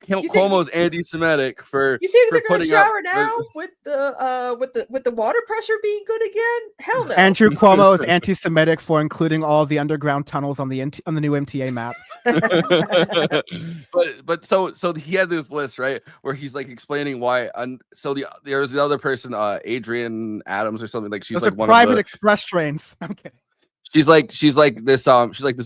E: Cuomo's anti-Semitic for.
F: You think they're going to
E: putting
F: shower now with the water pressure being good again? Hell no.
D: Andrew Cuomo is anti-Semitic for including all the underground tunnels on the new MTA map.
E: but so he had this list, right, where he's explaining why. There's the other person, Adrienne Adams or something she's
D: Those are
E: one
D: private
E: of the
D: express trains. I'm kidding.
E: She's this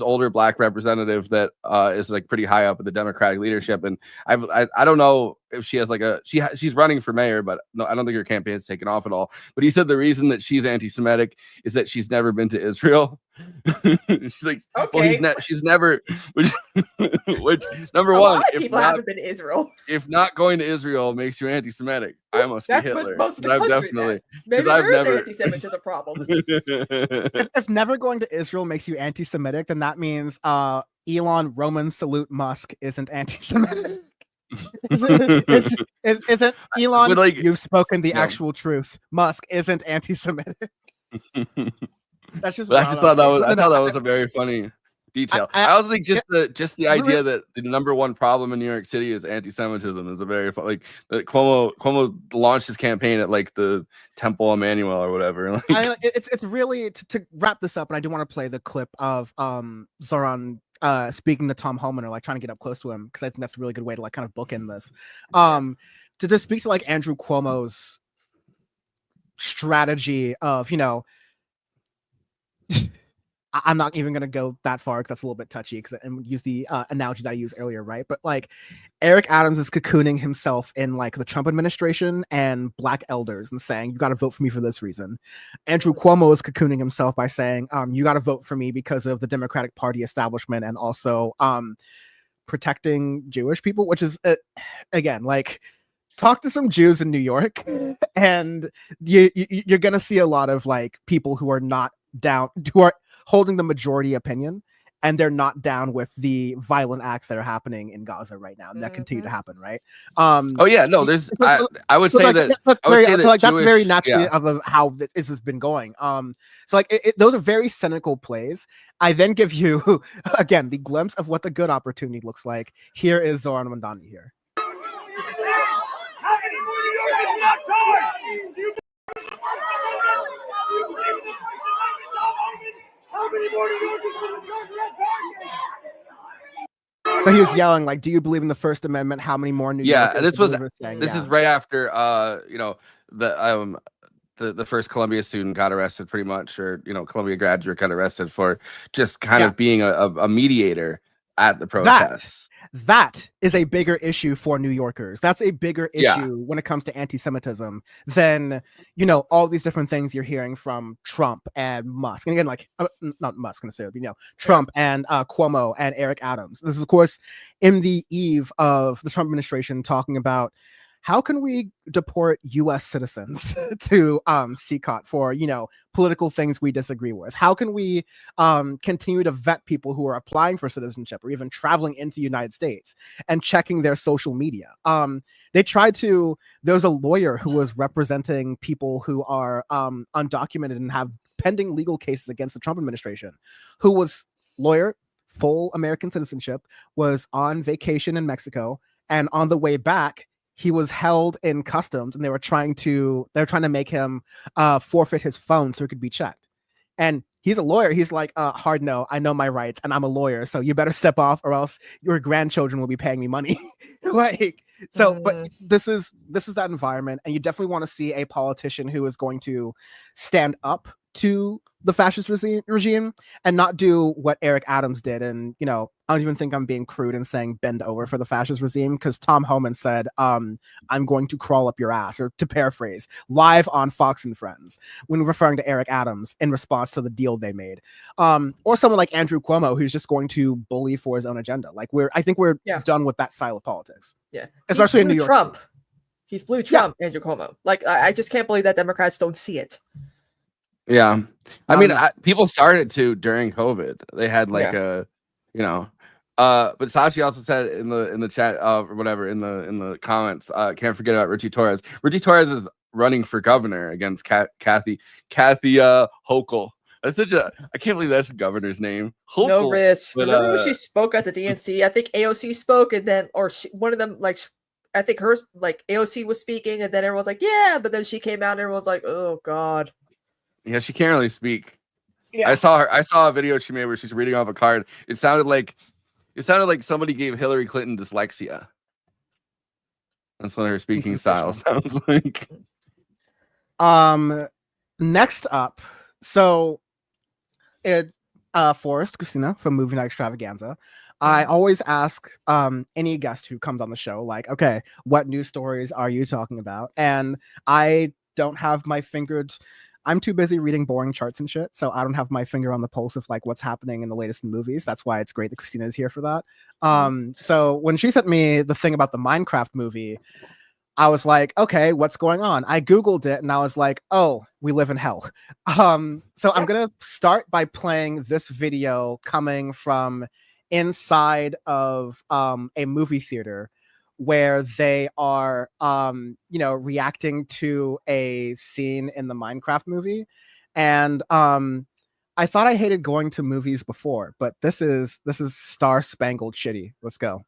E: older black representative that is pretty high up in the Democratic leadership, and I don't know if she has she's running for mayor, but no, I don't think her campaign's taken off at all. But he said the reason that she's anti-Semitic is that she's never been to Israel. She's
F: okay,
E: well, she's never, which number
F: a
E: one,
F: lot of people haven't been to Israel.
E: If not going to Israel makes you anti-Semitic, I must be Hitler.
F: Most of the country,
E: definitely,
F: maybe there's an anti-Semitism problem.
D: if never going to Israel makes you anti-Semitic, then that means Elon Roman salute Musk isn't anti-Semitic. Isn't Elon? You've spoken the actual truth. Musk isn't anti-Semitic. That's just.
E: I thought that was a very funny detail. I also think just the idea that the number one problem in New York City is anti-Semitism is a very Cuomo launched his campaign at the Temple Emmanuel or whatever.
D: It's really to wrap this up, and I do want to play the clip of Zoran speaking to Tom Homan or trying to get up close to him because I think that's a really good way to kind of bookend this. To just speak to Andrew Cuomo's strategy of, you know, I'm not even going to go that far because that's a little bit touchy and use the analogy that I used earlier, right? But like Eric Adams is cocooning himself in like the Trump administration and black elders and saying, you got to vote for me for this reason. Andrew Cuomo is cocooning himself by saying, you got to vote for me because of the Democratic Party establishment and also protecting Jewish people, which is, again, like, talk to some Jews in New York and you're going to see a lot of like people who are not down, who are holding the majority opinion, and they're not down with the violent acts that are happening in Gaza right now, and that continue to happen, right?
E: Oh yeah, no, there's. I would say that
D: that's very naturally of how this has been going. So like those are very cynical plays. I then give you again the glimpse of what the good opportunity looks like. Here is Zoran Mandani here. So he was yelling like, "Do you believe in the First Amendment? How many more New Yorkers?"
E: This is right after you know, the first Columbia student got arrested, pretty much, or you know, Columbia graduate got arrested for just kind of being a mediator at the protests.
D: That is a bigger issue for New Yorkers. That's a bigger issue when it comes to anti-Semitism than, you know, all these different things you're hearing from Trump and Musk. And again, like, not Musk necessarily, you know, Trump and Cuomo and Eric Adams. This is, of course, in the eve of the Trump administration talking about how can we deport U.S. citizens to CCOT for, you know, political things we disagree with? How can we continue to vet people who are applying for citizenship or even traveling into the United States and checking their social media? They tried to, there was a lawyer who was representing people who are undocumented and have pending legal cases against the Trump administration, who was lawyer, full American citizenship, was on vacation in Mexico, and on the way back, he was held in customs, and they were trying to make him forfeit his phone so it could be checked. And he's a lawyer. He's like, hard no, I know my rights, and I'm a lawyer, so you better step off, or else your grandchildren will be paying me money. Like, so, but this is that environment, and you definitely want to see a politician who is going to stand up to the fascist regime and not do what Eric Adams did. And, you know, I don't even think I'm being crude in saying bend over for the fascist regime, because Tom Homan said, I'm going to crawl up your ass, or to paraphrase, live on Fox and Friends, when referring to Eric Adams in response to the deal they made. Or someone like Andrew Cuomo, who's just going to bully for his own agenda. Like, I think we're done with that style of politics.
F: Yeah.
D: Especially in New York.
F: Trump. He's blue Trump, Andrew Cuomo. Like, I just can't believe that Democrats don't see it.
E: Yeah, I mean, people started to during COVID. They had like a, you know, but Sashi also said in the chat or whatever in the comments. Can't forget about Richie Torres. Richie Torres is running for governor against Kathy Hochul. That's such a, I can't believe that's a governor's name. Hochul.
F: No risk. Remember when she spoke at the DNC? I think AOC spoke, and then one of them, like, I think hers, like AOC was speaking, and then everyone's like, yeah, but then she came out and everyone's like, oh God.
E: Yeah, she can't really speak.
F: Yeah.
E: I saw a video she made where she's reading off a card. It sounded like somebody gave Hillary Clinton dyslexia. That's what her speaking style sounds like.
D: Next up, so Forrest, Kristina from Movie Night Extravaganza. I always ask any guest who comes on the show, like, okay, what news stories are you talking about? And I don't have my fingers. I'm too busy reading boring charts and shit, so I don't have my finger on the pulse of like what's happening in the latest movies. That's why it's great that Kristina is here for that. So when she sent me the thing about the Minecraft movie, I was like, okay, what's going on? I Googled it and I was like, oh, we live in hell. So I'm gonna start by playing this video coming from inside of a movie theater, where they are you know, reacting to a scene in the Minecraft movie. And I thought I hated going to movies before, but this is Star Spangled Shitty. Let's go.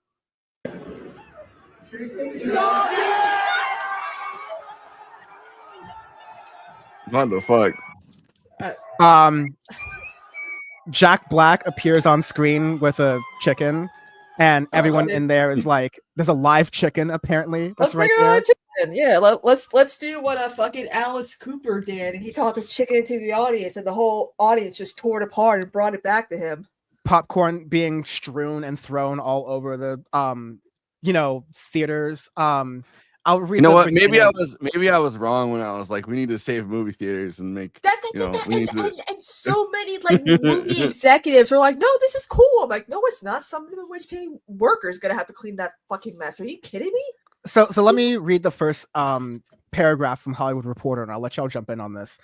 E: What the fuck?
D: Jack Black appears on screen with a chicken, and everyone in there is like, there's a live chicken apparently. That's right there.
F: chicken. Yeah, let's do what a fucking Alice Cooper did, and he tossed a chicken into the audience, and the whole audience just tore it apart and brought it back to him.
D: Popcorn being strewn and thrown all over the theaters. I'll read.
E: You know what? Maybe I was wrong when I was like, we need to save movie theaters and make
F: and so many like movie executives are like, no, this is cool. I'm like, no, it's not. Some minimum wage paying workers gonna have to clean that fucking mess. Are you kidding me?
D: So let me read the first paragraph from Hollywood Reporter, and I'll let y'all jump in on this.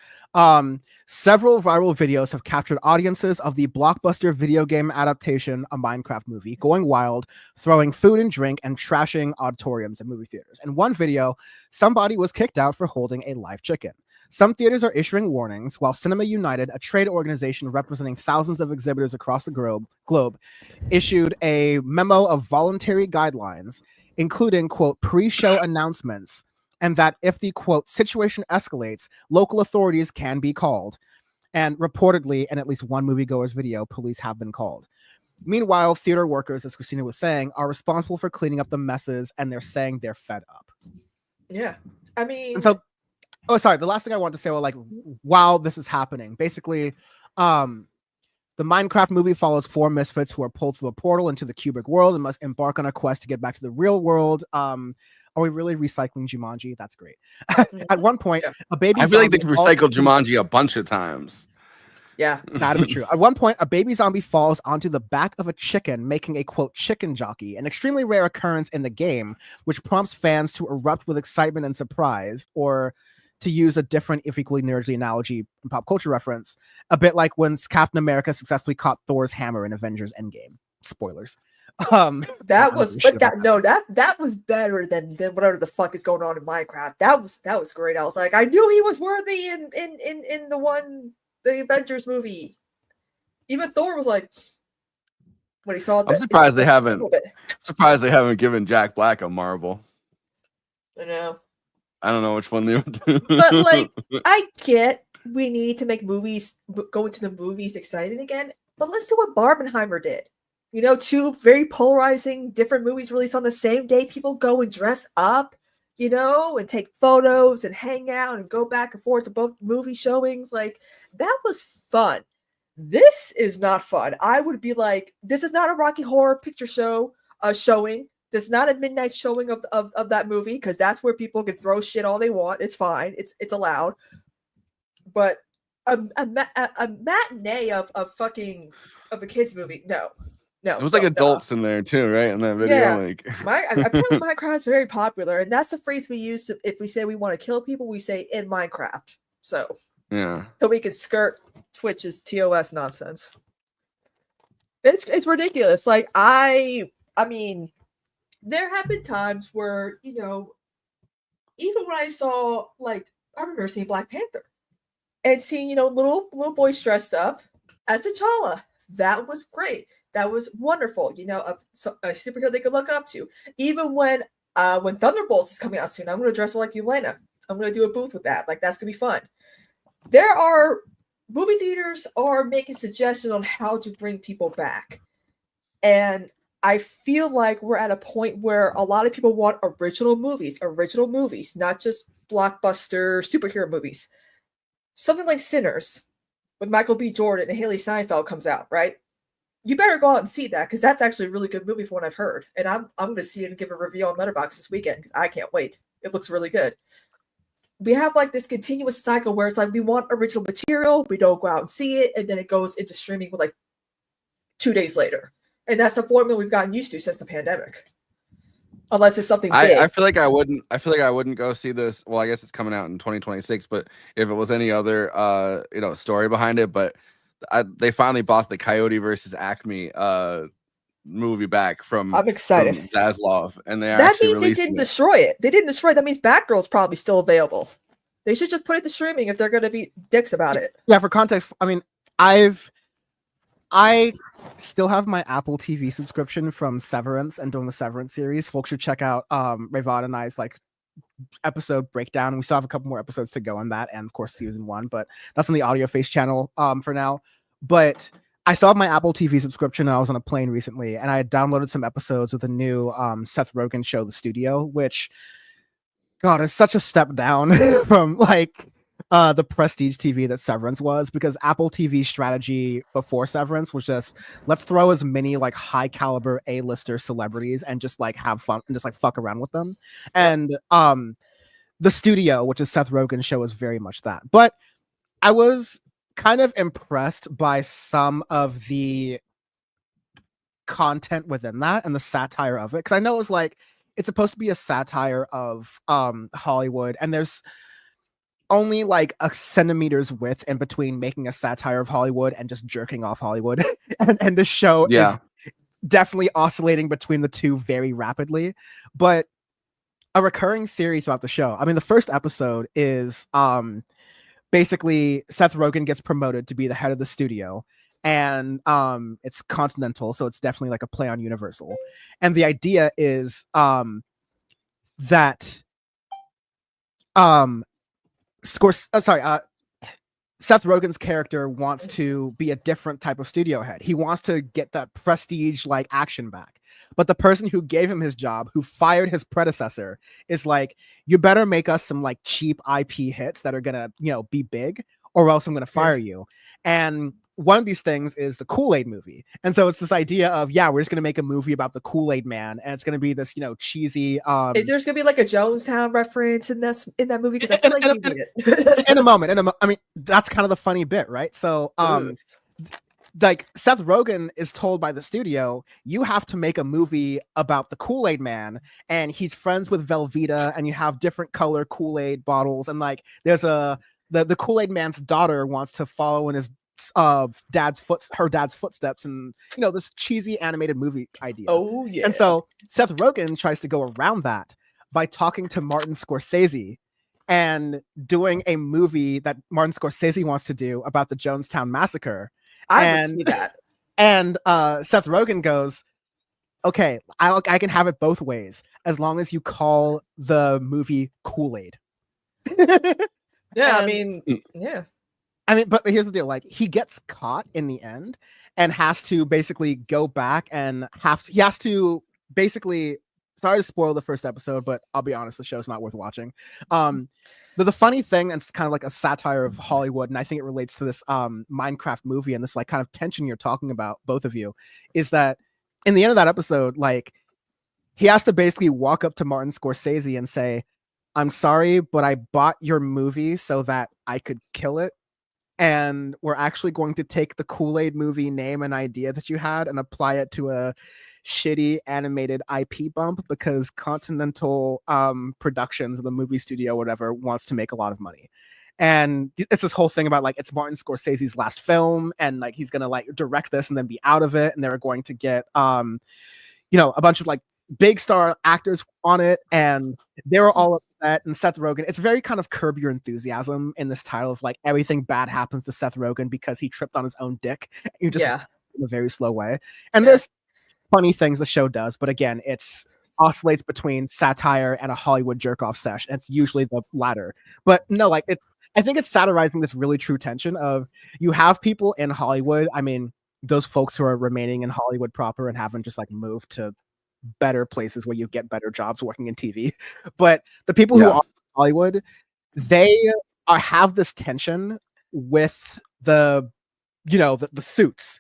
D: Several viral videos have captured audiences of the blockbuster video game adaptation, a Minecraft movie, going wild, throwing food and drink, and trashing auditoriums and movie theaters. In one video, somebody was kicked out for holding a live chicken. Some theaters are issuing warnings, while Cinema United, a trade organization representing thousands of exhibitors across the globe, issued a memo of voluntary guidelines, including, quote, pre-show announcements, and that if the, quote, situation escalates, local authorities can be called. And reportedly, in at least one moviegoer's video, police have been called. Meanwhile, theater workers, as Kristina was saying, are responsible for cleaning up the messes, and they're saying they're fed up.
F: Yeah. I mean...
D: And so, the last thing I want to say, while this is happening, basically, the Minecraft movie follows four misfits who are pulled through a portal into the cubic world and must embark on a quest to get back to the real world. Are we really recycling Jumanji? That's great. At one point, a baby.
E: I feel like they've recycled Jumanji a bunch of times.
F: Yeah,
D: that'd be true. At one point, a baby zombie falls onto the back of a chicken, making a, quote, chicken jockey, an extremely rare occurrence in the game, which prompts fans to erupt with excitement and surprise, or to use a different, if equally nerdy analogy and pop culture reference, a bit like when Captain America successfully caught Thor's hammer in Avengers Endgame. Spoilers.
F: That was better than whatever the fuck is going on in Minecraft. That was great. I was like, I knew he was worthy in the Avengers movie. Even Thor was like, when he saw that.
E: I'm surprised they haven't given Jack Black a Marvel.
F: I know.
E: I don't know which one they would do.
F: But like, I get we need to make movies, go into the movies exciting again, but let's do what Barbenheimer did. You know, two very polarizing, different movies released on the same day. People go and dress up, you know, and take photos and hang out and go back and forth to both movie showings. Like, that was fun. This is not fun. I would be like, this is not a Rocky Horror Picture Show showing. This is not a midnight showing of that movie, because that's where people can throw shit all they want. It's fine. It's allowed. But a matinee of a kids movie, no.
E: It was like adults in there too, right? In that video,
F: yeah.
E: like
F: apparently Minecraft is very popular, and that's the phrase we use if we say we want to kill people. We say in Minecraft, so we can skirt Twitch's TOS nonsense. It's ridiculous. Like I mean, there have been times where, you know, even when I saw, like, I remember seeing Black Panther and seeing, you know, little boys dressed up as T'Challa. That was great. That was wonderful. You know, a superhero they could look up to. Even when Thunderbolts is coming out soon, I'm going to dress like Yelena. I'm going to do a booth with that. Like, that's going to be fun. Movie theaters are making suggestions on how to bring people back. And I feel like we're at a point where a lot of people want original movies, not just blockbuster superhero movies. Something like Sinners with Michael B. Jordan and Haley Steinfeld comes out, right? You better go out and see that, because that's actually a really good movie from what I've heard. And I'm going to see it and give a review on Letterboxd this weekend, because I can't wait. It looks really good. We have like this continuous cycle where it's like we want original material, we don't go out and see it, and then it goes into streaming with like 2 days later. And that's the formula we've gotten used to since the pandemic. Unless it's something big.
E: I feel like I wouldn't go see this. Well, I guess it's coming out in 2026, but if it was any other story behind it, but they finally bought the Coyote versus Acme movie back from
F: I'm excited.
E: From Zaslav, and
F: that means they didn't destroy it. They didn't destroy it. That means Batgirl's probably still available. They should just put it to streaming if they're going to be dicks about it.
D: Yeah, for context, I mean, I still have my Apple TV subscription from Severance and doing the Severance series. Folks should check out Rayvon and I's like episode breakdown. We still have a couple more episodes to go on that, and of course season 1, but that's on the Audio Face channel for now. But I still have my Apple TV subscription, and I was on a plane recently, and I had downloaded some episodes of the new Seth Rogen show, The Studio, which God, it's such a step down from like the prestige TV that Severance was, because Apple TV's strategy before Severance was just, let's throw as many like high caliber A-lister celebrities and just like have fun and just like fuck around with them. And The Studio, which is Seth Rogen's show, is very much that. But I was kind of impressed by some of the content within that and the satire of it, because I know it's like it's supposed to be a satire of Hollywood, and there's only like a centimeter's width in between making a satire of Hollywood and just jerking off Hollywood. and the show is definitely oscillating between the two very rapidly. But a recurring theory throughout the show, I mean, the first episode is basically Seth Rogen gets promoted to be the head of the studio, and it's Continental, so it's definitely like a play on Universal. And the idea is that Seth Rogen's character wants to be a different type of studio head. He wants to get that prestige like action back. But the person who gave him his job, who fired his predecessor, is like, you better make us some like cheap IP hits that are gonna, you know, be big, or else I'm gonna fire you. And one of these things is the Kool-Aid movie. And so it's this idea of, yeah, we're just going to make a movie about the Kool-Aid man. And it's going to be this, you know, cheesy.
F: Is there's going to be like a Jonestown reference in that movie? Because I feel like you need it.
D: In a moment. I mean, that's kind of the funny bit, right? So, like Seth Rogen is told by the studio, you have to make a movie about the Kool-Aid man, and he's friends with Velveeta, and you have different color Kool-Aid bottles. And like, there's the Kool-Aid man's daughter wants to follow in his her dad's footsteps, and you know, this cheesy animated movie idea.
F: Oh yeah.
D: And so Seth Rogen tries to go around that by talking to Martin Scorsese and doing a movie that Martin Scorsese wants to do about the Jonestown Massacre.
F: I would see that.
D: And Seth Rogen goes, okay, I can have it both ways as long as you call the movie Kool-Aid.
F: Yeah, I mean, yeah.
D: I mean, but here's the deal: like, he gets caught in the end and has to basically go back and he has to basically. Sorry to spoil the first episode, but I'll be honest, the show's not worth watching. The funny thing, and it's kind of like a satire of Hollywood, and I think it relates to this Minecraft movie and this like kind of tension you're talking about, both of you, is that in the end of that episode, like, he has to basically walk up to Martin Scorsese and say, "I'm sorry, but I bought your movie so that I could kill it. And we're actually going to take the Kool-Aid movie name and idea that you had and apply it to a shitty animated IP bump because Continental Productions, the movie studio, whatever, wants to make a lot of money." And it's this whole thing about like, it's Martin Scorsese's last film, and like he's gonna like direct this and then be out of it, and they're going to get you know, a bunch of like big star actors on it, and they were all upset. And Seth Rogen, it's very kind of Curb Your Enthusiasm in this title of like, everything bad happens to Seth Rogen because he tripped on his own dick. You just in a very slow way. And there's funny things the show does, but again, it's oscillates between satire and a Hollywood jerk off sesh. And it's usually the latter. But no, like, I think it's satirizing this really true tension of, you have people in Hollywood. I mean, those folks who are remaining in Hollywood proper and haven't just like moved to better places where you get better jobs working in TV. But the people who are in Hollywood, they have this tension with the, you know, the suits,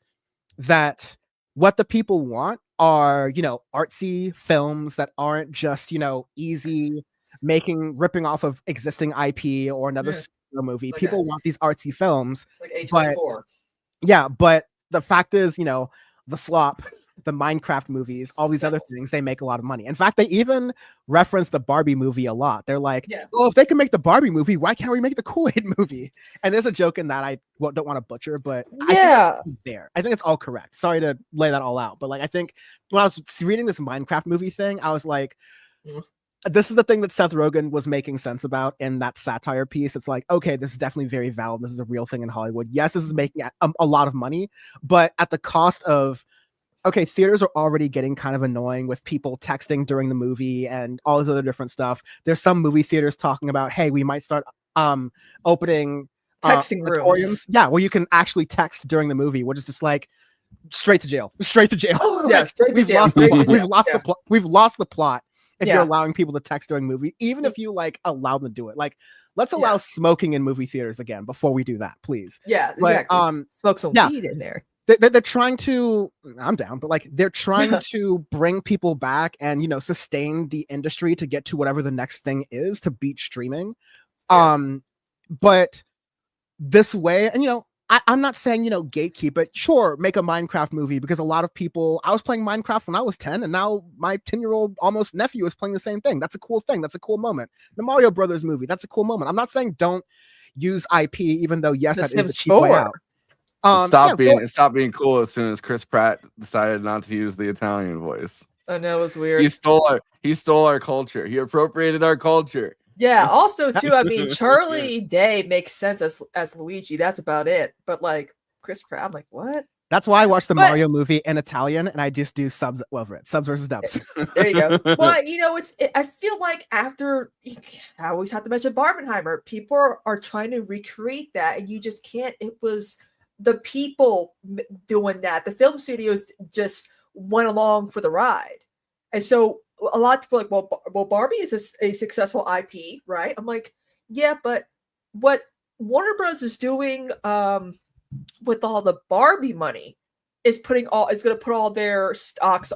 D: that what the people want are, you know, artsy films that aren't just, you know, easy ripping off of existing IP or another superhero movie. Like people want these artsy films.
F: Like A24.
D: But the fact is, you know, the slop, the Minecraft movies, all these other things, they make a lot of money. In fact, they even reference the Barbie movie a lot. They're like, oh, if they can make the Barbie movie, why can't we make the Kool-Aid movie? And there's a joke in that I don't want to butcher, but I think it's all correct. Sorry to lay that all out, but like, I think when I was reading this Minecraft movie thing, I was like, this is the thing that Seth Rogen was making sense about in that satire piece. It's like, okay, this is definitely very valid. This is a real thing in Hollywood. Yes, this is making a lot of money, but at the cost of, okay, theaters are already getting kind of annoying with people texting during the movie and all this other different stuff. There's some movie theaters talking about, hey, we might start opening
F: texting rooms.
D: Yeah, where you can actually text during the movie, which is just like straight to jail.
F: Yeah, straight to jail.
D: We've lost the plot. if you're allowing people to text during movie, even if you like allow them to do it. Like, let's allow smoking in movie theaters again before we do that, please.
F: Yeah,
D: Like,
F: exactly. Smoke some weed in there.
D: They're trying to, I'm down, but like they're trying to bring people back and, you know, sustain the industry to get to whatever the next thing is to beat streaming. But this way, and, you know, I'm not saying, you know, gatekeep it. Sure, make a Minecraft movie, because a lot of people, I was playing Minecraft when I was 10, and now my 10-year-old almost nephew is playing the same thing. That's a cool thing. That's a cool moment. The Mario Brothers movie, that's a cool moment. I'm not saying don't use IP, even though, yes, that is the cheap way out.
E: Stop being cool as soon as Chris Pratt decided not to use the Italian voice.
F: I know, it was weird.
E: He stole our culture. He appropriated our culture.
F: Yeah. Also, too, I mean, Charlie Day makes sense as Luigi. That's about it. But like Chris Pratt, I'm like, what?
D: That's why I watch the Mario movie in Italian, and I just do subs over it. Subs versus dubs.
F: There you go. But you know, I feel like after, I always have to mention Barbenheimer. People are trying to recreate that, and you just can't. It was the people doing that. The film studios just went along for the ride, and so a lot of people are like, well, Barbie is a successful IP, right? I'm like, yeah, but what Warner Bros. Is doing with all the Barbie money is going to put all their stocks,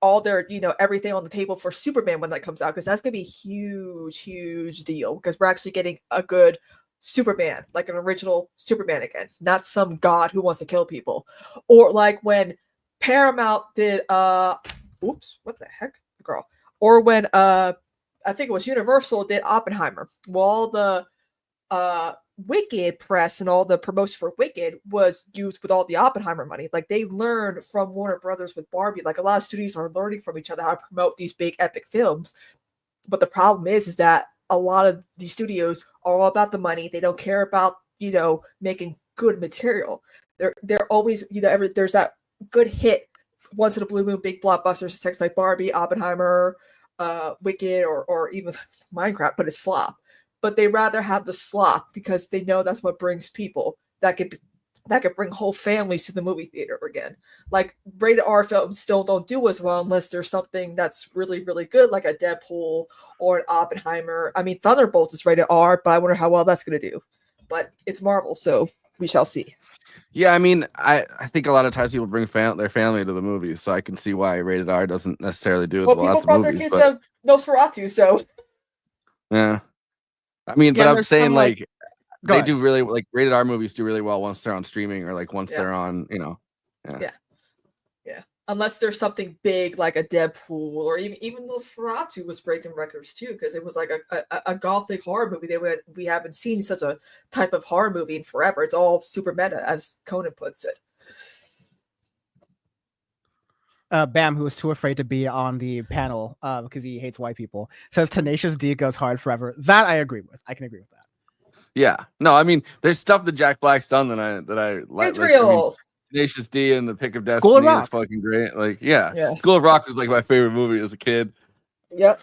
F: all their, you know, everything on the table for Superman when that comes out, because that's going to be a huge deal, because we're actually getting a good Superman, like an original Superman again, not some god who wants to kill people. Or like when Paramount did oops, what the heck, girl? Or when I think it was Universal did Oppenheimer. Well, all the Wicked press and all the promotion for Wicked was used with all the Oppenheimer money. Like, they learned from Warner Brothers with Barbie. Like, a lot of studios are learning from each other how to promote these big epic films. But the problem is that a lot of these studios are all about the money. They don't care about, you know, making good material. They're always, you know, there's that good hit once in a blue moon, big blockbusters, sex like Barbie, Oppenheimer, Wicked, or even Minecraft, but it's slop. But they rather have the slop because they know that's what brings people that could bring whole families to the movie theater again. Like, rated R films still don't do as well unless there's something that's really, really good, like a Deadpool or an Oppenheimer. I mean, Thunderbolts is rated R, but I wonder how well that's going to do. But it's Marvel, so we shall see.
E: Yeah, I mean, I think a lot of times people bring their family to the movies, so I can see why rated R doesn't necessarily do as well
F: people
E: at the
F: brought
E: movies.
F: their kids to Nosferatu, so
E: yeah. I mean,
D: Yeah,
E: but I'm
D: there's
E: saying
D: some,
E: like
D: Go
E: they
D: ahead.
E: do really, like, rated R movies do really well once they're on streaming, or like once they're on, you know.
F: Yeah. Unless there's something big like a Deadpool, or even Nosferatu was breaking records too, because it was like a gothic horror movie. We haven't seen such a type of horror movie in forever. It's all super meta, as Conan puts it.
D: Bam, who was too afraid to be on the panel because he hates white people, says Tenacious D goes hard forever. That I agree with. I can agree with that.
E: Yeah. No, I mean, there's stuff that Jack Black's done that I like.
F: It's real.
E: I mean, Tenacious D and The Pick of
D: School of
E: Destiny is
D: Rock.
E: fucking great. Like, yeah.
F: Yeah.
E: School of Rock was like my favorite movie as a kid.
F: Yep.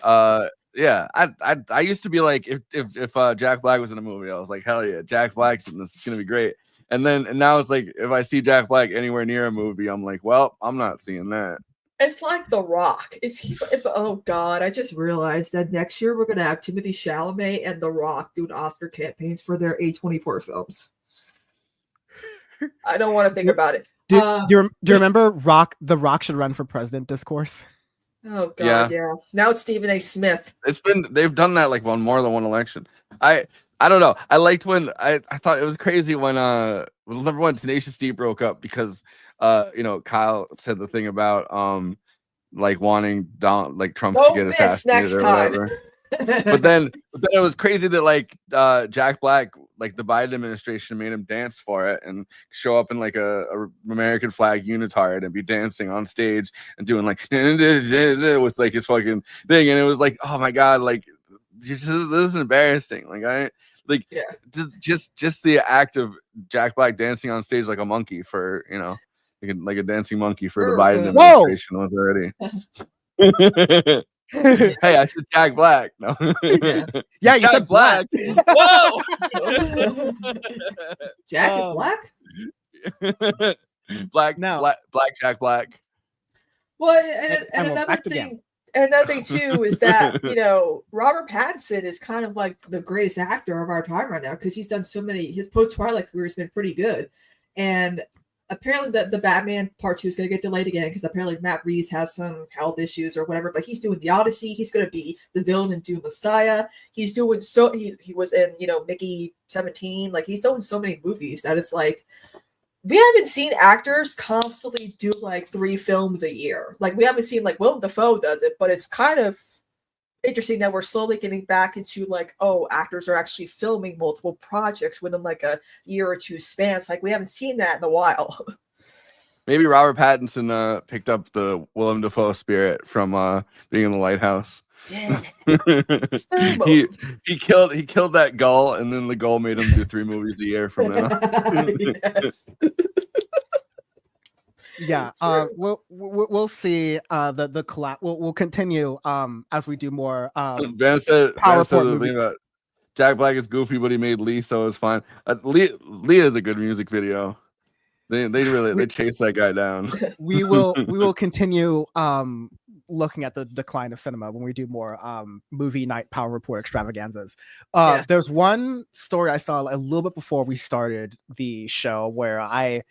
E: Yeah. I used to be like, if Jack Black was in a movie, I was like, hell yeah, Jack Black's in this. It's gonna be great. And now it's like, if I see Jack Black anywhere near a movie, I'm like, well, I'm not seeing that.
F: It's like The Rock. He's like, oh god, I just realized that next year we're gonna have Timothée Chalamet and The Rock doing Oscar campaigns for their A24 films. I don't want to think about it.
D: Do you remember The Rock should run for president discourse?
F: Oh god, yeah. Now it's Stephen A. Smith.
E: They've done that like more than one election. I don't know. I liked when I thought it was crazy when number one, Tenacious D broke up because you know, Kyle said the thing about like wanting Trump to get assassinated or whatever. but then it was crazy that like Jack Black, like the Biden administration made him dance for it and show up in like a American flag unitard and be dancing on stage and doing like with like his fucking thing, and it was like, oh my god, like this is embarrassing. Like just the act of Jack Black dancing on stage like a monkey for, you know, like a dancing monkey for the Biden administration was already. Hey, I said Jack Black. No.
D: Yeah, you said Black.
E: Whoa.
F: Jack is black?
E: Black Jack Black.
F: Well, and another thing, And another thing too is that Robert Pattinson is kind of like the greatest actor of our time right now because he's done so many. His post Twilight career has been pretty good, and apparently the Batman Part 2 is going to get delayed again because apparently Matt Reeves has some health issues or whatever. But he's doing the Odyssey. He's going to be the villain in Doom Messiah. He's doing he was in Mickey 17. Like he's doing so many movies that it's like. We haven't seen actors constantly do like 3 films a year. Like we haven't seen like Willem Dafoe does it, but it's kind of interesting that we're slowly getting back into like, actors are actually filming multiple projects within like a year or 2 spans. Like we haven't seen that in a while.
E: Maybe Robert Pattinson picked up the Willem Dafoe spirit from being in the lighthouse.
F: Yeah.
E: he killed that gull, and then the gull made him do 3 movies a year from now.
F: Yes.
D: Yeah, we'll see. The collab. We'll continue as we do more.
E: Ben said the thing about Jack Black is goofy, but he made Lee, so it's fine. Lee is a good music video. They chase that guy down.
D: We will continue looking at the decline of cinema when we do more movie night power report extravaganzas. There's one story I saw a little bit before we started the show where I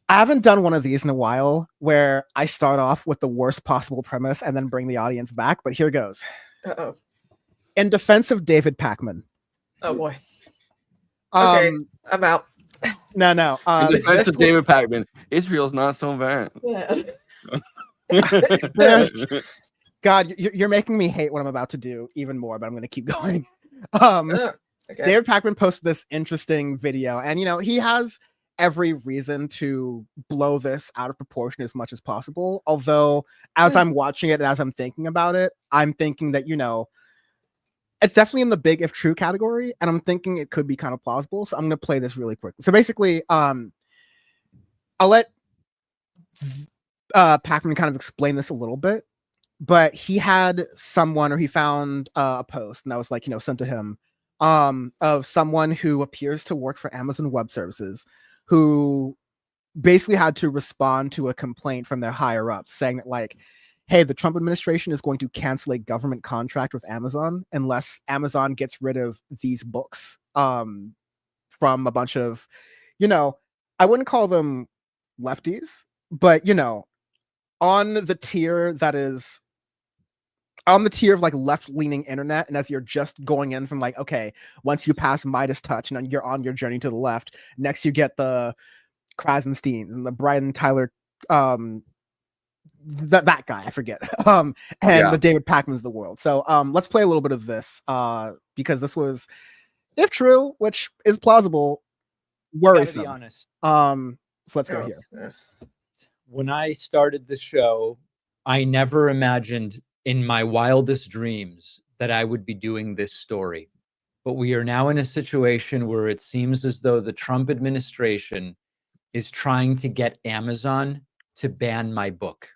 D: haven't done one of these in a while, where I start off with the worst possible premise and then bring the audience back. But here goes.
F: Uh-oh.
D: In defense of David Pakman.
F: Oh boy. Okay, I'm out.
D: No.
E: In defense of David Pakman, Israel's not so bad.
F: Yeah.
D: God, you're making me hate what I'm about to do even more, but I'm going to keep going. David Pakman posted this interesting video, and he has every reason to blow this out of proportion as much as possible. Although, as I'm watching it and as I'm thinking about it, I'm thinking that it's definitely in the big if true category, and I'm thinking it could be kind of plausible. So I'm going to play this really quick. So basically, I'll let Pakman kind of explain this a little bit, but he had someone, or he found a post, and that was like, sent to him of someone who appears to work for Amazon Web Services, who basically had to respond to a complaint from their higher ups saying that like, hey, the Trump administration is going to cancel a government contract with Amazon unless Amazon gets rid of these books from a bunch of, I wouldn't call them lefties, but, on the tier that is on the tier of like left-leaning internet. And as you're just going in from like, okay, once you pass Midas touch and you're on your journey to the left, next you get the Krasensteins and the Brian Tyler, that guy, I forget. The David Pakman's the world. So let's play a little bit of this because this was, if true, which is plausible, worrisome.
M: Gotta be honest.
D: So let's go here.
M: When I started the show, I never imagined in my wildest dreams that I would be doing this story. But we are now in a situation where it seems as though the Trump administration is trying to get Amazon to ban my book.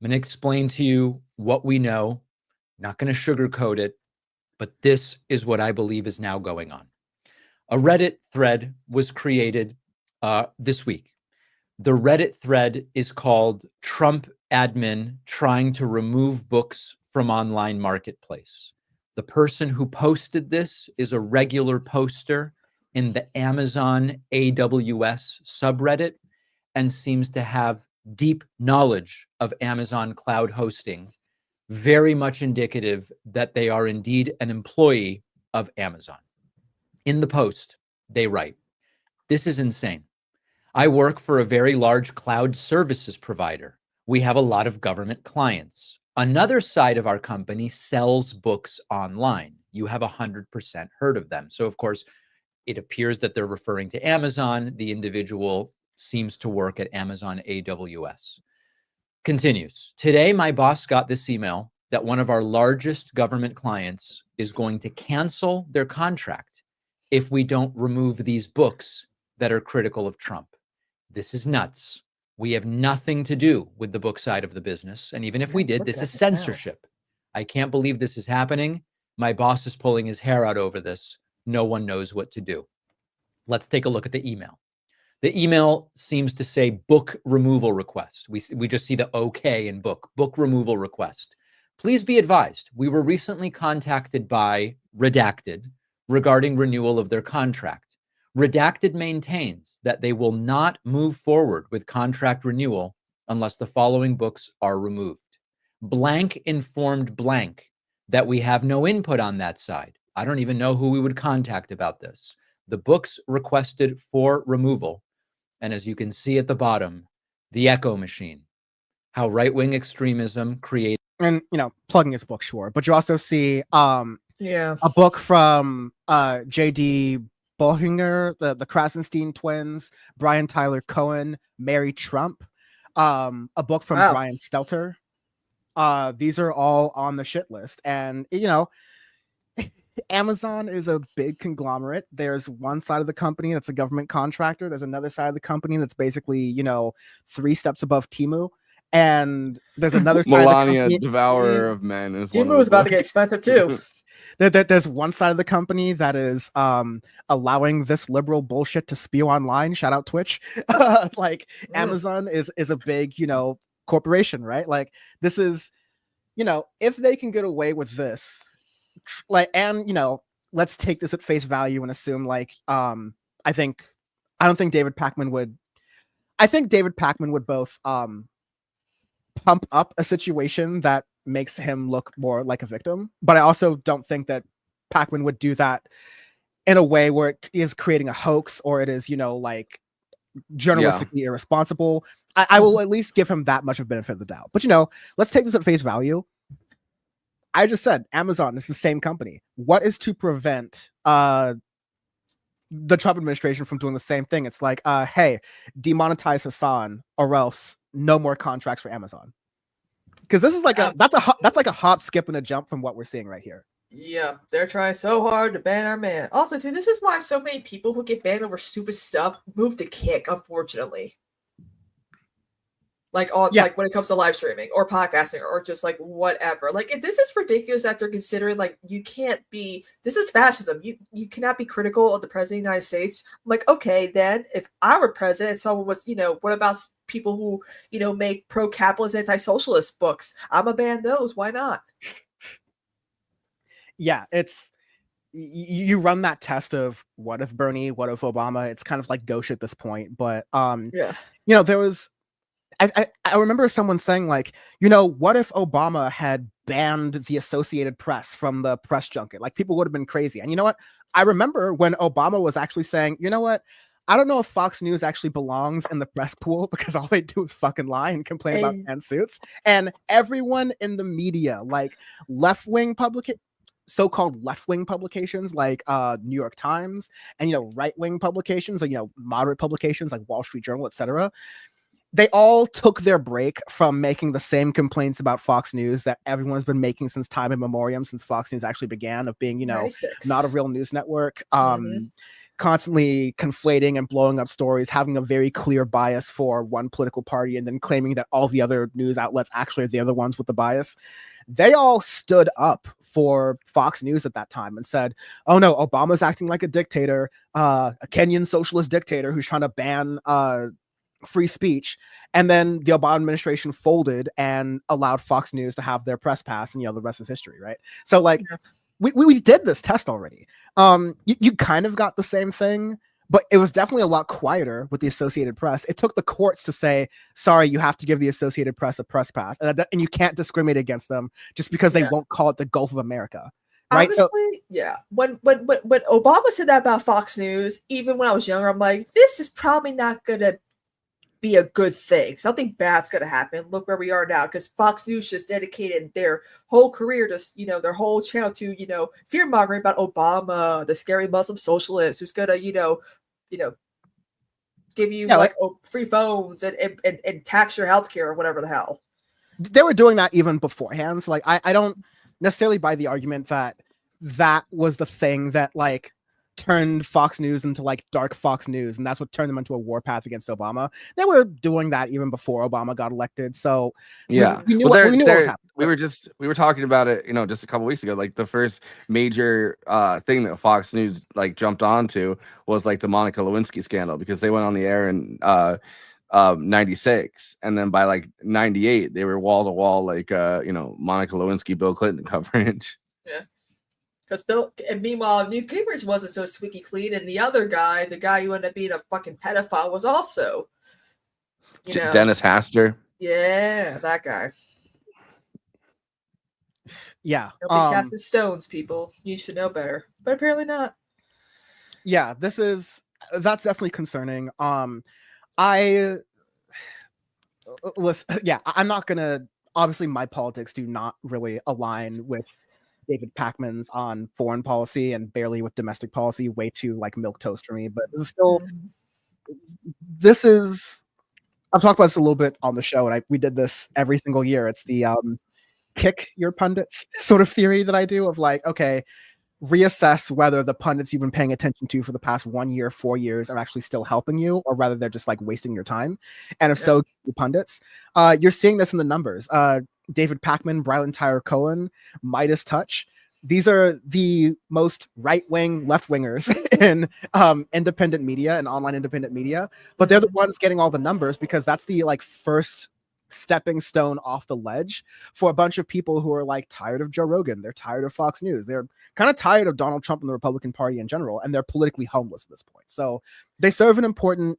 M: I'm going to explain to you what we know. Not going to sugarcoat it, but this is what I believe is now going on. A Reddit thread was created this week. The Reddit thread is called Trump Admin Trying to Remove Books from Online Marketplace. The person who posted this is a regular poster in the Amazon AWS subreddit and seems to have deep knowledge of Amazon cloud hosting, very much indicative that they are indeed an employee of Amazon. In the post, they write, "This is insane. I work for a very large cloud services provider. We have a lot of government clients. Another side of our company sells books online. You have 100% heard of them." So, of course, it appears that they're referring to Amazon. The individual seems to work at Amazon AWS. Continues, "Today, my boss got this email that one of our largest government clients is going to cancel their contract if we don't remove these books that are critical of Trump. This is nuts. We have nothing to do with the book side of the business. And even if we did, this is censorship. I can't believe this is happening. My boss is pulling his hair out over this. No one knows what to do." Let's take a look at the email. The email seems to say book removal request. We just see the OK in book removal request. Please be advised, we were recently contacted by Redacted regarding renewal of their contract. Redacted maintains that they will not move forward with contract renewal unless the following books are removed. Blank informed blank that we have no input on that side. I don't even know who we would contact about this. The books requested for removal, and as you can see at the bottom, The Echo Machine, how right-wing extremism creates.
D: And plugging his book, sure, but you also see
F: Yeah.
D: a book from J.D. Bohinger, the Krasenstein twins, Brian Tyler Cohen, Mary Trump, a book from Brian Stelter. These are all on the shit list. And, Amazon is a big conglomerate. There's one side of the company that's a government contractor. There's another side of the company that's basically, 3 steps above Temu. And there's another side
E: Melania,
D: of the company,
E: devourer of men, is
F: Temu is about to get expensive too.
D: There's one side of the company that is allowing this liberal bullshit to spew online. Shout out Twitch. Amazon is a big, corporation, right? Like, this is, if they can get away with this, let's take this at face value and assume I don't think David Pakman would. I think David Pakman would both pump up a situation that makes him look more like a victim, but I also don't think that Pakman would do that in a way where it is creating a hoax or it is, journalistically irresponsible. I will at least give him that much of benefit of the doubt. But let's take this at face value. I just said Amazon is the same company. What is to prevent the Trump administration from doing the same thing? It's like, hey, demonetize Hassan, or else no more contracts for Amazon. Because this is that's like a hop, skip, and a jump from what we're seeing right here.
F: Yeah, they're trying so hard to ban our man. Also, too, this is why so many people who get banned over stupid stuff move to Kick, unfortunately. Like when it comes to live streaming or podcasting or just like whatever. Like, this is ridiculous that they're considering you can't be. This is fascism. You cannot be critical of the president of the United States. I'm like, okay, then if I were president, someone was, what about people who make pro-capitalist, anti-socialist books? I'm gonna ban those. Why not?
D: Yeah, it's you run that test of what if Bernie, what if Obama. It's kind of like gauche at this point, but there was. I remember someone saying what if Obama had banned the Associated Press from the press junket? Like, people would have been crazy. And you know what? I remember when Obama was actually saying, you know what? I don't know if Fox News actually belongs in the press pool because all they do is fucking lie and complain about pantsuits. And everyone in the media, like so-called left-wing publications like New York Times and right-wing publications or moderate publications like Wall Street Journal, etc., they all took their break from making the same complaints about Fox News that everyone has been making since time immemorial, since Fox News actually began, of being, 96. Not a real news network, constantly conflating and blowing up stories, having a very clear bias for one political party, and then claiming that all the other news outlets actually are the other ones with the bias. They all stood up for Fox News at that time and said, oh no, Obama's acting like a dictator, a Kenyan socialist dictator who's trying to ban free speech. And then the Obama administration folded and allowed Fox News to have their press pass, and the rest is history, right? So we did this test already. You kind of got the same thing, but it was definitely a lot quieter with the Associated Press. It took the courts to say, sorry, you have to give the Associated Press a press pass, and you can't discriminate against them just because they won't call it the Gulf of America. Right?
F: Honestly, When Obama said that about Fox News, even when I was younger, I'm like, this is probably not gonna be a good thing. Something bad's gonna happen. Look where we are now, because Fox News just dedicated their whole career to their whole channel to fear mongering about Obama, the scary Muslim socialist who's gonna give you free phones and tax your healthcare or whatever the hell.
D: They were doing that even beforehand. So I don't necessarily buy the argument that was the thing that turned Fox News into dark Fox News, and that's what turned them into a warpath against Obama. They were doing that even before Obama got elected. So we knew what was happening.
E: We were talking about it, just a couple weeks ago. The first major thing that Fox News jumped onto was the Monica Lewinsky scandal, because they went on the air and 96, and then by like 98 they were wall to wall like Monica Lewinsky, Bill Clinton coverage.
F: Yeah, because and meanwhile Newt Gingrich wasn't so squeaky clean, and the other guy, the guy who ended up being a fucking pedophile, was also
E: Dennis Haster.
F: Yeah, that guy.
D: Yeah,
F: don't be casting stones, people. You should know better, but apparently not.
D: Yeah, that's definitely concerning. I'm not gonna. Obviously, my politics do not really align with David Pakman's on foreign policy, and barely with domestic policy. Way too like milquetoast for me. But this is still. I've talked about this a little bit on the show, and we did this every single year. It's the kick your pundits sort of theory that I do of like, okay, reassess whether the pundits you've been paying attention to for the past 1 year, 4 years are actually still helping you, or rather they're just like wasting your time. And if so, pundits, you're seeing this in the numbers. David Pakman, Brylan Tyler Cohen, Midas Touch. These are the most right-wing left-wingers in independent media and online independent media, but they're the ones getting all the numbers because that's the like first stepping stone off the ledge for a bunch of people who are like tired of Joe Rogan. They're tired of Fox News. They're kind of tired of Donald Trump and the Republican Party in general, and they're politically homeless at this point. So they serve an important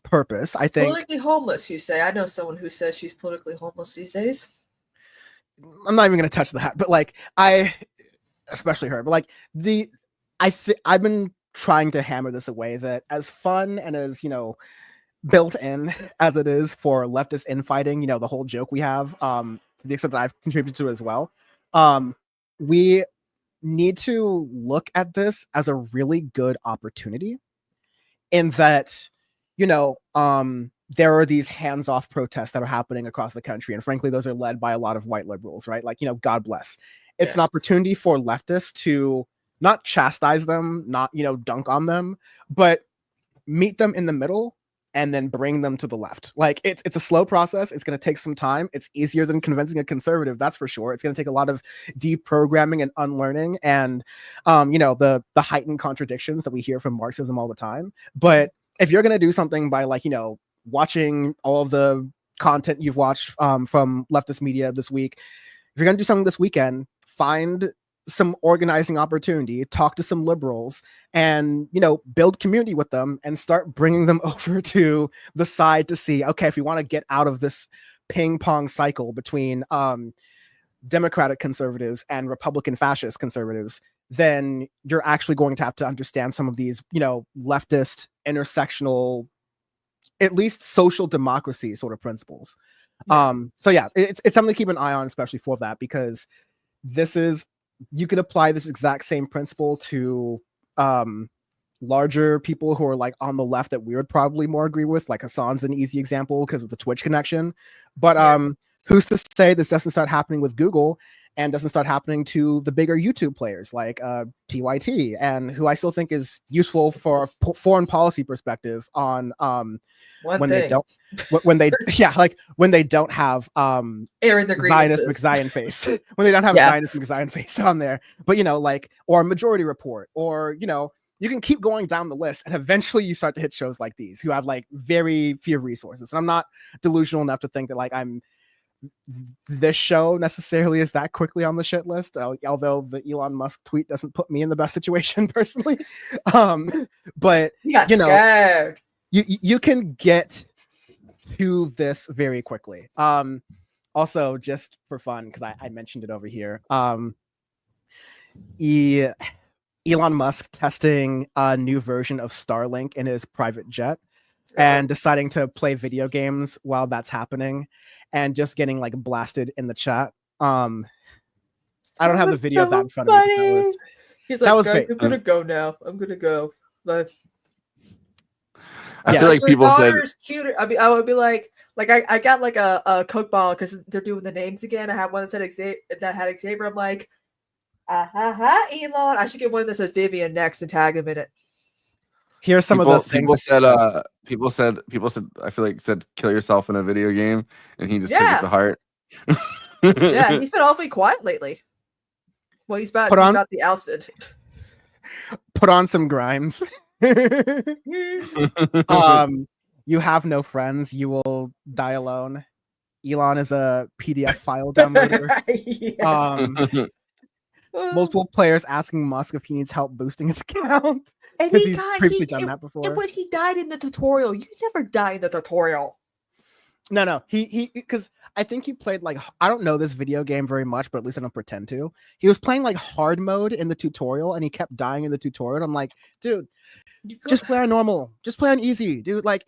D: purpose, I think.
F: Politically homeless, you say? I know someone who says she's politically homeless these days.
D: I'm not even going to touch that, but like especially her, but like I've been trying to hammer this away that as fun and as built in as it is for leftist infighting, the whole joke we have, to the extent that I've contributed to it as well, we need to look at this as a really good opportunity in that there are these hands-off protests that are happening across the country, and frankly those are led by a lot of white liberals, right? Like, God bless. It's an opportunity for leftists to not chastise them, not dunk on them, but meet them in the middle and then bring them to the left. Like it's a slow process. It's going to take some time. It's easier than convincing a conservative, that's for sure. It's going to take a lot of deprogramming and unlearning and the heightened contradictions that we hear from Marxism all the time. But if you're going to do something by like watching all of the content you've watched from leftist media this week, if you're going to do something this weekend, find some organizing opportunity, talk to some liberals, and build community with them and start bringing them over to the side to see, okay, if we want to get out of this ping pong cycle between Democratic conservatives and Republican fascist conservatives, then you're actually going to have to understand some of these leftist intersectional, at least social democracy sort of principles. So yeah, it's something to keep an eye on, especially for that, because you could apply this exact same principle to larger people who are like on the left that we would probably more agree with. Like Hassan's an easy example because of the Twitch connection. But who's to say this doesn't start happening with Google and doesn't start happening to the bigger YouTube players like TYT, and who I still think is useful for a foreign policy perspective on when they don't have
F: airing the
D: Zionist McZion face when they don't have Zionist McZion face on there, but or Majority Report, or you can keep going down the list, and eventually you start to hit shows like these who have like very few resources. And I'm not delusional enough to think that like this show necessarily is that quickly on the shit list, although the Elon Musk tweet doesn't put me in the best situation personally. But
F: you got scared.
D: You can get to this very quickly. Also, just for fun, because I mentioned it over here, Elon Musk testing a new version of Starlink in his private jet and deciding to play video games while that's happening and just getting like blasted in the chat. I don't have the video of that in front of me.
F: He's like, guys, I'm gonna go now. I'm gonna go. But
E: I feel like people said
F: cute. I would be like I got like a Coke bottle because they're doing the names again. I had one that said Xavier. I'm like, Elon. I should get one that says Vivian next and tag him in it.
D: Here's some of the things
E: people said I feel like said kill yourself in a video game, and he just took it to heart.
F: Yeah, he's been awfully quiet lately. Well, he's about to be ousted.
D: Put on some Grimes. You have no friends. You will die alone. Elon is a PDF file downloader.
F: Yeah.
D: Multiple players asking Musk if he needs help boosting his account
F: And
D: because
F: he
D: he's
F: got
D: previously done that before.
F: But he died in the tutorial. You never die in the tutorial.
D: No, he because I think he played like, I don't know this video game very much, but at least I don't pretend to. He was playing like hard mode in the tutorial, and he kept dying in the tutorial. I'm like, dude, just play on normal, just play on easy, dude. Like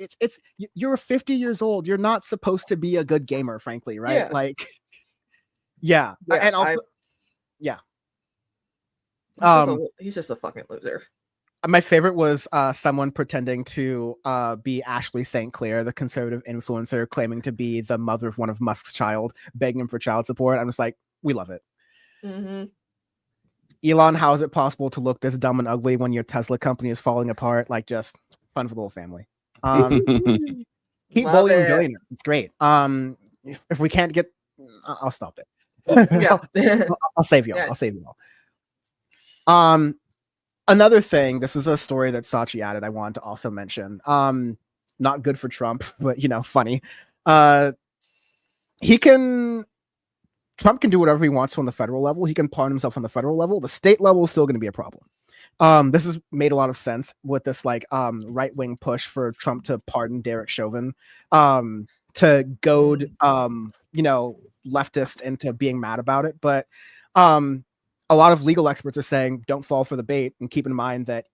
D: you're 50 years old. You're not supposed to be a good gamer, frankly, right?
F: Yeah.
D: Like, yeah, and also, yeah.
F: He's just a fucking loser.
D: My favorite was someone pretending to be Ashley St. Clair, the conservative influencer, claiming to be the mother of one of Musk's child, begging him for child support. I'm just like, we love it.
F: Mm-hmm.
D: Elon, how is it possible to look this dumb and ugly when your Tesla company is falling apart? Like, just fun for the whole family. Keep bullying billionaire. It's great. If we can't get, I'll stop it.
F: Yeah.
D: I'll save you all.
F: Yeah.
D: I'll save you all. Another thing, this is a story that Sachi added, I wanted to also mention. Not good for Trump, but funny. Trump can do whatever he wants on the federal level. He can pardon himself on the federal level. The state level is still going to be a problem. This has made a lot of sense with this right-wing push for Trump to pardon Derek Chauvin, to goad leftist into being mad about it. But a lot of legal experts are saying don't fall for the bait, and keep in mind that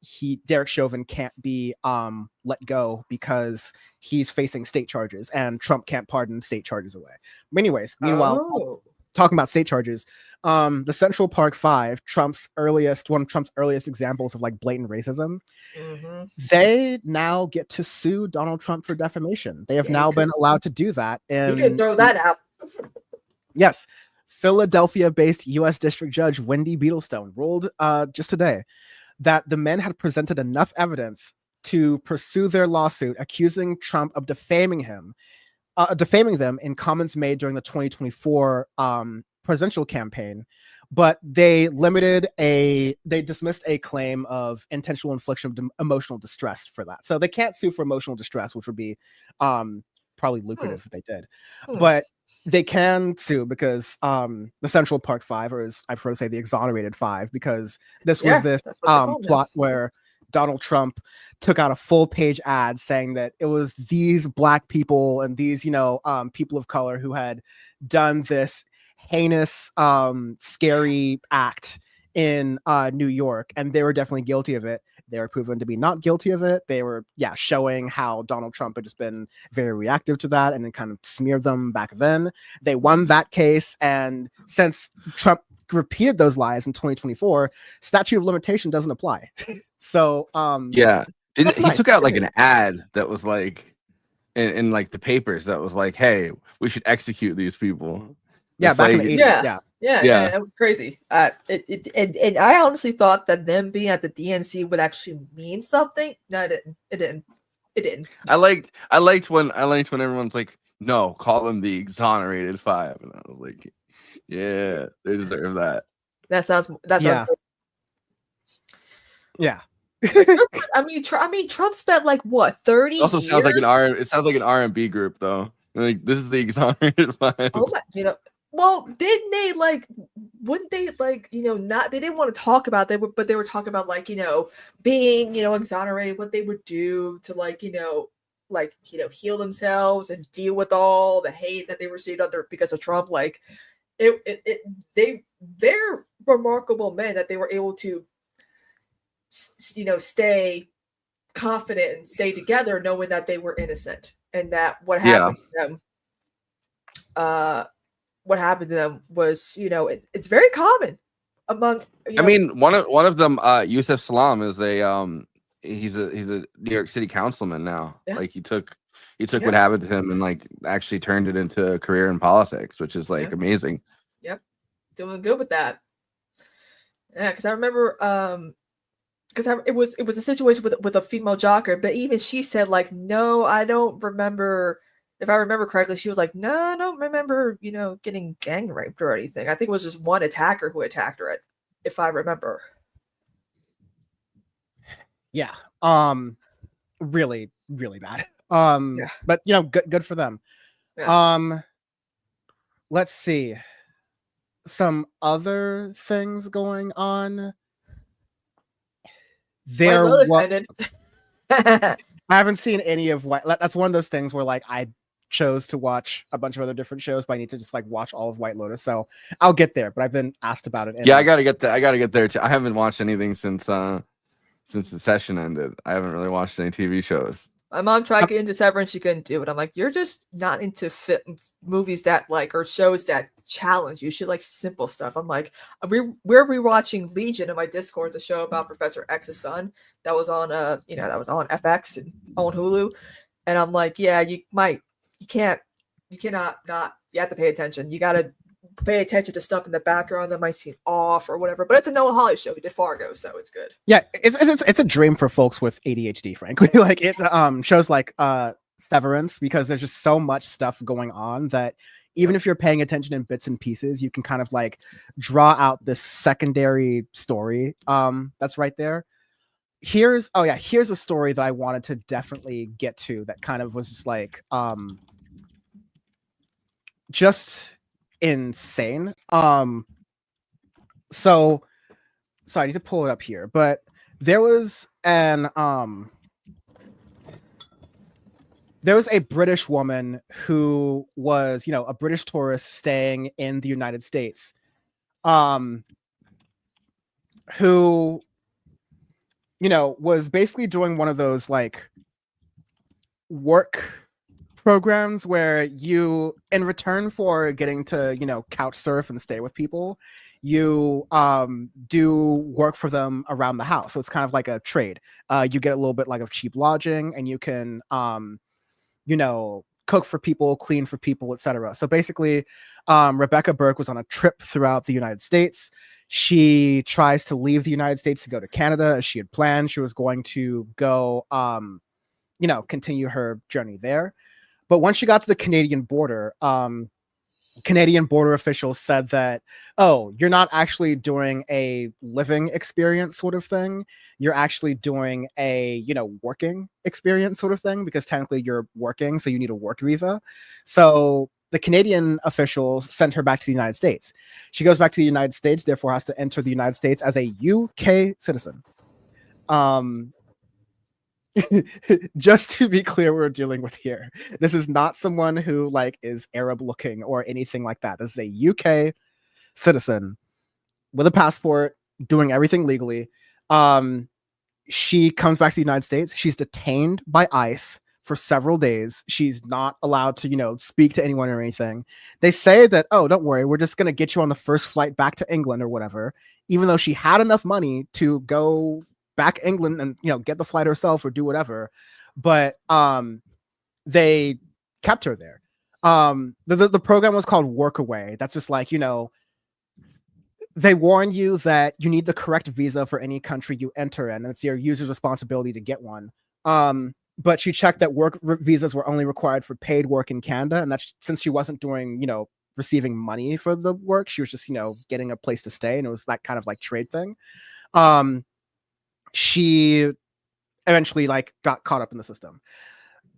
D: Derek Chauvin can't be let go because he's facing state charges, and Trump can't pardon state charges away. Anyways, meanwhile, talking about state charges, the Central Park Five, one of Trump's earliest examples of blatant racism, they now get to sue Donald Trump for defamation. They have now been allowed to do that.
F: You can throw that out.
D: Yes. Philadelphia-based U.S. District Judge Wendy Beetlestone ruled just today that the men had presented enough evidence to pursue their lawsuit accusing Trump of defaming them in comments made during the 2024 presidential campaign, but they dismissed a claim of intentional infliction of emotional distress for that. So they can't sue for emotional distress, which would be probably lucrative if they did. But they can sue because the Central Park Five, or as I prefer to say, the Exonerated Five, because this was this plot where Donald Trump took out a full-page ad saying that it was these black people and these, people of color who had done this heinous, scary act in New York, and they were definitely guilty of it. They were proven to be not guilty of it. They were, showing how Donald Trump had just been very reactive to that and then kind of smeared them back then. They won that case, and since Trump repeated those lies in 2024, statute of limitation doesn't apply. So,
E: he took out an ad that was in the papers that was hey, we should execute these people.
D: Yeah, back in the 80s.
F: Yeah, it was crazy. And I honestly thought that them being at the DNC would actually mean something. No, it didn't. I
E: liked when everyone's no, call them the Exonerated Five, and I was like, yeah, they deserve that.
F: That sounds good.
D: Yeah.
F: I mean, Trump spent 30
E: It also
F: years?
E: sounds like an R&B group though. This is the Exonerated Five.
F: Oh my, well, didn't they wouldn't they not, they didn't want to talk about that, but they were talking about being exonerated, what they would do to heal themselves and deal with all the hate that they received because of Trump. They're remarkable men that they were able to stay confident and stay together knowing that they were innocent, and that what happened to them was it's very common among
E: I mean, one of them, Yusef Salaam, is he's a New York City councilman now. He took what happened to him and actually turned it into a career in politics, which is amazing.
F: Yep, doing good with that. Yeah, because I remember because it was a situation with a female jogger, but even she said no, I don't remember. If I remember correctly, she was like, no, I don't remember, getting gang raped or anything. I think it was just one attacker who attacked her, if I remember.
D: Yeah. Really, really bad. But you know, good for them.
F: Yeah.
D: Let's see. Some other things going on.
F: White
D: There
F: Lotus
D: was.
F: ended.
D: I haven't seen any of White. That's one of those things where like I chose to watch a bunch of other different shows, but I need to just like watch all of White Lotus. So I'll get there. But I've been asked about it.
E: Yeah, I gotta get there. I gotta get there too. I haven't watched anything since the session ended. I haven't really watched any TV shows.
F: My mom tried to get into Severance, she couldn't do it. I'm like, you're just not into movies that like or shows that challenge you. Should like simple stuff. I'm like, we're rewatching Legion in my Discord, the show about Professor X's son that was on that was on FX and on Hulu. And I'm like, yeah, you cannot not. You have to pay attention. You gotta pay attention to stuff in the background that might seem off or whatever. But it's a Noah Hawley show. He did Fargo, so it's good.
D: Yeah, it's a dream for folks with ADHD, frankly. Like it's shows like Severance, because there's just so much stuff going on that even if you're paying attention in bits and pieces, you can kind of like draw out this secondary story that's right there. Here's a story that I wanted to definitely get to that kind of was just like just insane. So I need to pull it up here, but there was a British woman who was, a British tourist staying in the United States, who, was basically doing one of those like work programs where you, in return for getting to, couch surf and stay with people, you do work for them around the house. So it's kind of like a trade. You get a little bit like of cheap lodging, and you can cook for people, clean for people, etc. So basically, Rebecca Burke was on a trip throughout the United States. She tries to leave the United States to go to Canada as she had planned. She was going to go, continue her journey there. But once she got to the Canadian border, Canadian border officials said that, oh, you're not actually doing a living experience sort of thing. You're actually doing a, working experience sort of thing, because technically you're working, so you need a work visa. So the Canadian officials sent her back to the United States. She goes back to the United States, therefore has to enter the United States as a UK citizen. Just to be clear, we're dealing with here. This is not someone who like is Arab looking or anything like that. This is a UK citizen with a passport, doing everything legally. She comes back to the United States. She's detained by ICE for several days. She's not allowed to, speak to anyone or anything. They say that, oh, don't worry, we're just going to get you on the first flight back to England or whatever, even though she had enough money to go back England and get the flight herself or do whatever, but they kept her there. The program was called Workaway. That's just like, they warn you that you need the correct visa for any country you enter in, and it's your user's responsibility to get one. But she checked that work visas were only required for paid work in Canada, and that's since she wasn't doing receiving money for the work, she was just getting a place to stay, and it was that kind of like trade thing. She eventually like got caught up in the system.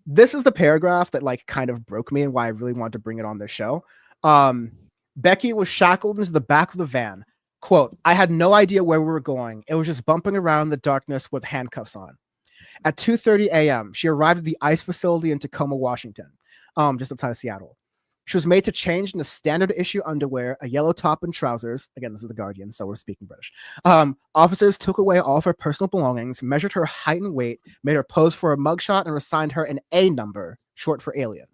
D: This is the paragraph that like kind of broke me and why I really wanted to bring it on this show. Becky was shackled into the back of the van. Quote, I had no idea where we were going. It was just bumping around in the darkness with handcuffs on. At 2:30 a.m., she arrived at the ICE facility in Tacoma, Washington, just outside of Seattle. She was made to change into standard issue underwear, a yellow top and trousers. Again, this is The Guardian, so we're speaking British. Officers took away all of her personal belongings, measured her height and weight, made her pose for a mugshot, and assigned her an A number, short for alien.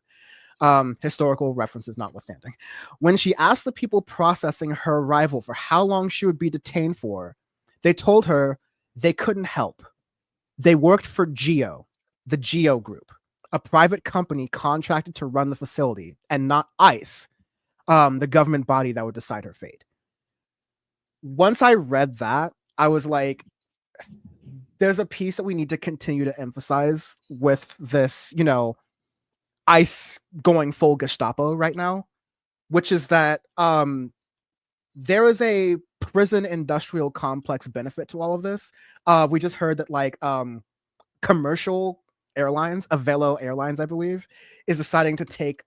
D: Historical references notwithstanding. When she asked the people processing her arrival for how long she would be detained for, they told her they couldn't help. They worked for GEO, the GEO Group, a private company contracted to run the facility, and not ICE, the government body that would decide her fate. Once I read that, I was like, there's a piece that we need to continue to emphasize with this, ICE going full Gestapo right now, which is that there is a prison industrial complex benefit to all of this. We just heard that like commercial Airlines, Avelo Airlines, I believe, is deciding to take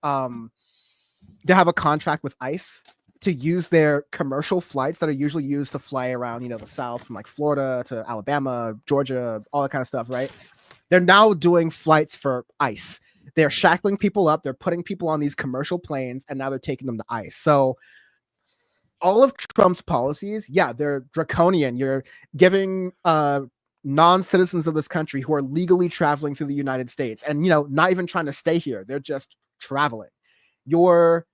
D: they have a contract with ICE to use their commercial flights that are usually used to fly around, the South from like Florida to Alabama, Georgia, all that kind of stuff, right? They're now doing flights for ICE. They're shackling people up. They're putting people on these commercial planes, and now they're taking them to ICE. So all of Trump's policies, yeah, they're draconian. You're giving non-citizens of this country who are legally traveling through the United States and, not even trying to stay here. They're just traveling. You're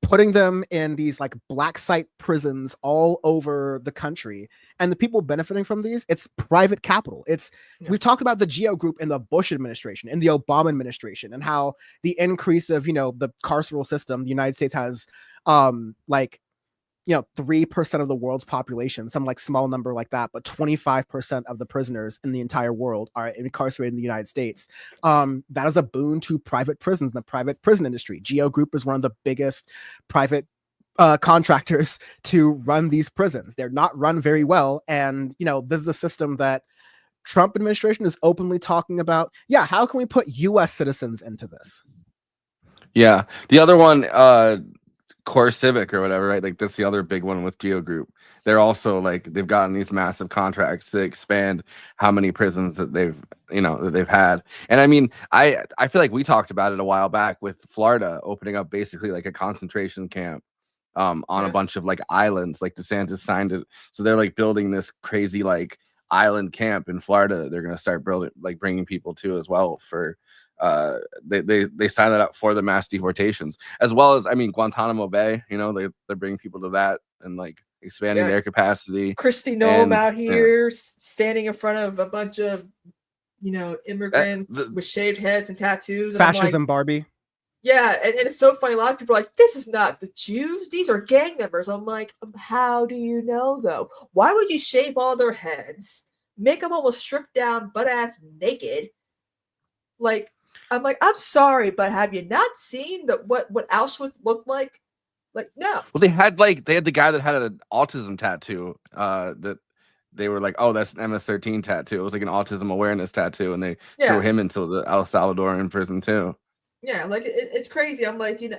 D: putting them in these like black site prisons all over the country, and the people benefiting from these, it's private capital. We've talked about the Geo Group in the Bush administration, in the Obama administration, and how the increase of the carceral system. The United States has 3% of the world's population, some like small number like that, but 25% of the prisoners in the entire world are incarcerated in the United States. That is a boon to private prisons and the private prison industry. Geo Group is one of the biggest private contractors to run these prisons. They're not run very well. And, this is a system that Trump administration is openly talking about. Yeah, how can we put U.S. citizens into this?
E: Yeah. The other one, Core Civic or whatever, right? Like that's the other big one with Geo Group. They're also like they've gotten these massive contracts to expand how many prisons that they've had. And I mean, I feel like we talked about it a while back with Florida opening up basically like a concentration camp on a bunch of like islands. Like DeSantis signed it, so they're like building this crazy like island camp in Florida. They're gonna start building like bringing people to as well for. They sign that up for the mass deportations, as well as Guantanamo Bay. They're bringing people to that and like expanding their capacity.
F: Kristina out here standing in front of a bunch of immigrants with shaved heads and tattoos. And
D: Fascism, Barbie.
F: Yeah, and it's so funny. A lot of people are like, "This is not the Jews; these are gang members." I'm like, "How do you know though? Why would you shave all their heads, make them almost stripped down, butt ass naked?" Like. I'm like, I'm sorry, but have you not seen what Auschwitz looked like? Like, no.
E: Well, they had the guy that had an autism tattoo. That they were like, oh, that's an MS-13 tattoo. It was like an autism awareness tattoo, and they threw him into the El Salvadoran prison too.
F: Yeah, like it's crazy. I'm like, and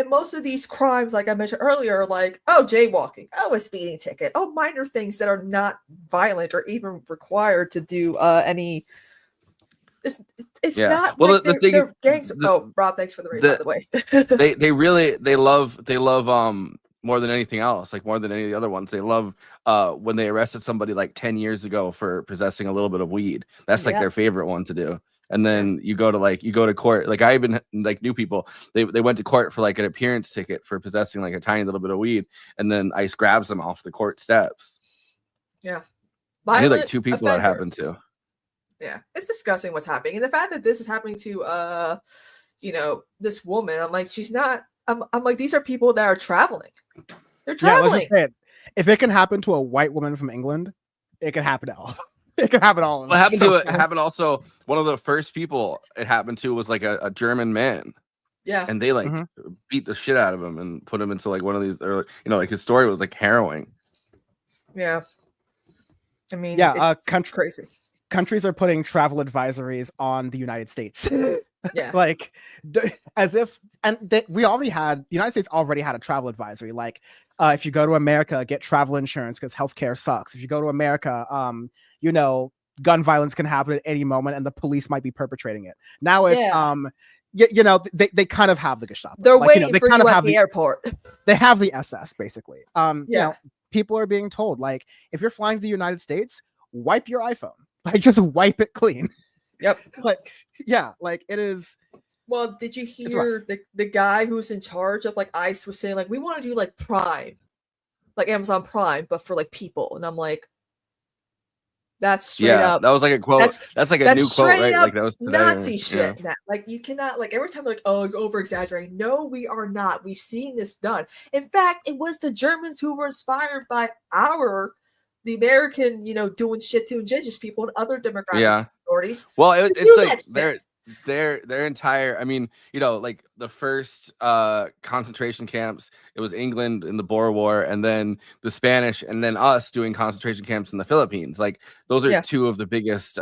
F: most of these crimes, like I mentioned earlier, are like, oh, jaywalking, oh, a speeding ticket, oh, minor things that are not violent or even required to do any. It's not like they're gangs. Rob, thanks for the raid, by the way.
E: they love more than anything else, like more than any of the other ones. They love when they arrested somebody like 10 years ago for possessing a little bit of weed. That's like their favorite one to do. And then you go to court. Like I even knew people. They went to court for like an appearance ticket for possessing like a tiny little bit of weed, and then ICE grabs them off the court steps.
F: Yeah,
E: I knew like 2 people that happened to.
F: Yeah, it's disgusting what's happening, and the fact that this is happening to, this woman. I'm like, she's not. I'm like, these are people that are traveling. They're traveling.
D: Yeah, let's just say it. If it can happen to a white woman from England, it can happen to all. It can happen to all.
E: Well, it happened also. One of the first people it happened to was like a German man.
F: Yeah,
E: and they beat the shit out of him and put him into like one of these, or like his story was like harrowing.
F: Yeah, I mean,
D: it's
F: crazy.
D: Countries are putting travel advisories on the United States.
F: Yeah.
D: Like as if, and the United States already had a travel advisory. Like if you go to America, get travel insurance because healthcare sucks. If you go to America, gun violence can happen at any moment and the police might be perperpetrating it. Now it's, they kind of have the Gestapo.
F: They're waiting for you at the airport.
D: They have the SS basically. People are being told, like, if you're flying to the United States, wipe your iPhone. Like, just wipe it clean.
F: Yep.
D: Like it is.
F: Well, did you hear the guy who's in charge of like ICE was saying like, we want to do like Prime, like Amazon Prime, but for like people, and I'm like, that's straight up.
E: That was like a quote. That's like a new quote, right? Like that was today.
F: Nazi shit. Yeah. Like you cannot, like every time they're like, oh, you're over exaggerating. No, we are not. We've seen this done. In fact, it was the Germans who were inspired by the American, doing shit to indigenous people and other demographic authorities.
E: Well,
F: to
E: it's
F: do
E: like
F: that shit.
E: their entire. I mean, like the first concentration camps. It was England in the Boer War, and then the Spanish, and then us doing concentration camps in the Philippines. Like those are
F: Yeah.
E: two of the biggest,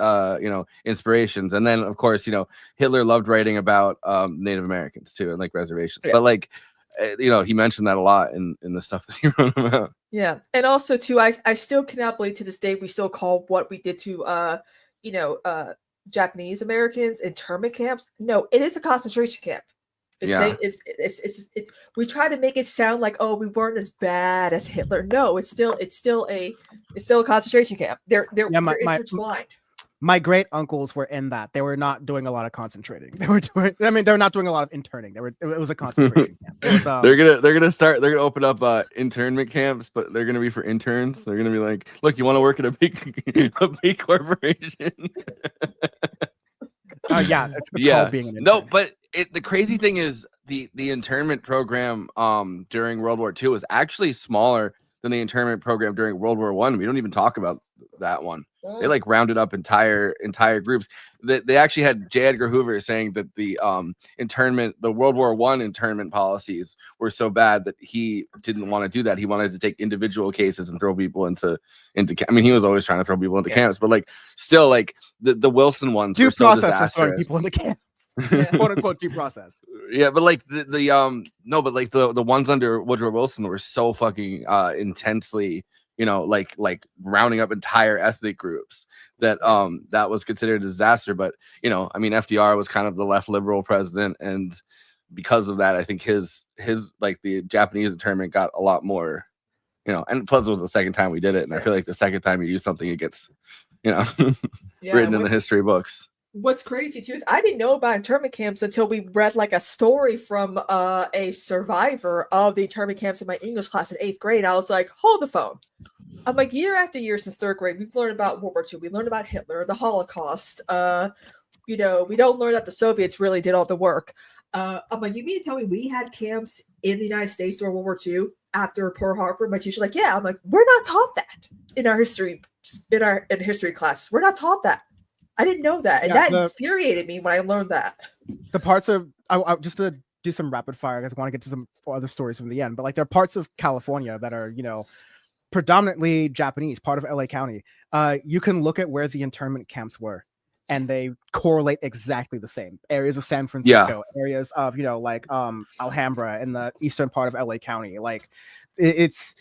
E: inspirations. And then of course, Hitler loved writing about Native Americans too, and like reservations.
F: Yeah.
E: But like, he mentioned that a lot in the stuff that he wrote about.
F: Yeah, and also too, I still cannot believe to this day we still call what we did to Japanese Americans internment camps. No, it is a concentration camp.
E: Yeah.
F: We try to make it sound like, oh, we weren't as bad as Hitler. No, it's still a concentration camp. They're intertwined.
D: My great uncles were in that. They were not doing a lot of concentrating. They were not doing a lot of interning. It was a concentration camp. It was,
E: they're gonna open up internment camps, but they're gonna be for interns. They're gonna be like, look, you want to work at a big corporation?
D: Yeah, it's called being an intern.
E: No, but the crazy thing is the internment program during World War II was actually smaller than the internment program during World War I. We don't even talk about that one. They like rounded up entire groups. They actually had J. Edgar Hoover saying that the World War I internment policies were so bad that he didn't want to do that. He wanted to take individual cases and throw people into. I mean, he was always trying to throw people into camps, but like still, like the Wilson ones
D: due
E: were so
D: process for
E: disastrous.
D: throwing people into camps. Quote unquote due process.
E: Yeah, but like the ones under Woodrow Wilson were so fucking intensely, like rounding up entire ethnic groups that that was considered a disaster. But I mean, FDR was kind of the left liberal president, and because of that, I think his like the Japanese internment got a lot more, and plus it was the second time we did it, and I feel like the second time you do something, it gets written in the history books.
F: What's crazy too is I didn't know about internment camps until we read like a story from a survivor of the internment camps in my English class in 8th grade. I was like, hold the phone. I'm like, year after year since 3rd grade, we've learned about World War II. We learned about Hitler, the Holocaust. We don't learn that the Soviets really did all the work. I'm like, you mean to tell me we had camps in the United States during World War II after Pearl Harbor? My teacher's like, yeah. I'm like, we're not taught that in our history classes. We're not taught that. I didn't know that, and that infuriated me when I learned that.
D: The parts of I just to do some rapid fire, because I want to get to some other stories from the end. But like, there are parts of California that are predominantly Japanese, part of LA County. You can look at where the internment camps were, and they correlate exactly the same. Areas of San Francisco, areas of like Alhambra in the eastern part of LA County. Like it's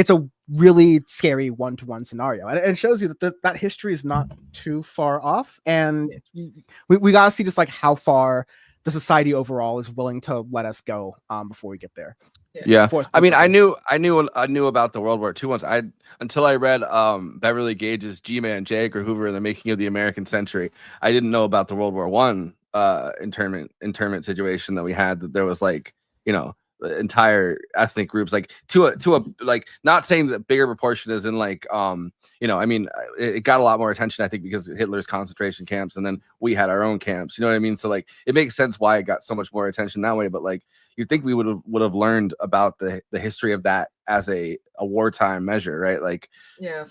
D: a really scary one-to-one scenario, and it shows you that history is not too far off, and we gotta see just like how far the society overall is willing to let us go before we get there.
E: Yeah, I mean, I knew about the World War II ones. Until I read Beverly Gage's G-Man, J. Edgar Hoover and the Making of the American Century. I didn't know about the World War I internment situation that we had. That there was like entire ethnic groups, like to a like, not saying that bigger proportion is in like I mean, it got a lot more attention, I think, because Hitler's concentration camps, and then we had our own camps, you know what I mean? So like, it makes sense why it got so much more attention that way. But like, you'd think we would have learned about the history of that as a wartime measure, right? Like,
F: yeah,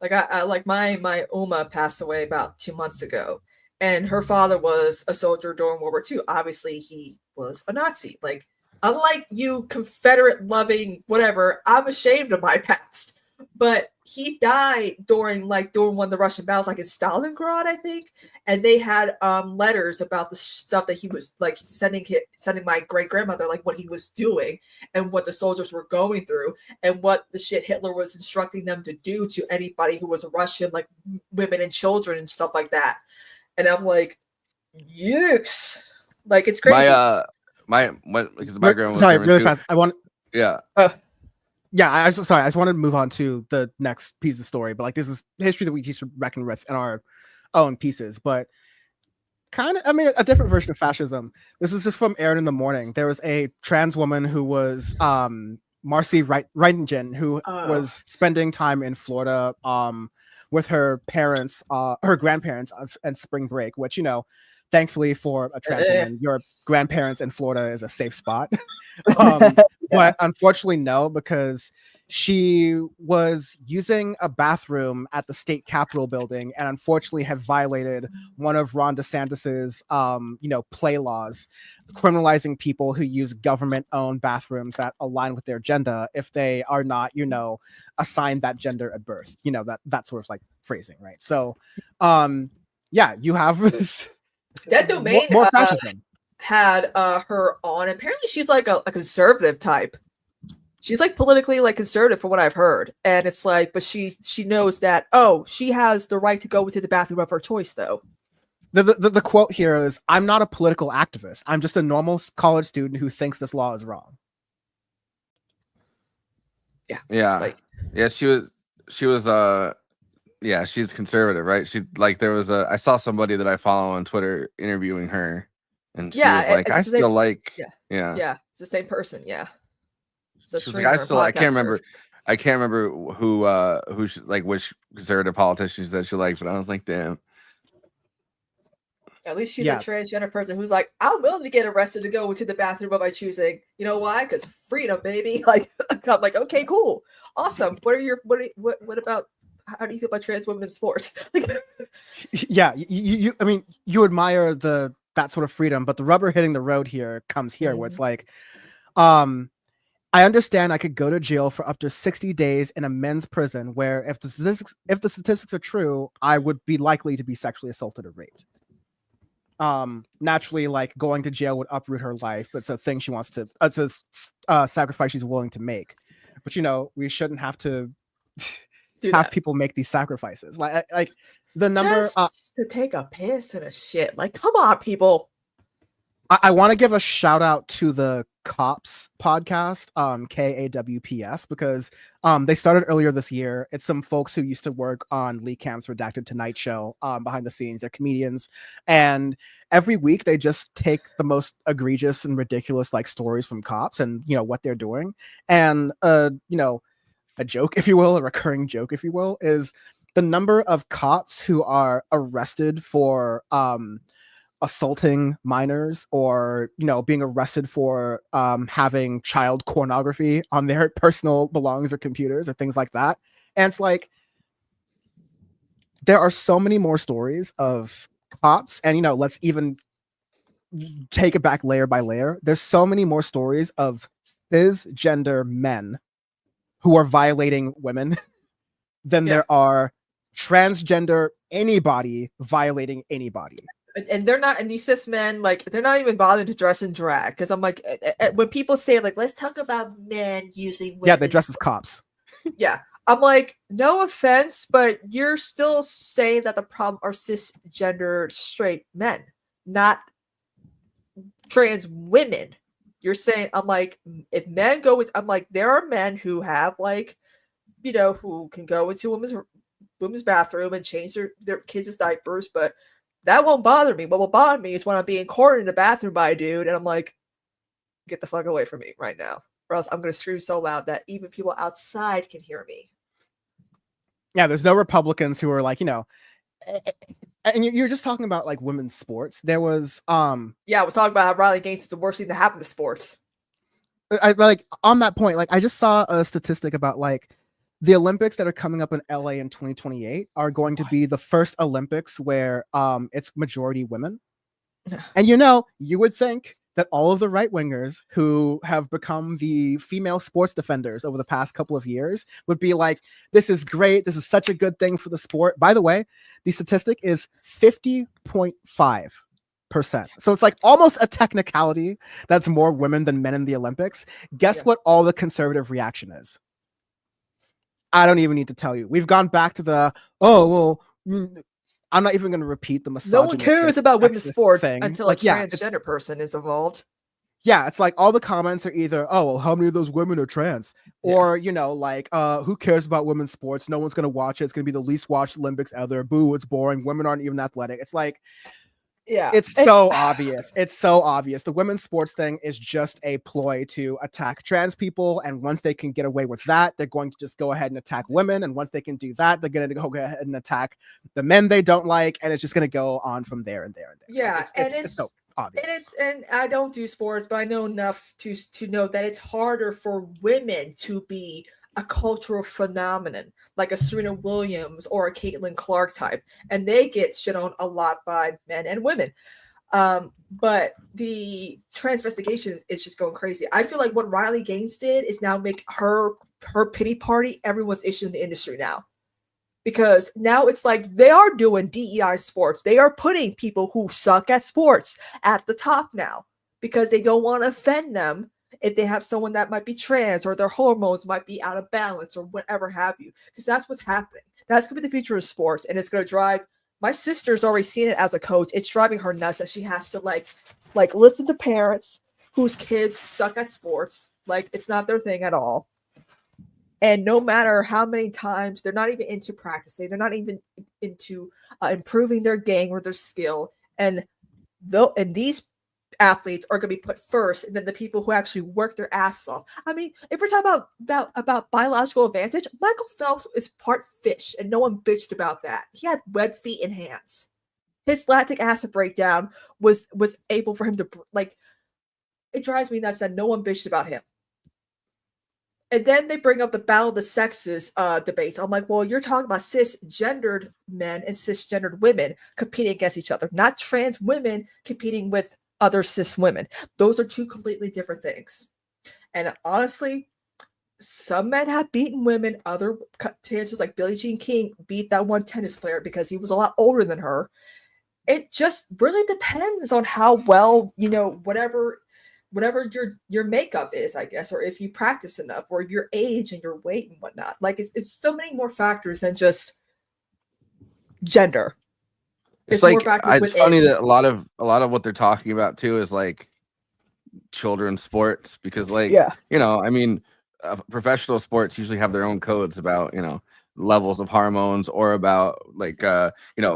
F: like I like my Uma passed away about 2 months ago, and her father was a soldier during World War II. Obviously, he was a Nazi. Like, unlike you, Confederate loving whatever, I'm ashamed of my past. But he died during one of the Russian battles, like in Stalingrad, I think. And they had letters about the stuff that he was like sending my great grandmother, like what he was doing and what the soldiers were going through and what the shit Hitler was instructing them to do to anybody who was a Russian, like women and children and stuff like that. And I'm like, yikes! Like, it's crazy.
E: Because the background was
D: sorry, really fast. I want.
E: Yeah.
D: I just wanted to move on to the next piece of story, but like, this is history that we just reckon with in our own pieces, but kind of, I mean, a different version of fascism. This is just from Aaron in the Morning. There was a trans woman who was Marcy Reitingen, who was spending time in Florida with her parents, her grandparents on spring break, which, thankfully for a trans woman, your grandparents in Florida is a safe spot. But unfortunately, no, because she was using a bathroom at the state capitol building and unfortunately had violated one of Ron DeSantis's play laws, criminalizing people who use government-owned bathrooms that align with their gender if they are not, assigned that gender at birth. That sort of like phrasing, right? So you have this
F: That domain
D: more fascism.
F: had her on. Apparently she's like a conservative type. She's like politically like conservative from what I've heard. And it's like, but she knows that, she has the right to go into the bathroom of her choice though.
D: The quote here is, "I'm not a political activist. I'm just a normal college student who thinks this law is wrong."
E: Yeah. She's conservative, right? She's like, I saw somebody that I follow on Twitter interviewing her, and she was like, I still like,
F: yeah, it's the same person, yeah. So
E: she's like, I can't remember who she, like which conservative politician she said she liked, but I was like, damn.
F: At least she's a transgender person who's like, I'm willing to get arrested to go into the bathroom of my choosing. You know why? Because freedom, baby. Like, I'm like, okay, cool, awesome. What about? How do you feel about trans women in sports?
D: Yeah, you admire that sort of freedom, but the rubber hitting the road here comes here, where it's like, I understand I could go to jail for up to 60 days in a men's prison, where if the statistics are true, I would be likely to be sexually assaulted or raped. Naturally, like, going to jail would uproot her life. It's a thing she wants to. It's a sacrifice she's willing to make. But we shouldn't have to have people make these sacrifices. Like the number
F: just to take a piss and a shit. Like, come on, people.
D: I want to give a shout out to the Cops podcast, KAWPS, because they started earlier this year. It's some folks who used to work on Lee Camp's Redacted Tonight Show behind the scenes. They're comedians, and every week they just take the most egregious and ridiculous like stories from cops and what they're doing. And a joke, if you will, a recurring joke, if you will, is the number of cops who are arrested for assaulting minors or being arrested for having child pornography on their personal belongings or computers or things like that. And it's like, there are so many more stories of cops, and let's even take it back layer by layer. There's so many more stories of cisgender men who are violating women than there are transgender anybody violating anybody.
F: And they're not, and these cis men, like, they're not even bothering to dress in drag. Because I'm like, when people say, like, let's talk about men using women.
D: Yeah, they dress as cops.
F: Yeah. I'm like, no offense, but you're still saying that the problem are cisgender straight men, not trans women. You're saying, I'm like, if men go with, I'm like, there are men who have, like, who can go into women's bathroom and change their kids' diapers, but that won't bother me. What will bother me is when I'm being cornered in the bathroom by a dude, and I'm like, get the fuck away from me right now, or else I'm going to scream so loud that even people outside can hear me.
D: Yeah, there's no Republicans who are like, and you're just talking about like women's sports. There was
F: we're talking about how Riley Gaines is the worst thing to happen to sports.
D: I like on that point, like I just saw a statistic about like the Olympics that are coming up in LA in 2028 are going to be the first Olympics where it's majority women. And you would think that all of the right wingers who have become the female sports defenders over the past couple of years would be like, this is great. This is such a good thing for the sport. By the way, the statistic is 50.5%. So it's like almost a technicality that's more women than men in the Olympics. Guess what all the conservative reaction is? I don't even need to tell you. We've gone back to the, I'm not even going to repeat the misogynistic.
F: No one cares about women's sports
D: thing.
F: until a transgender person is involved.
D: Yeah, it's like all the comments are either, how many of those women are trans? Or, who cares about women's sports? No one's going to watch it. It's going to be the least watched Olympics ever. Boo, it's boring. Women aren't even athletic. It's like, it's so obvious. It's so obvious. The women's sports thing is just a ploy to attack trans people. And once they can get away with that, they're going to just go ahead and attack women. And once they can do that, they're going to go ahead and attack the men they don't like. And it's just going to go on from there and there and there.
F: Yeah.
D: It's so obvious.
F: And I don't do sports, but I know enough to know that it's harder for women to be a cultural phenomenon, like a Serena Williams or a Caitlin Clark type, and they get shit on a lot by men and women. But the transvestigation is just going crazy. I feel like what Riley Gaines did is now make her pity party everyone's issue in the industry now. Because now it's like they are doing DEI sports. They are putting people who suck at sports at the top now because they don't want to offend them if they have someone that might be trans or their hormones might be out of balance or whatever have you. Because that's what's happening. That's going to be the future of sports, and it's going to drive. My sister's already seen it as a coach. It's driving her nuts that she has to like listen to parents whose kids suck at sports. Like it's not their thing at all. And no matter how many times, they're not even into practicing. They're not even into improving their game or their skill. And these athletes are going to be put first, and then the people who actually work their asses off. I mean, if we're talking about biological advantage, Michael Phelps is part fish, and no one bitched about that. He had web feet and hands. His lactic acid breakdown was able for him to like. It drives me nuts that no one bitched about him. And then they bring up the battle of the sexes debates. I'm like, well, you're talking about cisgendered men and cisgendered women competing against each other, not trans women competing with other cis women. Those are two completely different things. And honestly, some men have beaten women. Other chances, like Billie Jean King, beat that one tennis player because he was a lot older than her. It just really depends on how well, whatever your makeup is, I guess, or if you practice enough, or your age and your weight and whatnot. Like it's so many more factors than just gender.
E: It's like it's funny that a lot of what they're talking about too is like children's sports, because I mean, professional sports usually have their own codes about levels of hormones, or about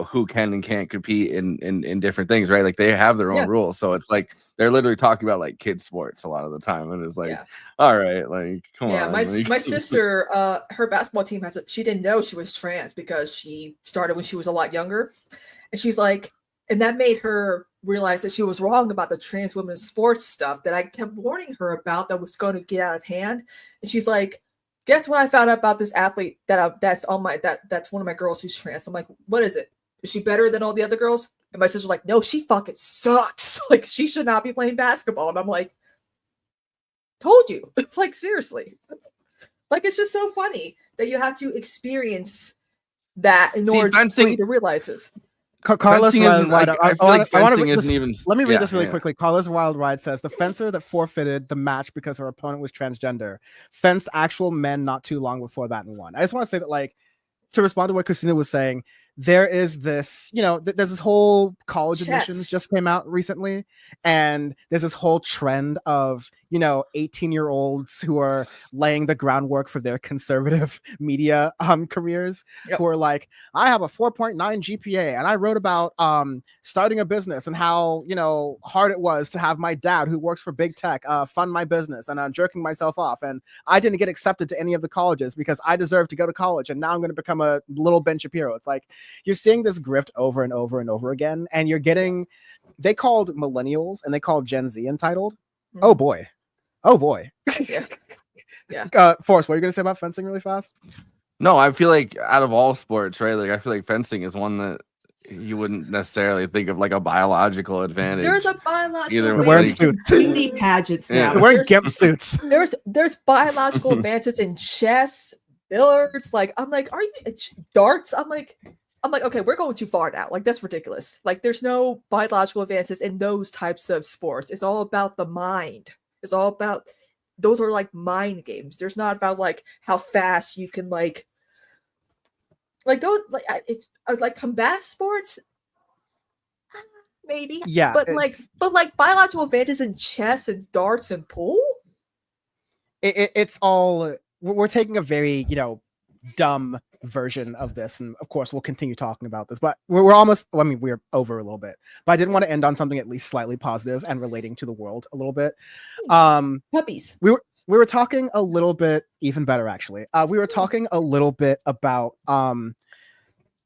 E: who can and can't compete in different things, right? Like they have their own rules. So it's like they're literally talking about like kids sports a lot of the time, and it's like, all right, like come on.
F: My sister, her basketball team she didn't know she was trans because she started when she was a lot younger, and she's like, and that made her realize that she was wrong about the trans women's sports stuff that I kept warning her about that was going to get out of hand. And she's like, guess what I found out about this athlete that's one of my girls who's trans. I'm like, what is it? Is she better than all the other girls? And my sister's like, no, she fucking sucks. Like she should not be playing basketball. And I'm like, told you. Like seriously. Like it's just so funny that you have to experience that in order for you to realize this.
D: Carlos Wildride. Let me read this really
E: yeah.
D: quickly. Carlos Wildride says the fencer that forfeited the match because her opponent was transgender fenced actual men not too long before that and won. I just want to say that, like, to respond to what Kristina was saying, there is this, there's this whole college admissions just came out recently, and there's this whole trend of 18-year-olds who are laying the groundwork for their conservative media careers, who are like, I have a 4.9 GPA and I wrote about starting a business and how hard it was to have my dad who works for big tech fund my business, and I'm jerking myself off, and I didn't get accepted to any of the colleges because I deserve to go to college, and now I'm going to become a little Ben Shapiro. It's like you're seeing this grift over and over and over again, and you're getting, they called millennials and they called Gen Z entitled. Oh boy. Yeah. Forrest, what are you gonna say about fencing really fast?
E: No, I feel like out of all sports, right? Like I feel like fencing is one that you wouldn't necessarily think of like a biological advantage.
F: There's a biological
D: advantage. Wearing suits.
F: Beauty pageants now.
D: We're wearing gimp suits.
F: There's biological advances in chess, billiards. Like I'm like, are you darts? I'm like, okay, we're going too far now. Like that's ridiculous. Like there's no biological advances in those types of sports. It's all about the mind. It's all about, those are like mind games. There's not about like how fast you can like those, like it's like combative sports. Maybe.
D: Yeah.
F: But like biological advantages in chess and darts and pool.
D: It's all, we're taking a very, dumb version of this, and of course we'll continue talking about this, but we're almost, we're over a little bit, but I didn't want to end on something at least slightly positive and relating to the world a little bit.
F: Puppies.
D: We were talking a little bit, even better actually, we were talking a little bit about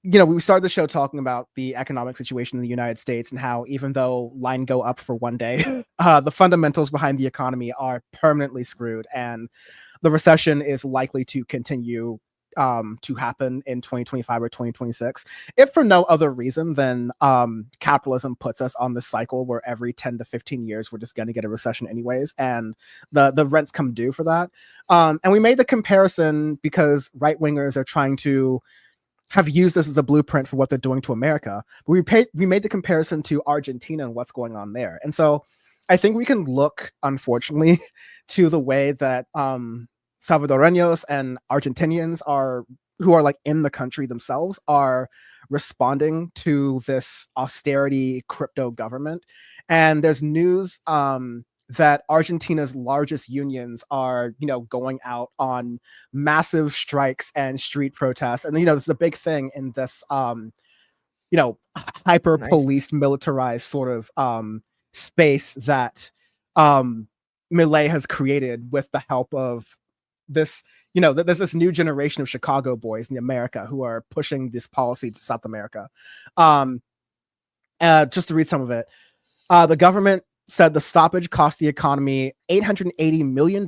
D: we started the show talking about the economic situation in the United States and how even though line go up for one day, the fundamentals behind the economy are permanently screwed. And the recession is likely to continue to happen in 2025 or 2026, if for no other reason than capitalism puts us on this cycle where every 10 to 15 years we're just going to get a recession anyways, and the rents come due for that. And we made the comparison because right-wingers are trying to have used this as a blueprint for what they're doing to America. But we made the comparison to Argentina and what's going on there. And so I think we can look, unfortunately, to the way that Salvadoreños and Argentinians who are like in the country themselves are responding to this austerity crypto government. And there's news that Argentina's largest unions are, going out on massive strikes and street protests. And, this is a big thing in this, hyper policed, militarized sort of space that Milei has created with the help of this, there's this new generation of Chicago boys in America who are pushing this policy to South America. Just to read some of it, the government said the stoppage cost the economy $880 million,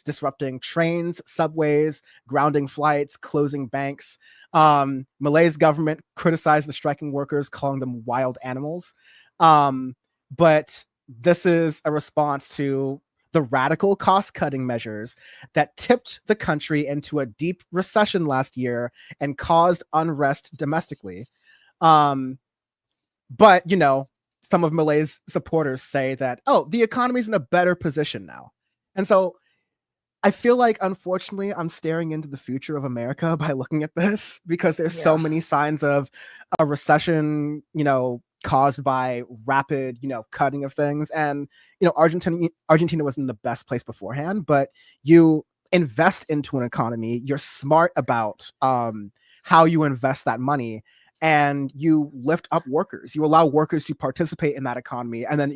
D: disrupting trains, subways, grounding flights, closing banks. Milei's government criticized the striking workers, calling them wild animals. But this is a response to the radical cost-cutting measures that tipped the country into a deep recession last year and caused unrest domestically. But, some of Milei's supporters say that, the economy's in a better position now. And so I feel like, unfortunately, I'm staring into the future of America by looking at this, because there's so many signs of a recession, caused by rapid, cutting of things. And, Argentina was in the best place beforehand, but you invest into an economy, you're smart about how you invest that money, and you lift up workers. You allow workers to participate in that economy, and then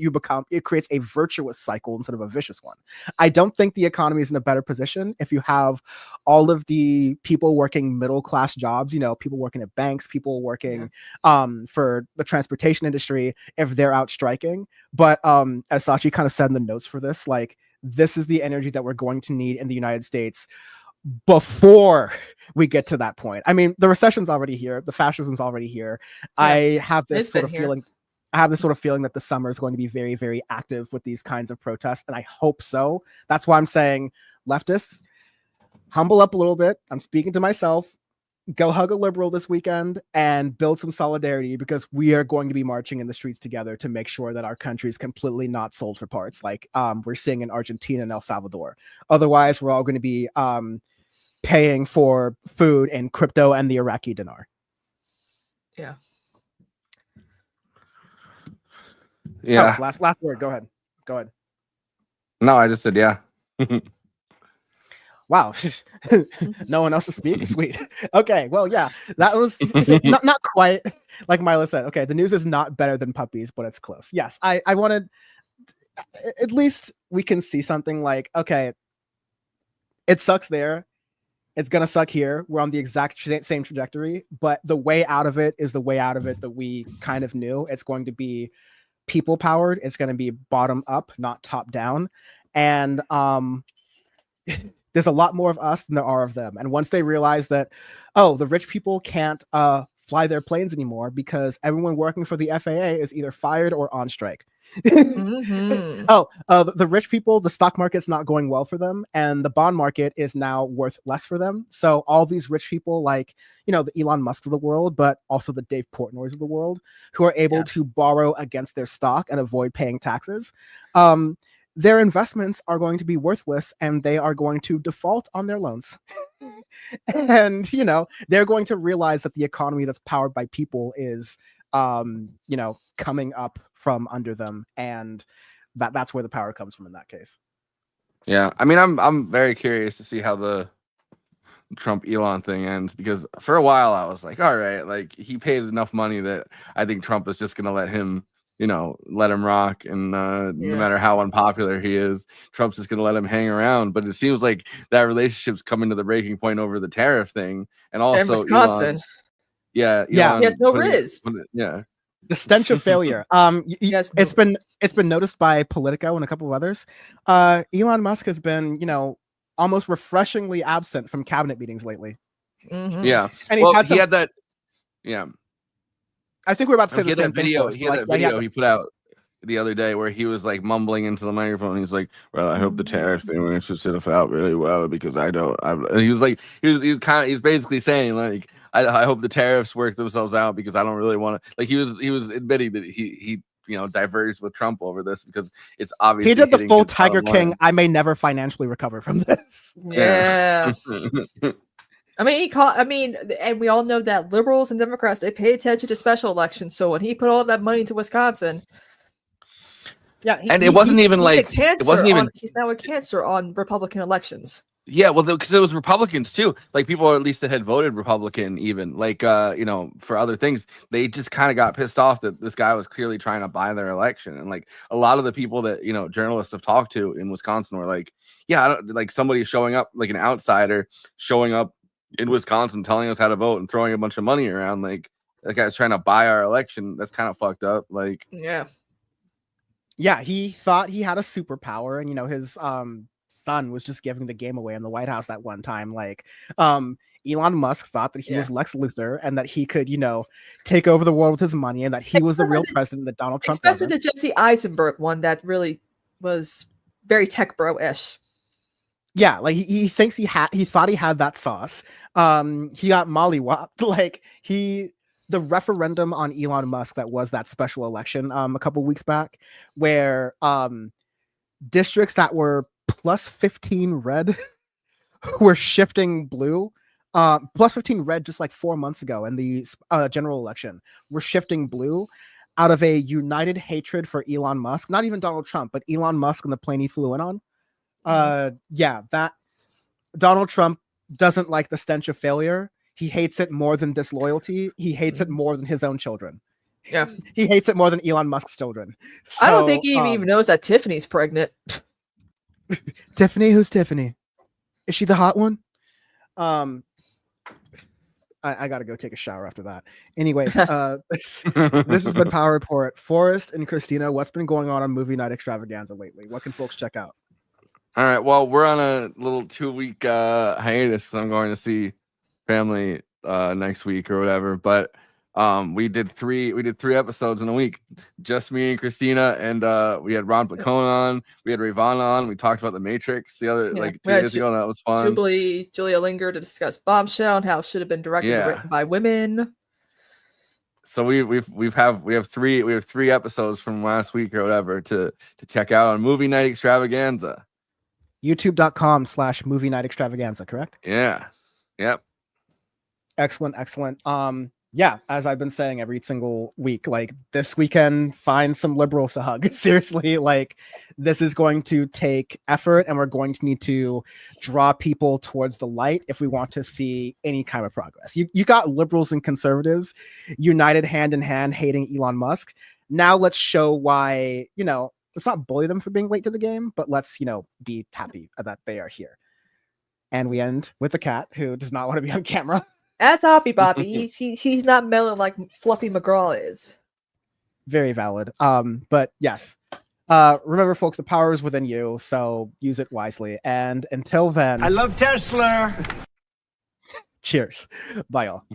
D: it creates a virtuous cycle instead of a vicious one. I don't think the economy is in a better position if you have all of the people working middle-class jobs, people working at banks, people working for the transportation industry, if they're out striking. But as Sachi kind of said in the notes for this, this is the energy that we're going to need in the United States before we get to that point. I mean, the recession's already here, the fascism's already here. I have this sort of feeling that the summer is going to be very, very active with these kinds of protests, and I hope so. That's why I'm saying, leftists, humble up a little bit. I'm speaking to myself. Go hug a liberal this weekend and build some solidarity, because we are going to be marching in the streets together to make sure that our country is completely not sold for parts like we're seeing in Argentina and El Salvador. Otherwise, we're all going to be paying for food in crypto and the Iraqi dinar.
F: Yeah.
E: Yeah.
D: Last word. Go ahead.
E: No, I just said yeah.
D: Wow. No one else to speak? Sweet. Okay. Well, yeah, that was not quite like Mila said. Okay. The news is not better than puppies, but it's close. Yes. I wanted, at least we can see something like, okay, it sucks there. It's going to suck here. We're on the exact same trajectory, but the way out of it is the way out of it that we kind of knew. It's going to be people powered. It's going to be bottom up, not top down. And there's a lot more of us than there are of them. And once they realize that, the rich people can't fly their planes anymore because everyone working for the FAA is either fired or on strike.
F: Mm-hmm.
D: The rich people, the stock market's not going well for them, and the bond market is now worth less for them. So all these rich people, like, the Elon Musks of the world, but also the Dave Portnoys of the world, who are able to borrow against their stock and avoid paying taxes, their investments are going to be worthless, and they are going to default on their loans. And, they're going to realize that the economy that's powered by people is, coming up from under them, and that's where the power comes from in that case.
E: Yeah, I mean, I'm very curious to see how the Trump Elon thing ends, because for a while I was like, all right, like, he paid enough money that I think Trump is just gonna let him rock, and no matter how unpopular he is, Trump's just gonna let him hang around. But it seems like that relationship's coming to the breaking point over the tariff thing, and also
F: in Wisconsin.
E: Elon
F: he has no riz.
D: The stench of failure. It's been noticed by Politico and a couple of others. Elon Musk has been, almost refreshingly absent from cabinet meetings lately.
F: Mhm.
E: Yeah.
D: And he's
E: Well,
D: had
E: he
D: some,
E: had that. Yeah.
D: I think we're about to say
E: He
D: the
E: had
D: same
E: that
D: thing.
E: video.
D: Forrest,
E: He
D: but,
E: had
D: like,
E: that
D: yeah,
E: video he put out the other day where he was like mumbling into the microphone. He's like, "Well, I hope the tariff thing works itself out really well because I don't." And he was like, he was basically saying like, I hope the tariffs work themselves out because I don't really want to. Like he was admitting that he diverged with Trump over this because it's obviously
D: he did the
E: hitting
D: full
E: his bottom
D: Tiger King.
E: line.
D: I may never financially recover from this.
F: Yeah. I mean, and we all know that liberals and Democrats, they pay attention to special elections. So when he put all that money into Wisconsin,
D: yeah,
E: and it wasn't even like
F: it wasn't even. He's now a cancer on Republican elections.
E: Yeah, well, because it was Republicans too. Like people, at least that had voted Republican, even like for other things, they just kind of got pissed off that this guy was clearly trying to buy their election. And like a lot of the people that journalists have talked to in Wisconsin were like, yeah, I don't like somebody showing up, like an outsider showing up in Wisconsin, telling us how to vote and throwing a bunch of money around. Like that guy's trying to buy our election. That's kind of fucked up. Like,
D: yeah, he thought he had a superpower, and his son was just giving the game away in the White House that one time. Like, Elon Musk thought that he was Lex Luthor and that he could, take over the world with his money, and that he was the real president that Donald Trump
F: Especially
D: wasn't.
F: the Jesse Eisenberg one that really was very tech bro-ish.
D: Yeah, like he thinks he thought he had that sauce. He got mollywopped. Like the referendum on Elon Musk that was that special election a couple weeks back, where districts that were plus 15 red were shifting blue. Plus 15 red just like 4 months ago in the general election were shifting blue out of a united hatred for Elon Musk. Not even Donald Trump, but Elon Musk and the plane he flew in on. That Donald Trump doesn't like the stench of failure. He hates it more than disloyalty. He hates it more than his own children.
F: Yeah.
D: He hates it more than Elon Musk's children. So,
F: I don't think he even knows that Tiffany's pregnant.
D: Tiffany? Who's Tiffany? Is she the hot one? I gotta go take a shower after that. Anyways, this has been Power Report. Forrest and Kristina, what's been going on Movie Night Extravaganza lately? What can folks check out?
E: all right, well, we're on a little 2-week hiatus because I'm going to see family next week or whatever. But we did three episodes in a week, just me and Kristina, and we had Ron Placone on, we had Rayvon on, we talked about The Matrix the other 2 days ago, and that was fun.
F: Julia Linger to discuss Bombshell and how it should have been directed and written by women.
E: So we have three episodes from last week or whatever to check out on Movie Night Extravaganza.
D: YouTube.com/Movie Night Extravaganza, correct?
E: Yeah. Yep.
D: Excellent. Yeah, as I've been saying every single week, like this weekend, find some liberals to hug. Seriously, like this is going to take effort, and we're going to need to draw people towards the light if we want to see any kind of progress. You got liberals and conservatives united hand in hand hating Elon Musk. Now let's show why, let's not bully them for being late to the game, but let's, be happy that they are here. And we end with the cat who does not want to be on camera.
F: That's Hoppy Boppy. He's not mellow like Fluffy McGraw is.
D: Very valid. But yes. Remember, folks, the power is within you, so use it wisely. And until then,
B: I love Tesla.
D: Cheers. Bye, all.